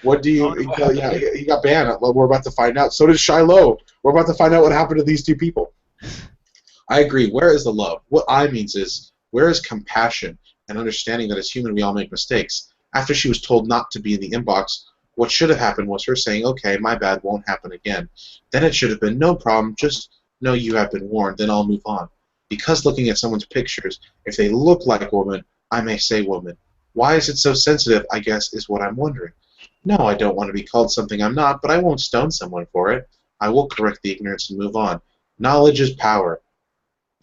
Speaker 2: What do you? Yeah, he got banned. We're about to find out. So did Shiloh. We're about to find out what happened to these two people. I agree. Where is the love? What I means is, Where is compassion and understanding that as human we all make mistakes? After she was told not to be in the inbox, what should have happened was her saying, okay, my bad, won't happen again. Then it should have been, no problem, just know you have been warned, then I'll move on. Because looking at someone's pictures, if they look like a woman, I may say woman. Why is it so sensitive, I guess, is what I'm wondering. No, I don't want to be called something I'm not, but I won't stone someone for it. I will correct the ignorance and move on. Knowledge is power.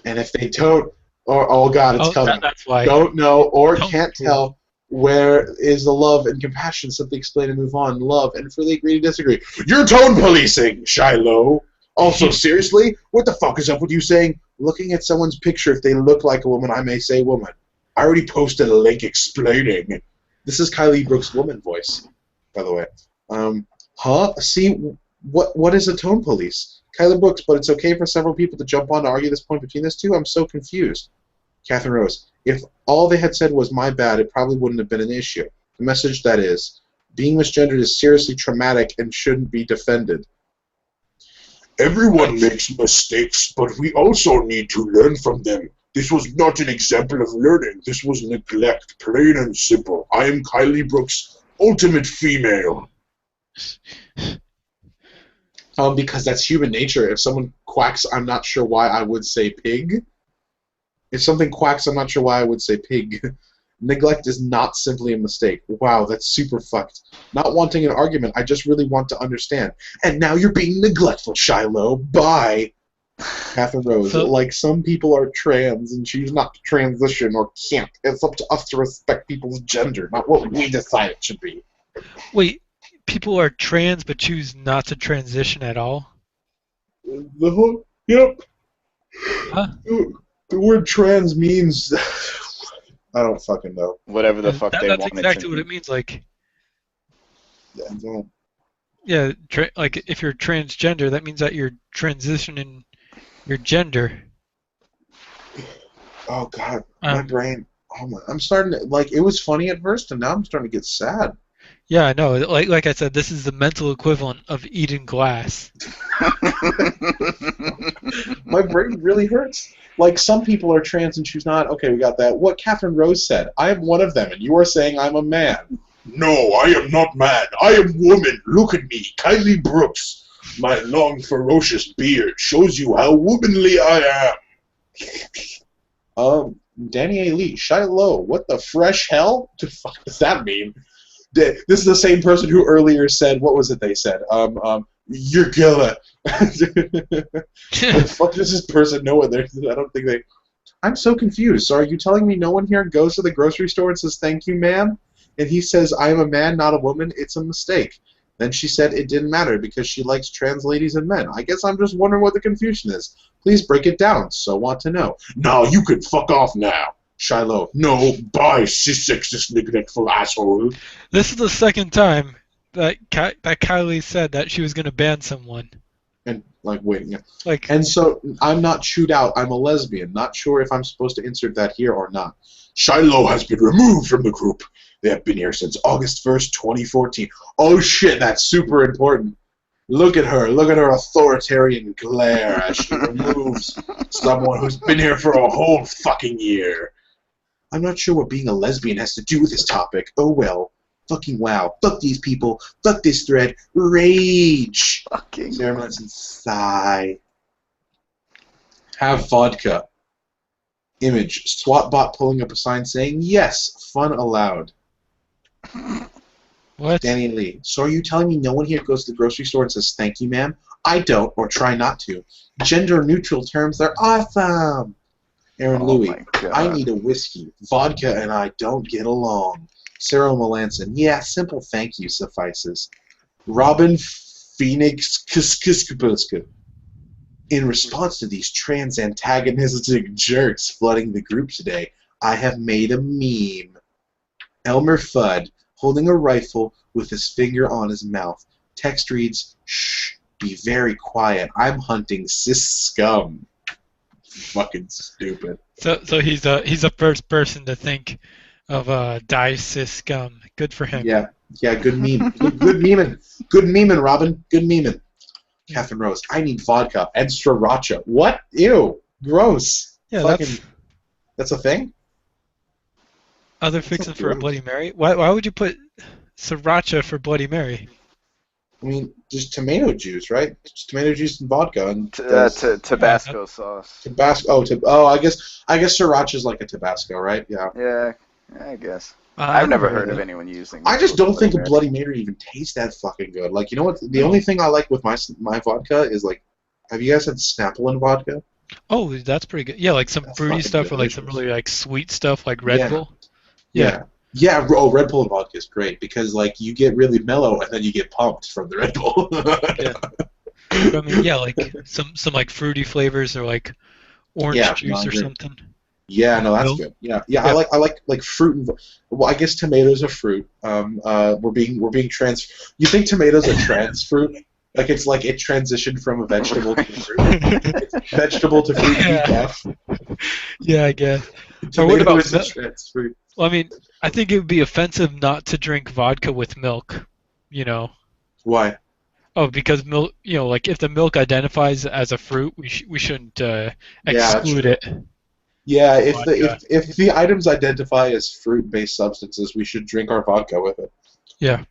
Speaker 2: And if they don't, or oh God, it's coming.
Speaker 5: That's why.
Speaker 2: Don't know or can't tell, where is the love and compassion? Simply explain and move on. Love and freely agree to disagree. You're tone policing, Shiloh. Also, seriously, what the fuck is up with you saying, looking at someone's picture, if they look like a woman, I may say woman. I already posted a link explaining. This is Kylie Brooks' woman voice, by the way. See, what is a tone police? Kylie Brooks, but it's okay for several people to jump on to argue this point between this two? I'm so confused. Catherine Rose, if all they had said was my bad, it probably wouldn't have been an issue. The message that is, being misgendered is seriously traumatic and shouldn't be defended.
Speaker 15: Everyone makes mistakes, but we also need to learn from them. This was not an example of learning. This was neglect, plain and simple. I am Kylie Brooks' ultimate female.
Speaker 2: Because that's human nature. If someone quacks, I'm not sure why I would say pig. If something quacks, I'm not sure why I would say pig. Neglect is not simply a mistake. Wow, that's super fucked. Not wanting an argument, I just really want to understand. And now you're being neglectful, Shiloh. Bye. Catherine Rose, like some people are trans and choose not to transition or can't. It's up to us to respect people's gender, not what we decide it should be.
Speaker 5: Wait, people are trans but choose not to transition at all?
Speaker 2: The whole, yep.
Speaker 5: Huh?
Speaker 2: The word trans means... I don't fucking know.
Speaker 14: Whatever the fuck they want it to
Speaker 5: That's exactly what it means, like... Yeah, like, if you're transgender, that means that you're transitioning your gender.
Speaker 2: Oh, God. My brain... Oh my, I'm starting to... Like, it was funny at first, and now I'm starting to get sad.
Speaker 5: Yeah, I know. Like I said, this is the mental equivalent of eating glass.
Speaker 2: My brain really hurts. Like, some people are trans and choose not. Okay, we got that. What Catherine Rose said. I am one of them, and you are saying I'm a man.
Speaker 15: No, I am not man. I am woman. Look at me, Kylie Brooks. My long, ferocious beard shows you how womanly I
Speaker 2: am. Danny A. Lee, Shiloh, what the fresh hell? What the fuck does that mean? This is the same person who earlier said, what was it they said? You're killer. The fuck does this person know what they're... I don't think they... I'm so confused. So are you telling me no one here goes to the grocery store and says, thank you, ma'am? And he says, I am a man, not a woman. It's a mistake. Then she said it didn't matter because she likes trans ladies and men. I guess I'm just wondering what the confusion is. Please break it down. So want to know.
Speaker 15: No, you can fuck off now.
Speaker 2: Shiloh.
Speaker 15: No, bye, cis-sexist, neglectful asshole.
Speaker 5: This is the second time that Kylie said that she was going to ban someone.
Speaker 2: And, like, wait, yeah. Like, and so, I'm not chewed out. I'm a lesbian. Not sure if I'm supposed to insert that here or not.
Speaker 15: Shiloh has been removed from the group. They have been here since August 1st, 2014.
Speaker 2: Oh, shit, that's super important. Look at her. Look at her authoritarian glare as she removes someone who's been here for a whole fucking year. I'm not sure what being a lesbian has to do with this topic. Oh well. Fucking wow. Fuck these people. Fuck this thread. Rage.
Speaker 3: Fucking.
Speaker 2: Sarah Manson, sigh. Have vodka. Image. SWAT bot pulling up a sign saying, yes, fun allowed.
Speaker 5: What?
Speaker 2: Danny Lee. So are you telling me no one here goes to the grocery store and says, thank you, ma'am? I don't, or try not to. Gender-neutral terms, they're awesome. Aaron Louie, I need a whiskey. Vodka and I don't get along. Sarah Melanson, yeah, simple thank you suffices. Robin Phoenix Kiskipuska. In response to these trans antagonistic jerks flooding the group today, I have made a meme. Elmer Fudd, holding a rifle with his finger on his mouth. Text reads, shh, be very quiet. I'm hunting cis scum. Fucking stupid.
Speaker 5: So he's the first person to think of die cis scum. Good for him.
Speaker 2: Yeah, good meme. Good memeing. Good memeing, Robin. Good memeing. Catherine Rose, I need vodka and sriracha. What? Ew. Gross.
Speaker 5: Yeah,
Speaker 2: that's a thing?
Speaker 5: Other fixing for a Bloody Mary? Why would you put sriracha for Bloody Mary?
Speaker 2: I mean, just tomato juice, right? Just tomato juice and vodka and
Speaker 3: Tabasco sauce.
Speaker 2: Tabasco. I guess sriracha is like a Tabasco, right? Yeah.
Speaker 3: Yeah, I guess. I've never heard of anyone using.
Speaker 2: I just don't think a Bloody Mary even tastes that fucking good. Like, you know what? The only thing I like with my vodka is like, have you guys had Snapple and vodka?
Speaker 5: Oh, that's pretty good. Yeah, like some fruity stuff or like some really like sweet stuff like Red Bull. Yeah.
Speaker 2: Yeah, Red Bull and vodka is great because like you get really mellow and then you get pumped from the Red Bull.
Speaker 5: Yeah. I mean, yeah, like some like fruity flavors or like orange juice or something.
Speaker 2: Yeah, no, that's good. Yeah. I like fruit and well, I guess tomatoes are fruit. We're being trans. You think tomatoes are trans fruit? Like it transitioned from a vegetable to fruit. It's vegetable to fruit.
Speaker 5: Yeah. Yeah, I guess.
Speaker 2: Or what about trans fruit?
Speaker 5: Well, I mean, I think it would be offensive not to drink vodka with milk. You know.
Speaker 2: Why?
Speaker 5: Oh, because milk. You know, like if the milk identifies as a fruit, we shouldn't exclude it.
Speaker 2: Yeah, if the items identify as fruit-based substances, we should drink our vodka with it.
Speaker 5: Yeah.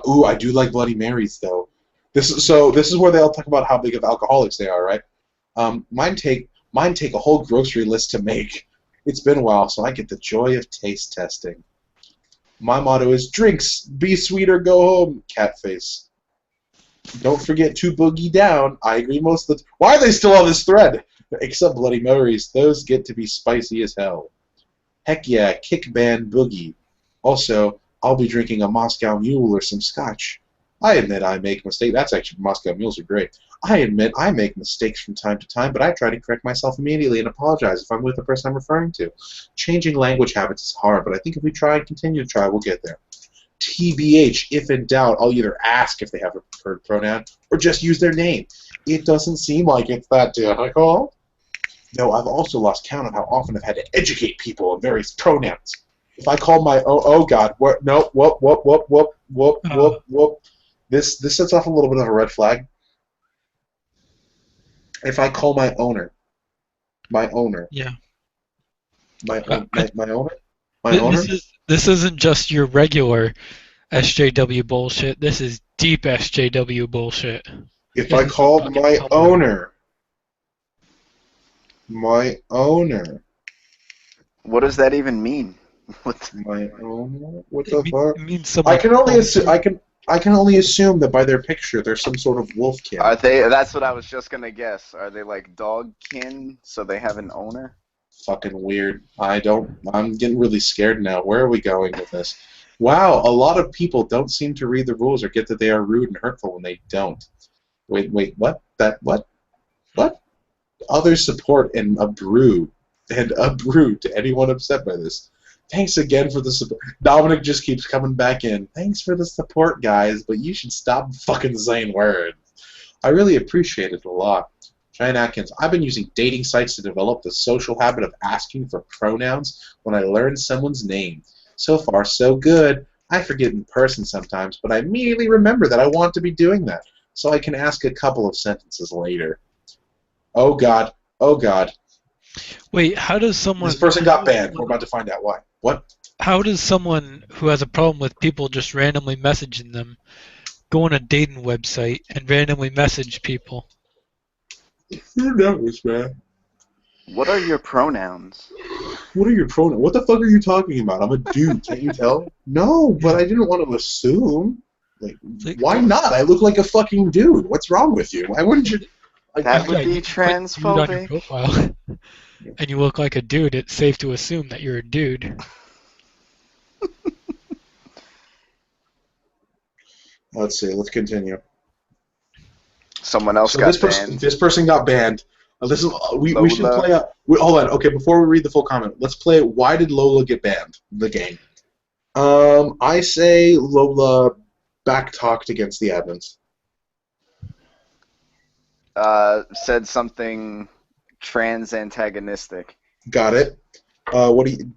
Speaker 2: Ooh, I do like Bloody Marys though. This is where they all talk about how big of alcoholics they are, right? Mine take a whole grocery list to make. It's been a while, so I get the joy of taste testing. My motto is drinks, be sweet or go home, cat face. Don't forget to boogie down. I agree most of the Why are they still on this thread? Except Bloody Marys, those get to be spicy as hell. Heck yeah, kick band boogie. Also, I'll be drinking a Moscow Mule or some scotch. I admit I make mistakes. That's actually, Moscow Mules are great. I admit I make mistakes from time to time, but I try to correct myself immediately and apologize if I'm with the person I'm referring to. Changing language habits is hard, but I think if we try and continue to try, we'll get there. TBH, if in doubt, I'll either ask if they have a preferred pronoun or just use their name. It doesn't seem like it's that difficult. Though I've also lost count of how often I've had to educate people on various pronouns. If I call my oh god, what? No, whoop. This sets off a little bit of a red flag. If I call my owner.
Speaker 5: Yeah.
Speaker 2: My owner.
Speaker 5: This isn't just your regular SJW bullshit. This is deep SJW bullshit.
Speaker 2: If I called my owner.
Speaker 3: What does that even mean?
Speaker 2: My owner? What the fuck?
Speaker 5: It means
Speaker 2: I can only assume that by their picture they're some sort of wolf kin.
Speaker 3: Are they? That's what I was just gonna guess. Are they like dog kin, so they have an owner?
Speaker 2: Fucking weird. I'm getting really scared now. Where are we going with this? Wow, a lot of people don't seem to read the rules or get that they are rude and hurtful when they don't. Wait, what? What? Others support and a brew to anyone upset by this. Thanks again for the support. Dominic just keeps coming back in. Thanks for the support, guys, but you should stop fucking saying words. I really appreciate it a lot. Cheyenne Atkins, I've been using dating sites to develop the social habit of asking for pronouns when I learn someone's name. So far, so good. I forget in person sometimes, but I immediately remember that I want to be doing that, so I can ask a couple of sentences later. Oh god.
Speaker 5: Wait, how does someone...
Speaker 2: This person got banned. We're about to find out why. What?
Speaker 5: How does someone who has a problem with people just randomly messaging them go on a dating website and randomly message people?
Speaker 2: Who knows, man?
Speaker 3: What are your pronouns?
Speaker 2: What are your pronouns? What the fuck are you talking about? I'm a dude, can't you tell? No, but I didn't want to assume. Like, why not? I look like a fucking dude. What's wrong with you? Why wouldn't you...
Speaker 3: That would be transphobic.
Speaker 5: On your profile, and you look like a dude, it's safe to assume that you're a dude.
Speaker 2: Let's see. Let's continue.
Speaker 3: Someone else got banned.
Speaker 2: This person got banned. We should play a... hold on. Okay, before we read the full comment, let's play Why Did Lola Get Banned? The game. I say Lola back-talked against the admins.
Speaker 3: Said something trans-antagonistic.
Speaker 2: Got it. What do you...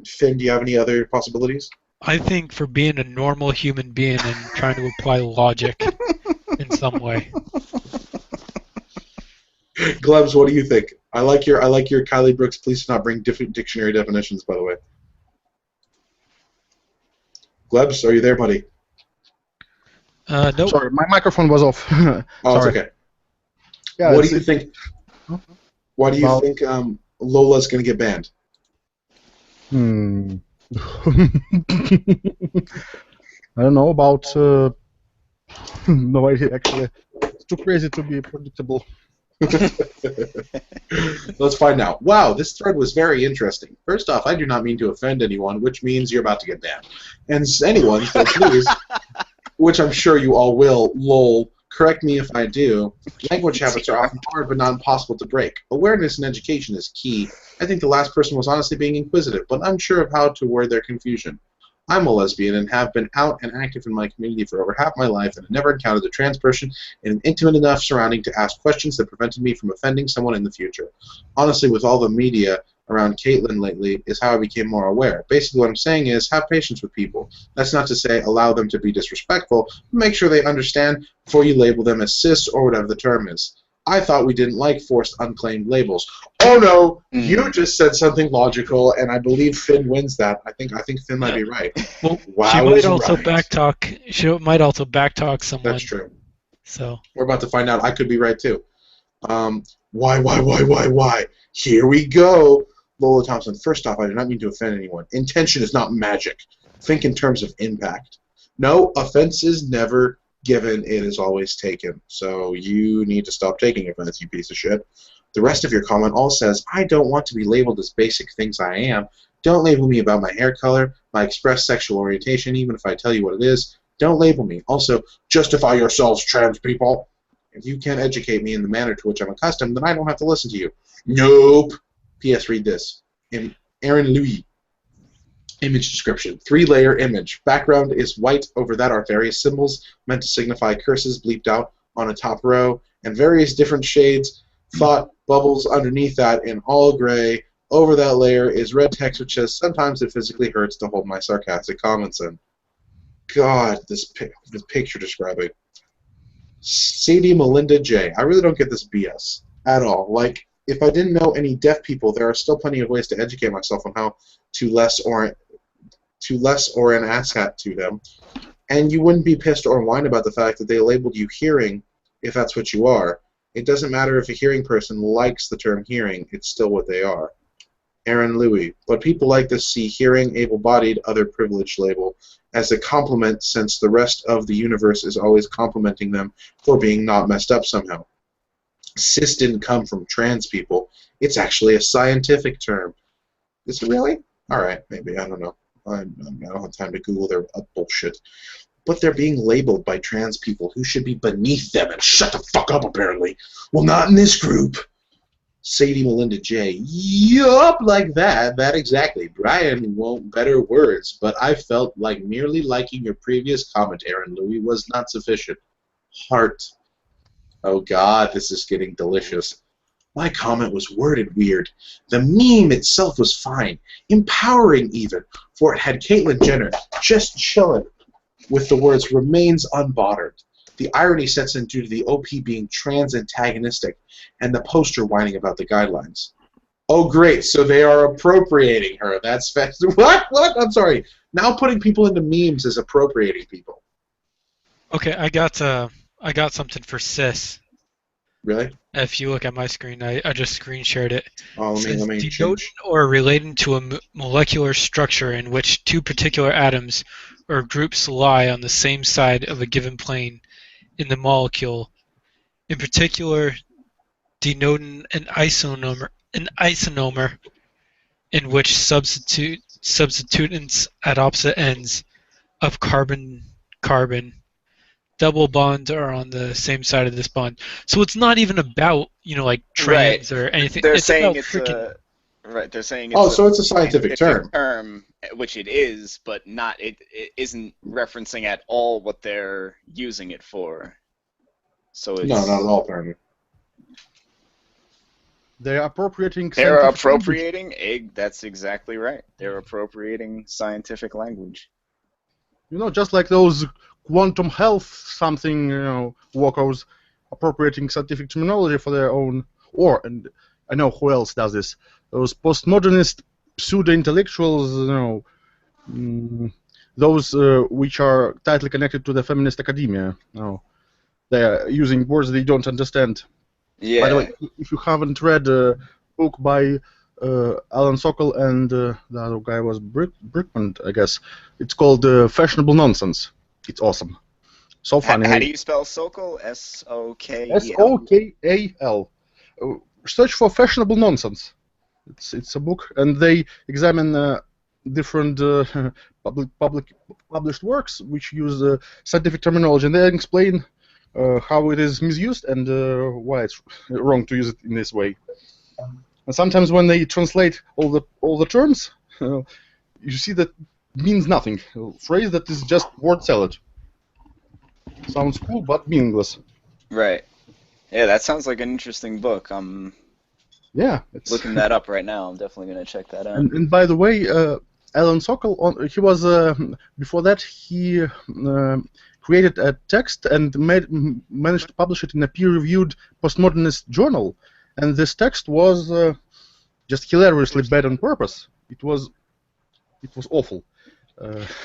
Speaker 2: Finn, do you have any other possibilities?
Speaker 5: I think for being a normal human being and trying to apply logic in some way.
Speaker 2: Glebs, what do you think? I like your Kylie Brooks. Please do not bring different dictionary definitions, by the way. Glebs, are you there, buddy?
Speaker 5: Nope.
Speaker 4: Sorry, my microphone was off.
Speaker 2: Oh,
Speaker 4: Sorry.
Speaker 2: it's okay.
Speaker 4: Yeah,
Speaker 2: what do you think? Why do you think Lola's going to get banned?
Speaker 4: I don't know about. No idea, actually. It's too crazy to be predictable.
Speaker 2: Let's find out. Wow, this thread was very interesting. First off, I do not mean to offend anyone, which means you're about to get banned. And anyone, so please, which I'm sure you all will, lol, correct me if I do. Language habits are often hard but not impossible to break. Awareness in education is key. I think the last person was honestly being inquisitive, but unsure of how to word their confusion. I'm a lesbian and have been out and active in my community for over half my life and have never encountered a trans person in an intimate enough surrounding to ask questions that prevented me from offending someone in the future. Honestly, with all the media around Caitlyn lately is how I became more aware. Basically what I'm saying is have patience with people. That's not to say allow them to be disrespectful, but make sure they understand before you label them as cis or whatever the term is. I thought we didn't like forced unclaimed labels. Oh no, you just said something logical, and I believe Finn wins that. I think Finn might be right.
Speaker 5: Well,
Speaker 2: wow,
Speaker 5: she might also backtalk. She might also backtalk someone.
Speaker 2: That's true.
Speaker 5: So
Speaker 2: we're about to find out. I could be right too. Why? Here we go. Lola Thompson. First off, I do not mean to offend anyone. Intention is not magic. Think in terms of impact. No, offense is never given, it is always taken. So you need to stop taking offense, you piece of shit. The rest of your comment all says, I don't want to be labeled as basic things I am. Don't label me about my hair color, my expressed sexual orientation, even if I tell you what it is. Don't label me. Also, justify yourselves, trans people. If you can't educate me in the manner to which I'm accustomed, then I don't have to listen to you. Nope. P.S. Read this. Aaron Louis. Image description. 3-layer image. Background is white. Over that are various symbols meant to signify curses bleeped out on a top row, and various different shades. Thought bubbles underneath that in all gray. Over that layer is red text which says, sometimes it physically hurts to hold my sarcastic comments in. God, this picture describing. Sadie Melinda J. I really don't get this BS at all. Like, if I didn't know any deaf people, there are still plenty of ways to educate myself on how to less or an asshat to them. And you wouldn't be pissed or whine about the fact that they labeled you hearing if that's what you are. It doesn't matter if a hearing person likes the term hearing, it's still what they are. Aaron Louis. But people like to see hearing, able-bodied, other privileged label as a compliment since the rest of the universe is always complimenting them for being not messed up somehow. Cis didn't come from trans people. It's actually a scientific term. Is it really? Alright, maybe. I don't know. I don't have time to Google their bullshit. But they're being labeled by trans people who should be beneath them and shut the fuck up, apparently. Well, not in this group. Sadie Melinda J. Yup, like that. That exactly. Brian won't better words, but I felt like merely liking your previous comment, Aaron Louis, was not sufficient. Heart. Oh God, this is getting delicious. My comment was worded weird. The meme itself was fine, empowering even, for it had Caitlyn Jenner just chilling with the words remains unbothered. The irony sets in due to the OP being trans antagonistic and the poster whining about the guidelines. Oh great, so they are appropriating her. That's fast. What? I'm sorry. Now putting people into memes is appropriating people.
Speaker 5: Okay, I got something for cis.
Speaker 2: Really?
Speaker 5: If you look at my screen, I just screen shared it.
Speaker 2: Oh, let me
Speaker 5: denoting or relating to a molecular structure in which two particular atoms or groups lie on the same side of a given plane in the molecule. In particular, denoting an isonomer in which substituents at opposite ends of carbon-carbon double bonds are on the same side of this bond. So it's not even about, like trans or anything.
Speaker 14: They're
Speaker 5: it's
Speaker 14: saying
Speaker 5: about
Speaker 14: it's
Speaker 5: freaking...
Speaker 14: Right, they're saying it's
Speaker 2: so it's a scientific
Speaker 14: term, which it is, but not it isn't referencing at all what they're using it for. So it's,
Speaker 2: no, not at all, apparently.
Speaker 4: They're appropriating.
Speaker 14: They're appropriating. That's exactly right. They're appropriating scientific language.
Speaker 4: Just like those quantum health something, workers appropriating scientific terminology for their own, and I know who else does this. Those postmodernist pseudo-intellectuals, those which are tightly connected to the feminist academia. They are using words they don't understand.
Speaker 3: Yeah.
Speaker 4: By the way, if you haven't read a book by Alan Sokol and the other guy was Brickman, I guess, it's called Fashionable Nonsense. It's awesome. So funny.
Speaker 3: How do you spell Sokol? S-O-K-E-L?
Speaker 4: S-O-K-A-L. Search for Fashionable Nonsense. It's a book, and they examine different published works which use scientific terminology, and they explain how it is misused and why it's wrong to use it in this way. And sometimes when they translate all the terms, you see that means nothing. A phrase that is just word salad. Sounds cool, but meaningless.
Speaker 3: Right. Yeah, that sounds like an interesting book.
Speaker 4: Yeah,
Speaker 3: looking that up right now. I'm definitely going to check that out.
Speaker 4: And by the way, Alan Sokol, he was before that he created a text and managed to publish it in a peer-reviewed postmodernist journal, and this text was just hilariously bad on purpose. It was awful.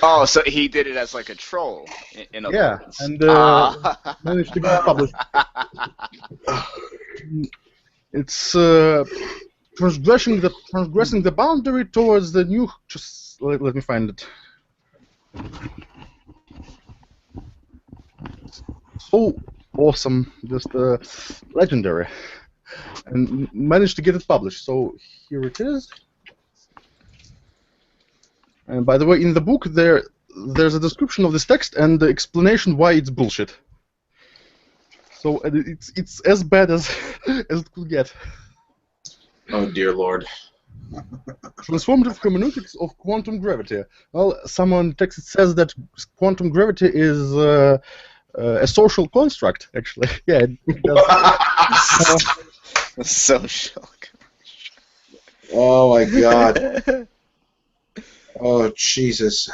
Speaker 3: Oh, so he did it as like a troll, in other words.
Speaker 4: And managed to get it published. It's transgressing the boundary towards the new. Just let me find it. So awesome, just legendary, and managed to get it published. So here it is. And by the way, in the book there's a description of this text and the explanation why it's bullshit. So it's as bad as it could get.
Speaker 2: Oh dear Lord.
Speaker 4: Transformative hermeneutics of quantum gravity. Well, someone text says that quantum gravity is a social construct. Actually, yeah. It does.
Speaker 3: Social.
Speaker 2: Oh my God. Oh Jesus.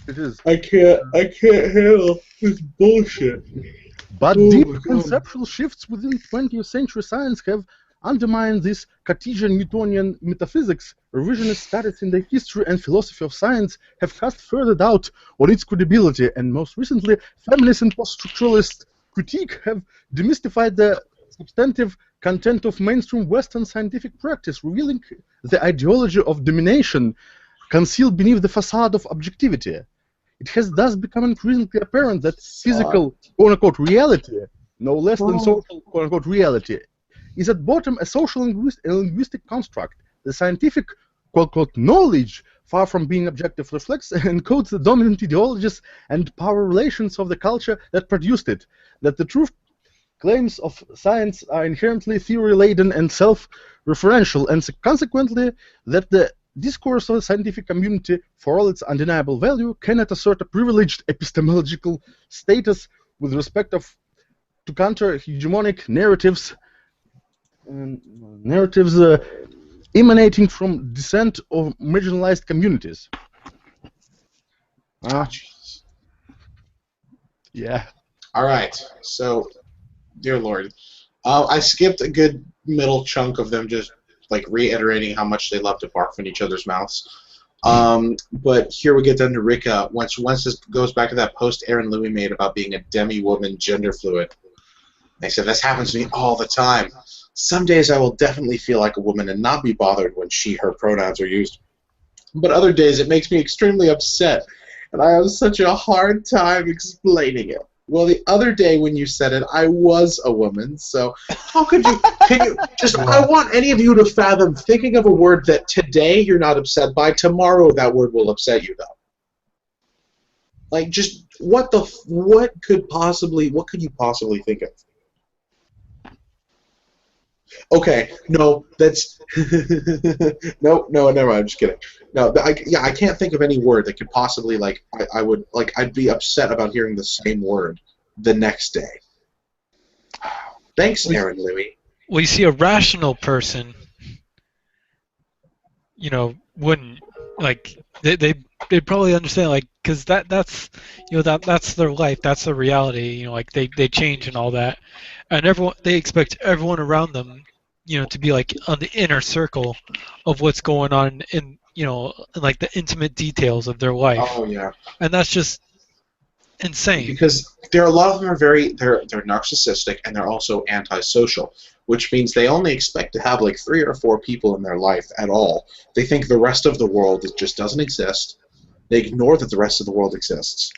Speaker 4: It is.
Speaker 2: I can't handle this bullshit.
Speaker 4: But deep conceptual shifts within 20th century science have undermined this Cartesian-Newtonian metaphysics. Revisionist studies in the history and philosophy of science have cast further doubt on its credibility, and most recently, feminist and post-structuralist critique have demystified the substantive content of mainstream Western scientific practice, revealing the ideology of domination concealed beneath the facade of objectivity. It has thus become increasingly apparent that physical, quote-unquote, reality, no less than social, quote-unquote, reality, is at bottom a social and linguistic construct. The scientific, quote-unquote, knowledge, far from being objective, reflects and encodes the dominant ideologies and power relations of the culture that produced it. That the truth claims of science are inherently theory-laden and self-referential, and consequently that the discourse of the scientific community, for all its undeniable value, cannot assert a privileged epistemological status with respect to counter-hegemonic narratives emanating from dissent of marginalized communities. Yeah.
Speaker 2: All right. So, dear Lord, I skipped a good middle chunk of them just like reiterating how much they love to barf in each other's mouths. But here we get down to Rika. Once this goes back to that post Aaron Louis made about being a demi-woman, gender fluid. They said, this happens to me all the time. Some days I will definitely feel like a woman and not be bothered when she, her pronouns are used. But other days it makes me extremely upset, and I have such a hard time explaining it. Well, the other day when you said it, I was a woman, so how could you... Can you just... I want any of you to fathom thinking of a word that today you're not upset by, tomorrow that word will upset you, though. Like, just, what could you possibly think of? Okay, no, that's... no, never mind, I'm just kidding. No, I can't think of any word that could possibly, like, I'd be upset about hearing the same word the next day. Thanks, Aaron Louis.
Speaker 5: Well, you see, a rational person, wouldn't, like, they'd probably understand, like, because that's their life, that's their reality, like, they change and all that, and they expect everyone around them, to be like on the inner circle of what's going on in like the intimate details of their life.
Speaker 2: Oh yeah.
Speaker 5: And that's just insane.
Speaker 2: Because there are a lot of them are they're narcissistic, and they're also antisocial, which means they only expect to have like 3 or 4 people in their life at all. They think the rest of the world just doesn't exist. They ignore that the rest of the world exists.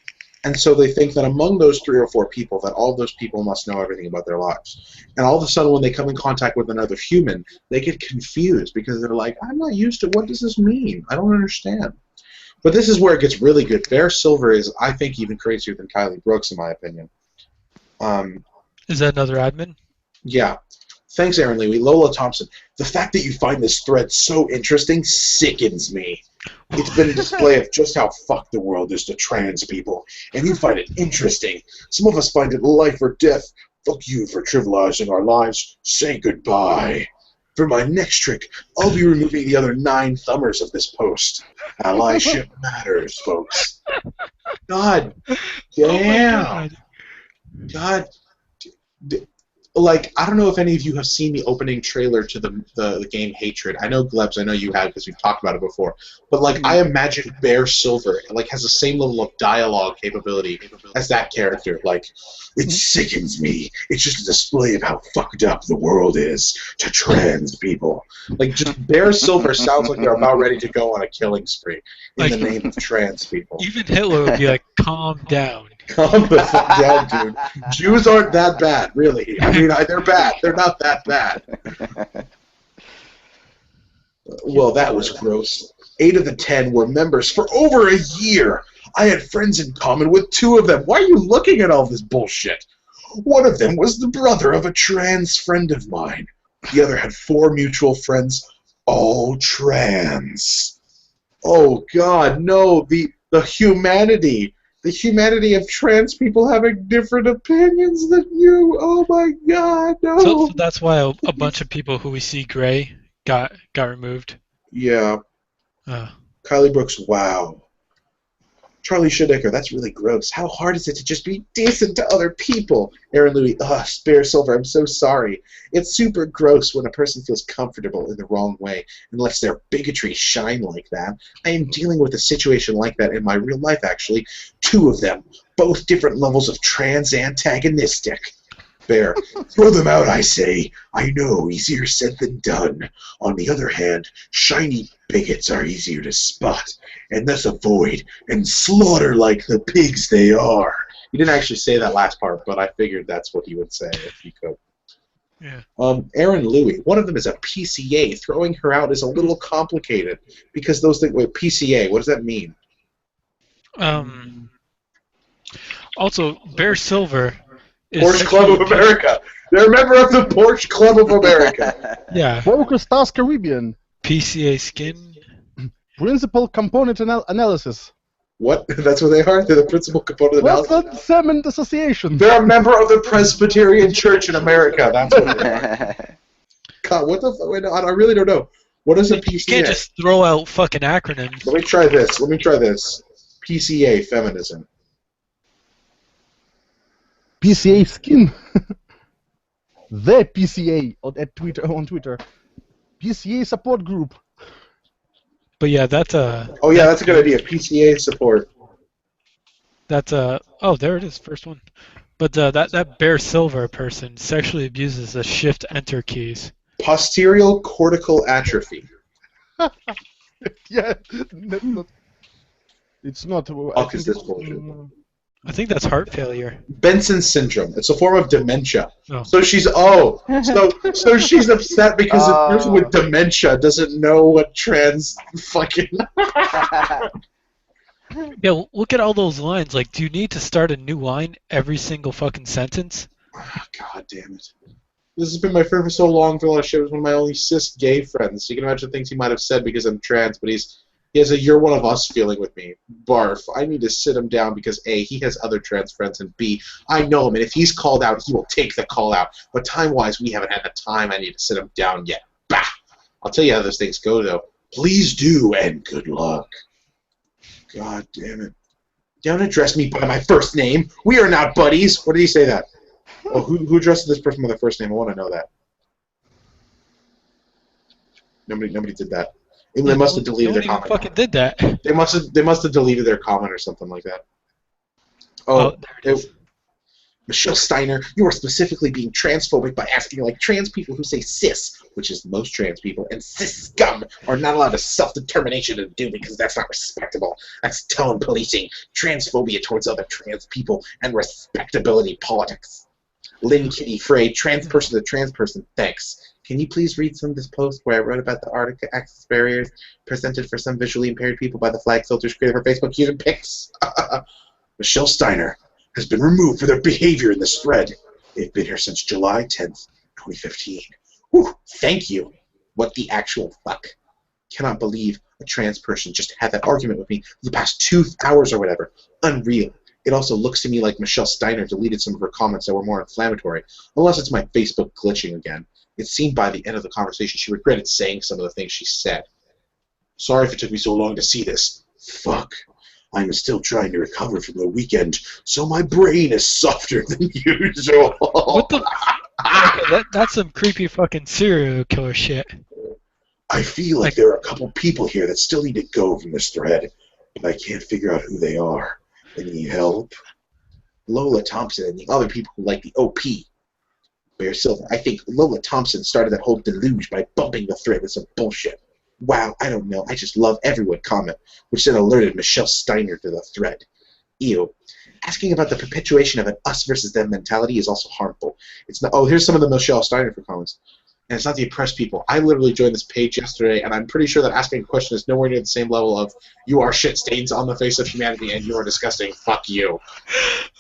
Speaker 2: And so they think that among those 3 or 4 people, that all of those people must know everything about their lives. And all of a sudden, when they come in contact with another human, they get confused because they're like, I'm not used to, what does this mean? I don't understand. But this is where it gets really good. Bear Silver is, I think, even crazier than Kylie Brooks, in my opinion.
Speaker 5: Is that another admin?
Speaker 2: Yeah. Thanks, Aaron Lee. Lola Thompson. The fact that you find this thread so interesting sickens me. It's been a display of just how fucked the world is to trans people, and you find it interesting. Some of us find it life or death. Fuck you for trivializing our lives. Say goodbye. For my next trick, I'll be removing the other 9 thumbers of this post. Allyship matters, folks. God damn. God. Like, I don't know if any of you have seen the opening trailer to the game Hatred. I know, Glebs, I know you have because we've talked about it before. But, like, I imagine Bear Silver, like, has the same level of dialogue capability as that character. Like, it sickens me. It's just a display of how fucked up the world is to trans people. Like, just Bear Silver sounds like they're about ready to go on a killing spree in the name of trans people.
Speaker 5: Even Hitler would be like, calm down.
Speaker 2: Calm the fuck down, dude. Jews aren't that bad, really. I mean, they're bad. They're not that bad. Well, that was gross. 8 of the 10 were members for over a year. I had friends in common with 2 of them. Why are you looking at all this bullshit? One of them was the brother of a trans friend of mine. The other had 4 mutual friends, all trans. Oh, God, no. The humanity. The humanity of trans people having different opinions than you. Oh my God, no.
Speaker 5: So that's why a bunch of people who we see gray got removed.
Speaker 2: Yeah. Kylie Brooks, wow. Charlie Schedecker, that's really gross. How hard is it to just be decent to other people? Aaron Louis, Bear Silver, I'm so sorry. It's super gross when a person feels comfortable in the wrong way and lets their bigotry shine like that. I am dealing with a situation like that in my real life, actually. 2 of them, both different levels of trans-antagonistic. Bear, throw them out, I say. I know, easier said than done. On the other hand, shiny bigots are easier to spot, and thus avoid and slaughter like the pigs they are. You didn't actually say that last part, but I figured that's what he would say if you could.
Speaker 5: Yeah.
Speaker 2: Aaron Louie, one of them is a PCA. Throwing her out is a little complicated because those things. Wait, PCA, what does that mean?
Speaker 5: Also, Bear Silver.
Speaker 2: Porsche Club of America. They're a member of the Porsche Club of America.
Speaker 5: Yeah.
Speaker 4: Focus Task Caribbean.
Speaker 5: PCA Skin.
Speaker 4: Principal Component Analysis.
Speaker 2: What? That's what they are? They're the Principal Component Analysis?
Speaker 4: Westland Cement Association.
Speaker 2: They're a member of the Presbyterian Church in America. That's what they are. God, what the fuck? Wait, no, I really don't know. What is a PCA?
Speaker 5: You can't just throw out fucking acronyms.
Speaker 2: Let me try this. PCA, feminism.
Speaker 4: PCA Skin. The PCA on Twitter. PCA Support Group.
Speaker 5: But yeah, that's a...
Speaker 2: Oh yeah, that's a good idea. PCA support.
Speaker 5: That's a... Oh, there it is, first one. But that Bear Silver person sexually abuses the Shift-Enter keys.
Speaker 2: Posterior cortical atrophy.
Speaker 4: Yeah, it's not...
Speaker 2: Fuck is this bullshit?
Speaker 5: I think that's heart failure.
Speaker 2: Benson syndrome. It's a form of dementia.
Speaker 5: Oh.
Speaker 2: So she's so she's upset because a person with dementia doesn't know what trans fucking.
Speaker 5: Yeah, look at all those lines. Like, do you need to start a new line every single fucking sentence?
Speaker 2: Oh, God damn it! This has been my friend for so long. For a lot of shit, it was one of my only cis gay friends. You can imagine things he might have said because I'm trans, but he has a "you're one of us" feeling with me. Barf. I need to sit him down because A, he has other trans friends, and B, I know him, and if he's called out, he will take the call out. But time-wise, we haven't had the time. I need to sit him down yet. Bah! I'll tell you how those things go, though. Please do, and good luck. God damn it. Don't address me by my first name. We are not buddies. What did he say that? Oh, who addresses this person by their first name? I want to know that. Nobody did that. They must have deleted their comment.
Speaker 5: Fucking did that.
Speaker 2: They must have deleted their comment or something like that.
Speaker 5: Oh, there it is.
Speaker 2: Michelle Steiner, you are specifically being transphobic by asking like trans people who say cis, which is most trans people, and cis scum are not allowed to self-determination to do because that's not respectable. That's tone policing, transphobia towards other trans people, and respectability politics. Lynn Kitty Frey, trans person to trans person, thanks. Can you please read some of this post where I wrote about the Arctic access barriers presented for some visually impaired people by the flag filters created for Facebook using pics? Michelle Steiner has been removed for their behavior in this thread. They've been here since July 10th, 2015. Whew, thank you. What the actual fuck? Cannot believe a trans person just had that argument with me for the past 2 hours or whatever. Unreal. It also looks to me like Michelle Steiner deleted some of her comments that were more inflammatory, unless it's my Facebook glitching again. It seemed by the end of the conversation she regretted saying some of the things she said. Sorry if it took me so long to see this. Fuck. I'm still trying to recover from the weekend, so my brain is softer than usual.
Speaker 5: What the? Okay, that's some creepy fucking serial killer shit.
Speaker 15: I feel like there are a couple people here that still need to go from this thread, but I can't figure out who they are. Any help?
Speaker 2: Lola Thompson and the other people who like the OP. Bear Silver, I think Lola Thompson started that whole deluge by bumping the thread with some bullshit. Wow, I don't know. I just love everyone comment, which then alerted Michelle Steiner to the thread. Ew. Asking about the perpetuation of an us versus them mentality is also harmful. It's not. Oh, here's some of the Michelle Steiner for comments. And it's not the oppressed people. I literally joined this page yesterday, and I'm pretty sure that asking a question is nowhere near the same level of you are shit stains on the face of humanity and you are disgusting. Fuck you.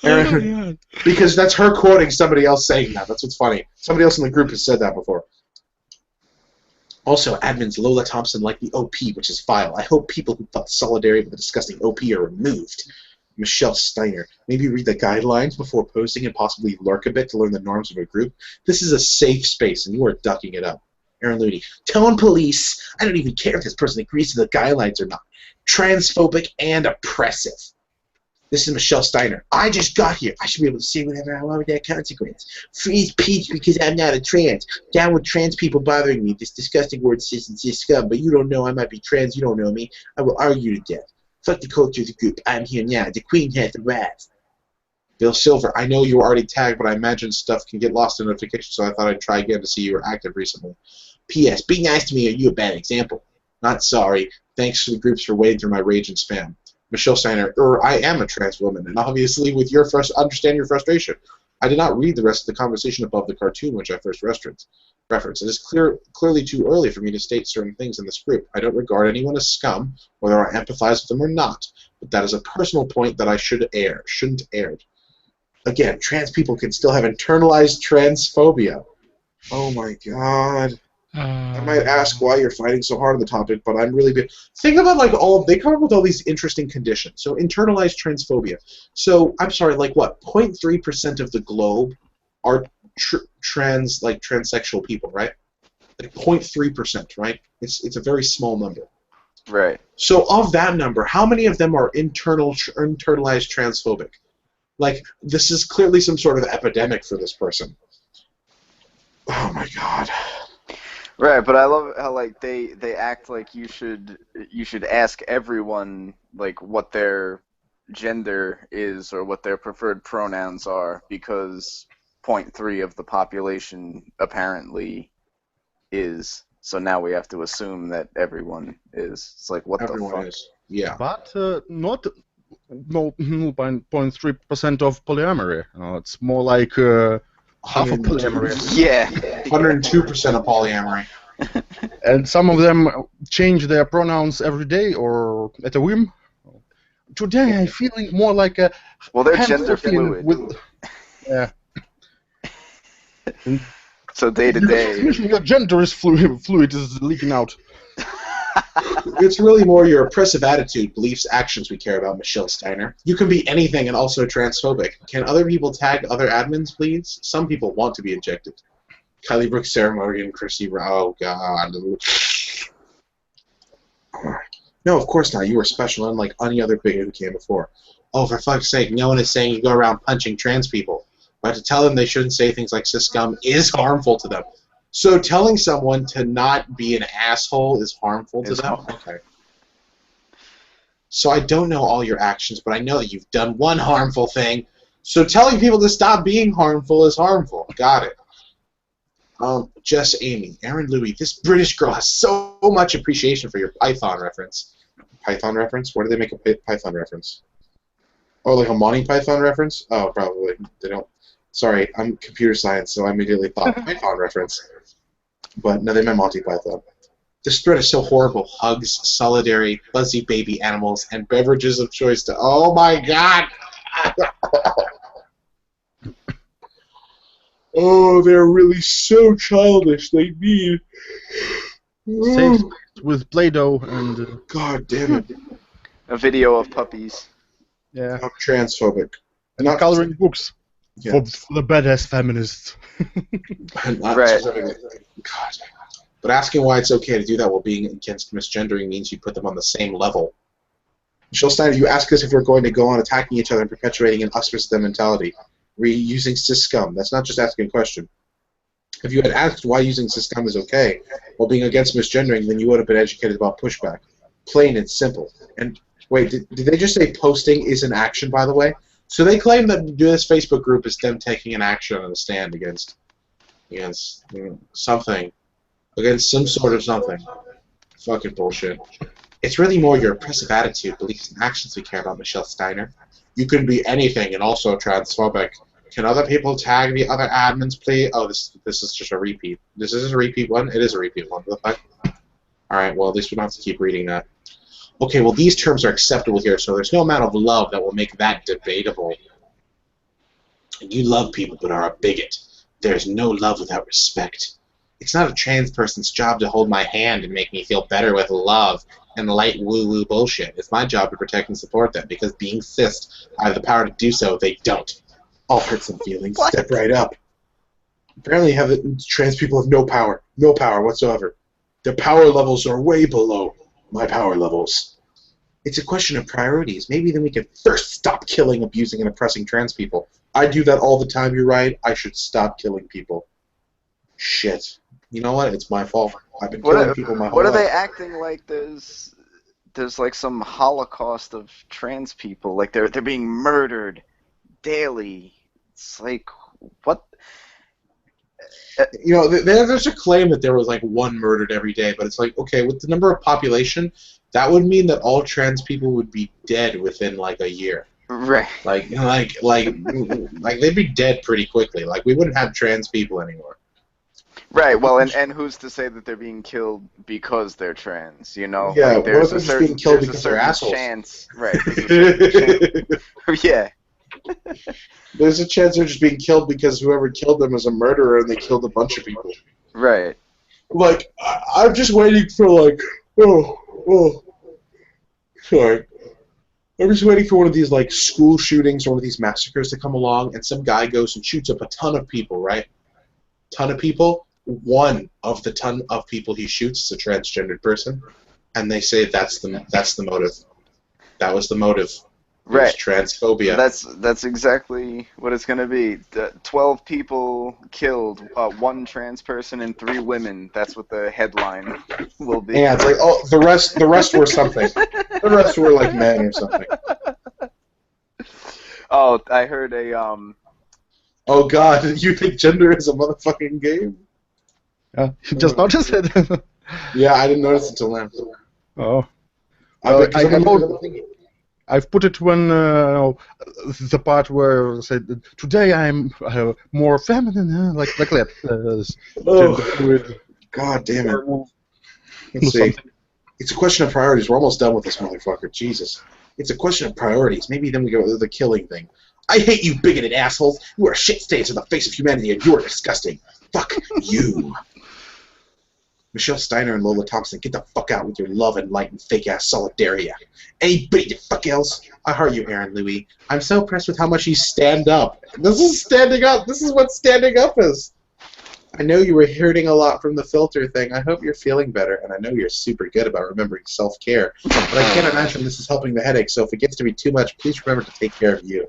Speaker 2: Aaron, because that's her quoting somebody else saying that. That's what's funny. Somebody else in the group has said that before. Also, admins Lola Thompson like the OP, which is vile. I hope people who felt solidarity with the disgusting OP are removed. Michelle Steiner, maybe read the guidelines before posting and possibly lurk a bit to learn the norms of a group. This is a safe space, and you are ducking it up. Aaron Looney, tone police. I don't even care if this person agrees to the guidelines or not. Transphobic and oppressive. This is Michelle Steiner. I just got here. I should be able to say whatever I want with that consequence. Free speech because I'm not a trans. Down with trans people bothering me. This disgusting word cis and cis scum, but you don't know I might be trans. You don't know me. I will argue to death. Fuck the culture of the group. I'm here now. The queen has arrived. Bill Silver, I know you were already tagged, but I imagine stuff can get lost in notifications, so I thought I'd try again to see you were active recently. P.S. Be nice to me or you a bad example. Not sorry. Thanks to the groups for wading through my rage and spam. Michelle Steiner, I am a trans woman, and obviously with your understand your frustration. I did not read the rest of the conversation above the cartoon which I first referenced. It is clearly too early for me to state certain things in this group. I don't regard anyone as scum, whether I empathize with them or not, but that is a personal point that I shouldn't air. Again, trans people can still have internalized transphobia. Oh my god. I might ask why you're fighting so hard on the topic, but I'm really think about like they come up with all these interesting conditions. So internalized transphobia. So I'm sorry, like what? 0.3% of the globe are transsexual people, right? Like 0.3%, right? It's a very small number.
Speaker 3: Right.
Speaker 2: So of that number, how many of them are internalized transphobic? Like this is clearly some sort of epidemic for this person. Oh my god.
Speaker 3: Right, but I love how like they act like you should ask everyone like what their gender is or what their preferred pronouns are because 0.3 of the population apparently is. So now we have to assume that everyone is. It's like what
Speaker 2: everyone
Speaker 3: the fuck?
Speaker 2: Is. Yeah.
Speaker 4: But not 0.3% of polyamory. It's more like half of polyamory.
Speaker 3: Yeah.
Speaker 2: 102% of polyamory.
Speaker 4: And some of them change their pronouns every day or at a whim. Today I'm feeling more like a
Speaker 3: they're gender fluid.
Speaker 4: Yeah.
Speaker 3: So day to day.
Speaker 4: Your gender is fluid is leaking out.
Speaker 2: It's really more your oppressive attitude, beliefs, actions we care about, Michelle Steiner. You can be anything and also transphobic. Can other people tag other admins, please? Some people want to be ejected. Kylie Brooks, Sarah Morgan, Chrissy oh god. No, of course not. You were special, unlike any other bigot who came before. Oh, for fuck's sake, no one is saying you go around punching trans people. But to tell them they shouldn't say things like cis scum is harmful to them. So telling someone to not be an asshole is harmful to them? Okay. So I don't know all your actions, but I know that you've done one harmful thing. So telling people to stop being harmful is harmful. Got it. Jess Amy, Aaron Louis, this British girl has so much appreciation for your Python reference. Python reference? Where do they make a Python reference? Oh, like a Monty Python reference? Oh, probably. They don't. Sorry, I'm computer science, so I immediately thought Python reference. But no, they meant Monty Python. This spread is so horrible. Hugs, solidarity, fuzzy baby animals, and beverages of choice to... Oh, my God! Oh, they're really so childish. They need...
Speaker 4: Safe with Play-Doh and...
Speaker 2: God damn it.
Speaker 3: A video of puppies.
Speaker 4: Yeah.
Speaker 2: I'm transphobic.
Speaker 4: And not coloring books.
Speaker 2: Yeah.
Speaker 4: For the badass feminists.
Speaker 2: Right. God. But asking why it's okay to do that while being against misgendering means you put them on the same level. Michelle Steiner, you ask us if we're going to go on attacking each other and perpetuating an us versus them mentality. Reusing cis scum. That's not just asking a question. If you had asked why using cis scum is okay while being against misgendering, then you would have been educated about pushback. Plain and simple. And wait, did they just say posting is an action, by the way? So they claim that this Facebook group is them taking an action and a stand against something. Against some sort of something. Fucking bullshit. It's really more your oppressive attitude, beliefs, and actions we care about, Michelle Steiner. You can be anything and also transphobic. Can other people tag the other admins, please? Oh, this is just a repeat. This is a repeat one? It is a repeat one. What the fuck? Alright, well, at least we don't have to keep reading that. Okay, well, these terms are acceptable here, so there's no amount of love that will make that debatable. You love people but are a bigot. There's no love without respect. It's not a trans person's job to hold my hand and make me feel better with love and light woo-woo bullshit. It's my job to protect and support them, because being cis, I have the power to do so. They don't. I'll hurt some feelings. What? Step right up. Apparently trans people have no power. No power whatsoever. Their power levels are way below my power levels. It's a question of priorities. Maybe then we can first stop killing, abusing, and oppressing trans people. I do that all the time, you're right. I should stop killing people. Shit. You know what? It's my fault. I've been killing people my whole life.
Speaker 3: What are they acting like there's like some Holocaust of trans people? Like they're being murdered daily. It's like, what?
Speaker 2: You know, there's a claim that there was like one murdered every day, but it's like, okay, with the number of population, that would mean that all trans people would be dead within like a year.
Speaker 3: Right.
Speaker 2: Like they'd be dead pretty quickly. Like we wouldn't have trans people anymore.
Speaker 3: Right. Well, and who's to say that they're being killed because they're trans? You know.
Speaker 2: Yeah.
Speaker 3: Like, there's
Speaker 2: what if they're being killed because they're assholes?
Speaker 3: Chance, right. There's a chance. Yeah.
Speaker 2: There's a chance they're just being killed because whoever killed them is a murderer and they killed a bunch of people.
Speaker 3: Right.
Speaker 2: Like, I'm just waiting for, like, sorry. I'm just waiting for one of these, like, school shootings or one of these massacres to come along, and some guy goes and shoots up a ton of people, right? Ton of people. One of the ton of people he shoots is a transgendered person, and they say that's the motive. That was the motive.
Speaker 3: Right.
Speaker 2: Transphobia.
Speaker 3: That's exactly what it's gonna be. 12 people killed, 1 trans person and 3 women. That's what the headline will be.
Speaker 2: Yeah, it's like, oh, the rest were something. The rest were like men or something.
Speaker 3: Oh, I heard a
Speaker 2: Oh God, you think gender is a motherfucking game?
Speaker 4: You just noticed it.
Speaker 2: Yeah, I didn't notice until now.
Speaker 4: Oh. I've put it when the part where I said today I'm more feminine, like that.
Speaker 2: God damn it! Let's see. It's a question of priorities. We're almost done with this motherfucker. Jesus. It's a question of priorities. Maybe then we go to the killing thing. I hate you, bigoted assholes. You are shit stains on the face of humanity, and you are disgusting. Fuck you. Michelle Steiner and Lola Thompson, get the fuck out with your love and light and fake-ass solidarity. Anybody the fuck else? I heart you, Aaron Louis. I'm so impressed with how much you stand up. This is standing up. This is what standing up is. I know you were hurting a lot from the filter thing. I hope you're feeling better, and I know you're super good about remembering self-care. But I can't imagine this is helping the headache, so if it gets to be too much, please remember to take care of you.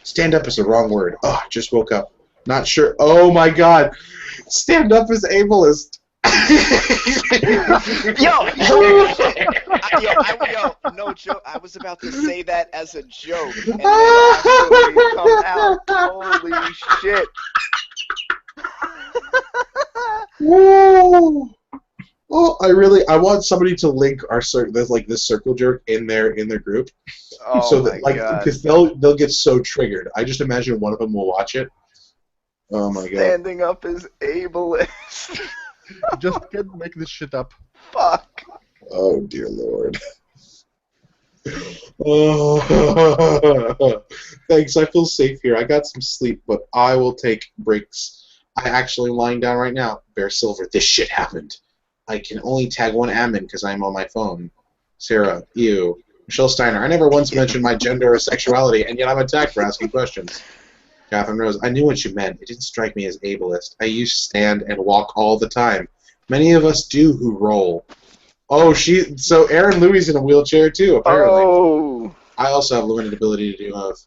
Speaker 2: Stand up is the wrong word. Oh, I just woke up. Not sure. Oh my God. Stand up is ableist.
Speaker 14: Yo, no joke. I was about to say that as a joke, and then actually come out. Holy shit!
Speaker 2: Whoa! Oh, I want somebody to link our this circle jerk in their group, so that because they'll get so triggered. I just imagine one of them will watch it. Oh my God!
Speaker 14: Standing up is ableist.
Speaker 4: Just can't make this shit up.
Speaker 14: Fuck.
Speaker 2: Oh dear Lord. Oh, thanks. I feel safe here. I got some sleep, but I will take breaks. I actually am lying down right now. Bear Silver, this shit happened. I can only tag one admin because I'm on my phone. Sarah, ew. Michelle Steiner, I never once mentioned my gender or sexuality, and yet I'm attacked for asking questions. Catherine Rose, I knew what you meant. It didn't strike me as ableist. I used to stand and walk all the time. Many of us do who roll. Oh, so Aaron Louie's in a wheelchair too, apparently.
Speaker 14: Oh.
Speaker 2: I also have limited ability to do both.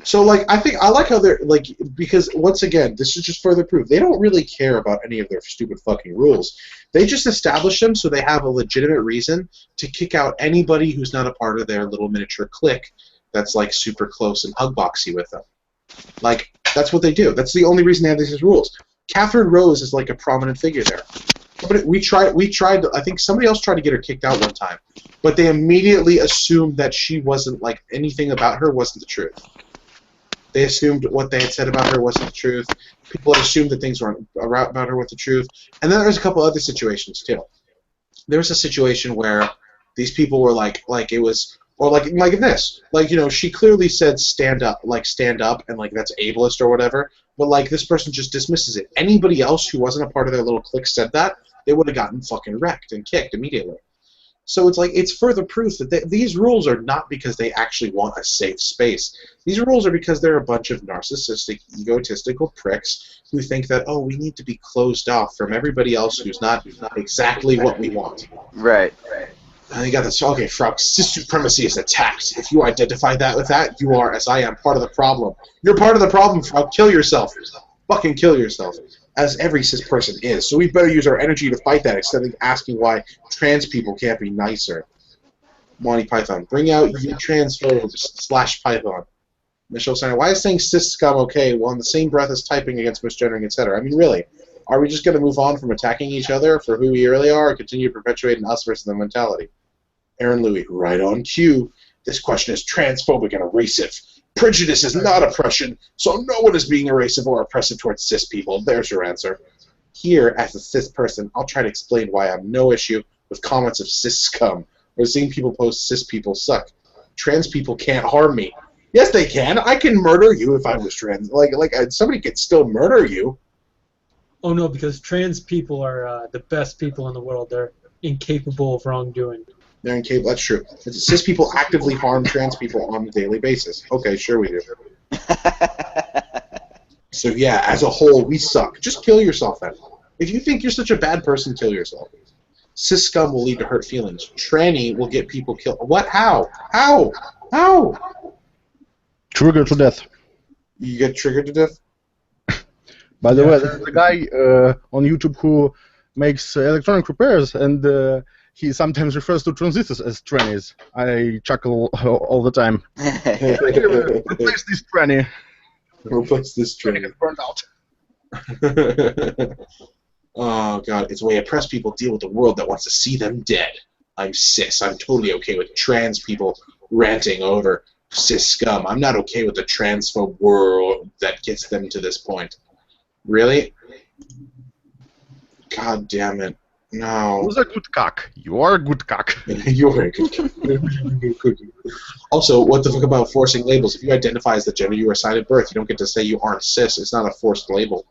Speaker 2: So, like, I like how they're, like, because, once again, this is just further proof. They don't really care about any of their stupid fucking rules. They just establish them so they have a legitimate reason to kick out anybody who's not a part of their little miniature clique that's, like, super close and hugboxy with them. Like, that's what they do. That's the only reason they have these rules. Catherine Rose is, like, a prominent figure there. But we tried, I think somebody else tried to get her kicked out one time, but they immediately assumed that she wasn't, like, anything about her wasn't the truth. They assumed what they had said about her wasn't the truth. People had assumed that things weren't about her with the truth. And then there's a couple other situations, too. There was a situation where these people were like it was, or like this. Like, you know, she clearly said stand up, and, like, that's ableist or whatever. But, like, this person just dismisses it. Anybody else who wasn't a part of their little clique said that, they would have gotten fucking wrecked and kicked immediately. So it's like, it's further proof that these rules are not because they actually want a safe space. These rules are because they're a bunch of narcissistic, egotistical pricks who think that, oh, we need to be closed off from everybody else who's not exactly what we want.
Speaker 14: Right.
Speaker 2: And you got this, okay, Frog, cis supremacy is attacked. If you identify that with that, you are, as I am, part of the problem. You're part of the problem, Frog. Kill yourself. Fucking kill yourself. As every cis person is. So we better use our energy to fight that instead of asking why trans people can't be nicer. Monty Python. Bring out you transphobes / Python. Michelle Steiner. Why is saying cis scum okay while in the same breath as typing against misgendering, etc.? I mean, really. Are we just going to move on from attacking each other for who we really are or continue perpetuating us versus the mentality? Aaron Louie. Right on cue. This question is transphobic and erasive. Prejudice is not oppression, so no one is being erasive or oppressive towards cis people. There's your answer. Here, as a cis person, I'll try to explain why I have no issue with comments of cis scum or seeing people post cis people suck. Trans people can't harm me. Yes, they can. I can murder you if I was trans. Like somebody could still murder you.
Speaker 5: Oh no, because trans people are the best people in the world. They're incapable of wrongdoing.
Speaker 2: They're incapable. That's true. Cis people actively harm trans people on a daily basis. Okay, sure we do. So yeah, as a whole, we suck. Just kill yourself then. If you think you're such a bad person, kill yourself. Cis scum will lead to hurt feelings. Tranny will get people killed. What? How? How? How?
Speaker 4: Triggered to death.
Speaker 2: You get triggered to death?
Speaker 4: By the way, there's a guy on YouTube who makes electronic repairs, and he sometimes refers to transistors as trannies. I chuckle all the time. Replace this tranny.
Speaker 2: Replace this tranny.
Speaker 4: Gets burned out.
Speaker 2: Oh, God. It's the way oppressed people deal with the world that wants to see them dead. I'm cis. I'm totally okay with trans people ranting over cis scum. I'm not okay with the transphobe world that gets them to this point. Really? God damn it. No.
Speaker 4: Who's a good cock? You are a good cock.
Speaker 2: You're a good cock. Also, what the fuck about forcing labels? If you identify as the gender you are assigned at birth, you don't get to say you aren't cis. It's not a forced label.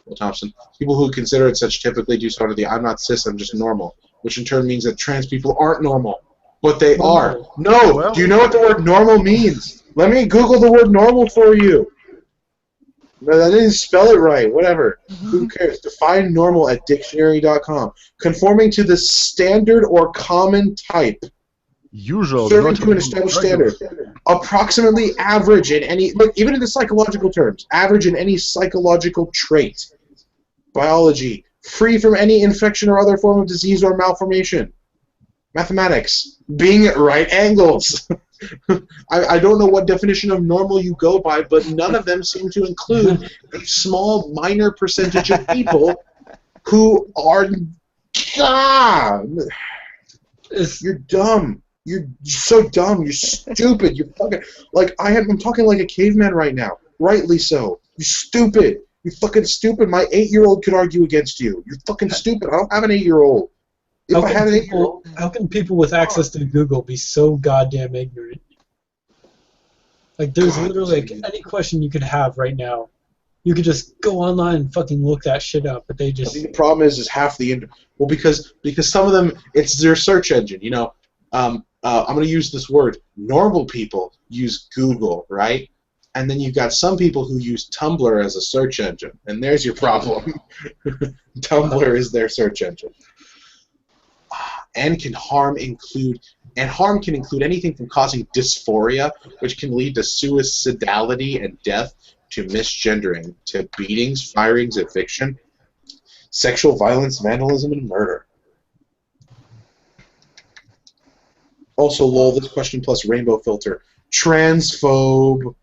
Speaker 2: Will Thompson. People who consider it such typically do so under the I'm not cis, I'm just normal, which in turn means that trans people aren't normal. But they are. No! Well, do you know what the word normal means? Let me Google the word normal for you. No, I didn't spell it right. Whatever. Who cares? Define normal at dictionary.com. Conforming to the standard or common type.
Speaker 4: usual.
Speaker 2: Serving to an established standard. Approximately average in any, like, even in the psychological terms, average in any psychological trait. Biology. Free from any infection or other form of disease or malformation. Mathematics. Being at right angles. I don't know what definition of normal you go by, but none of them seem to include a small, minor percentage of people who are... God! You're dumb. You're so dumb. You're stupid. You're fucking... Like, I'm talking like a caveman right now. Rightly so. You're stupid. You're fucking stupid. My 8-year-old could argue against you. You're fucking stupid. I don't have an 8-year-old. If I had an 8-year-old...
Speaker 16: How can people with access to Google be so goddamn ignorant? Like, there's literally, like, any question you could have right now. You could just go online and fucking look that shit up, but they just...
Speaker 2: I think the problem is half the... Well, because some of them, it's their search engine, you know. I'm going to use this word. Normal people use Google, right? And then you've got some people who use Tumblr as a search engine. And there's your problem. Tumblr is their search engine. And harm can include anything from causing dysphoria, which can lead to suicidality and death, to misgendering, to beatings, firings, eviction, sexual violence, vandalism, and murder. Also, lol, this question plus rainbow filter. Transphobe.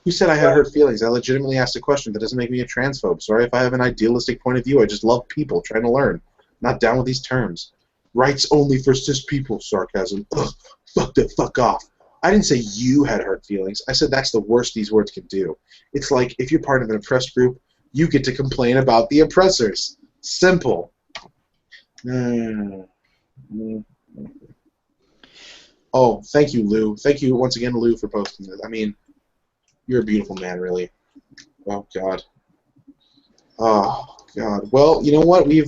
Speaker 2: Who said I had hurt feelings? I legitimately asked a question. That doesn't make me a transphobe. Sorry if I have an idealistic point of view. I just love people trying to learn. Not down with these terms. Rights only for cis people. Sarcasm. Ugh, fuck the fuck off. I didn't say you had hurt feelings. I said that's the worst these words can do. It's like if you're part of an oppressed group, you get to complain about the oppressors. Simple. Oh, thank you, Lou. Thank you once again, Lou, for posting this. I mean, you're a beautiful man, really. Oh, God. Oh, God. Well, you know what? We've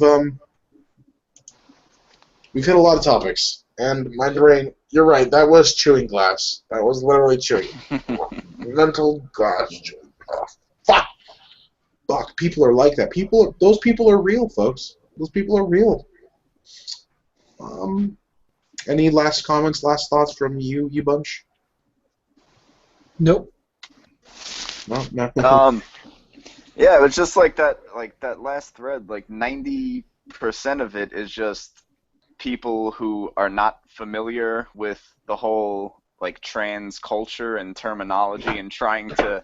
Speaker 2: hit a lot of topics. And my brain, you're right, that was chewing glass. That was literally chewing. Mental glass chewing. Oh, fuck! Fuck, people are like that. Those people are real, folks. Those people are real. Any last comments, last thoughts from you bunch?
Speaker 16: Nope.
Speaker 2: No.
Speaker 3: Yeah, it was just like that last thread. Like 90% of it is just people who are not familiar with the whole like trans culture and terminology and trying to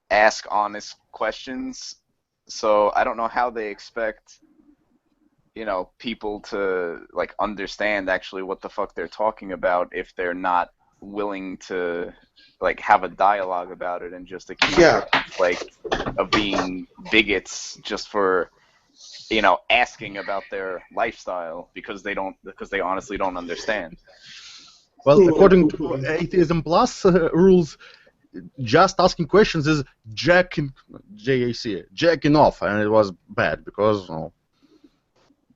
Speaker 3: ask honest questions. So I don't know how they expect, you know, people to like understand actually what the fuck they're talking about if they're not willing to like have a dialogue about it and just accuse like of being bigots just for, you know, asking about their lifestyle because they honestly don't understand.
Speaker 4: Well, according to Atheism Plus rules, just asking questions is jacking off, and it was bad because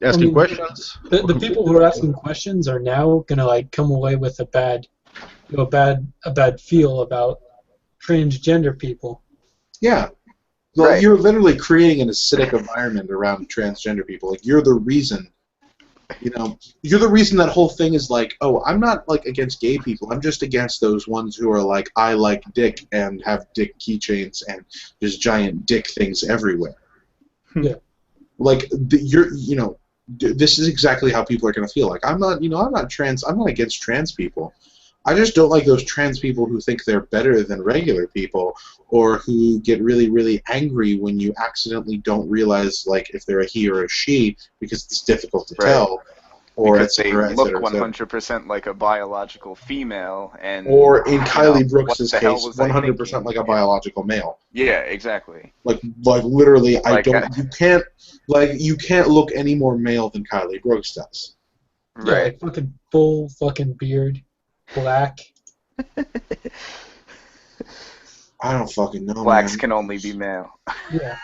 Speaker 4: asking questions.
Speaker 16: The people who are asking questions are now gonna like come away with a bad feel about transgender people.
Speaker 2: Yeah. Well, right. You're literally creating an acidic environment around transgender people. Like, you're the reason, you know, you're the reason that whole thing is like, oh, I'm not, like, against gay people. I'm just against those ones who are like, I like dick and have dick keychains and there's giant dick things everywhere.
Speaker 16: Yeah.
Speaker 2: Like, you know, this is exactly how people are going to feel. Like, I'm not against trans people. I just don't like those trans people who think they're better than regular people, or who get really, really angry when you accidentally don't realize, like, if they're a he or a she, because it's difficult to tell. Or
Speaker 3: because they look 100% like a biological female, and
Speaker 2: or in Kylie Brooks' case, 100% like a biological male.
Speaker 3: Yeah, exactly.
Speaker 2: Like literally, you can't look any more male than Kylie Brooks does.
Speaker 16: Right. Yeah, like fucking full fucking beard. Black.
Speaker 2: I don't fucking know.
Speaker 3: Blacks can only be male.
Speaker 16: Yeah.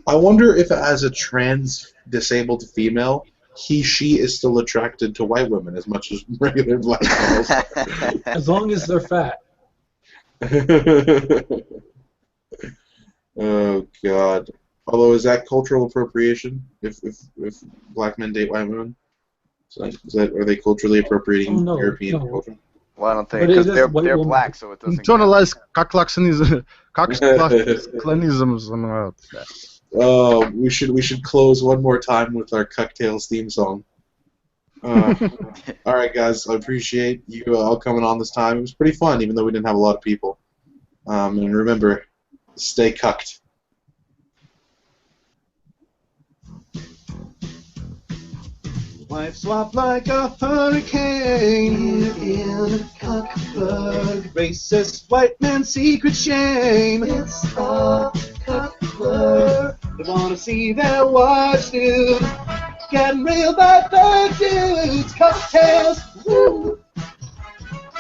Speaker 2: I wonder if, as a trans disabled female, she is still attracted to white women as much as regular black males.
Speaker 16: As long as they're fat.
Speaker 2: Oh God. Although, is that cultural appropriation? If black men date white women? So are they culturally appropriating European
Speaker 16: no.
Speaker 2: culture?
Speaker 3: Well, I don't think
Speaker 16: But it
Speaker 3: because
Speaker 16: is
Speaker 3: they're
Speaker 16: white woman.
Speaker 3: black, so it doesn't.
Speaker 4: Internalized cocklaxism.
Speaker 2: We should close one more time with our Cocktails theme song. All right, guys. I appreciate you all coming on this time. It was pretty fun, even though we didn't have a lot of people. And remember, stay cucked.
Speaker 1: Wife swap like a hurricane in a cockbug. Racist white man's secret shame. It's a cockbug. They wanna see their wives nude. Getting real by third dudes. Cocktails, woo.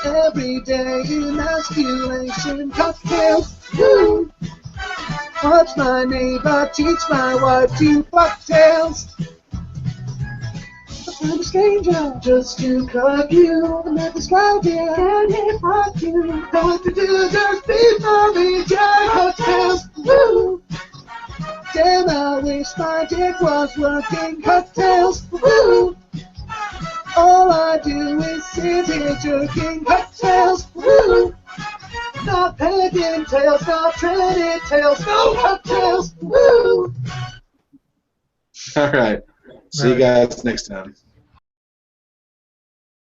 Speaker 1: Every day emasculation. Cocktails, woo. Watch my neighbor teach my wife to cocktails. I'm a stranger, just to cuck you. I'm at the sky, dear, can't hit fuck you. Know what to do, just be mommy, Jack cocktails, woo. Damn, I wish my dick was working, cocktails, woo. All I do is sit here jerking, cocktails, woo. Not pegging tails, not treading tails, no cocktails, woo.
Speaker 2: All right. See you guys next time.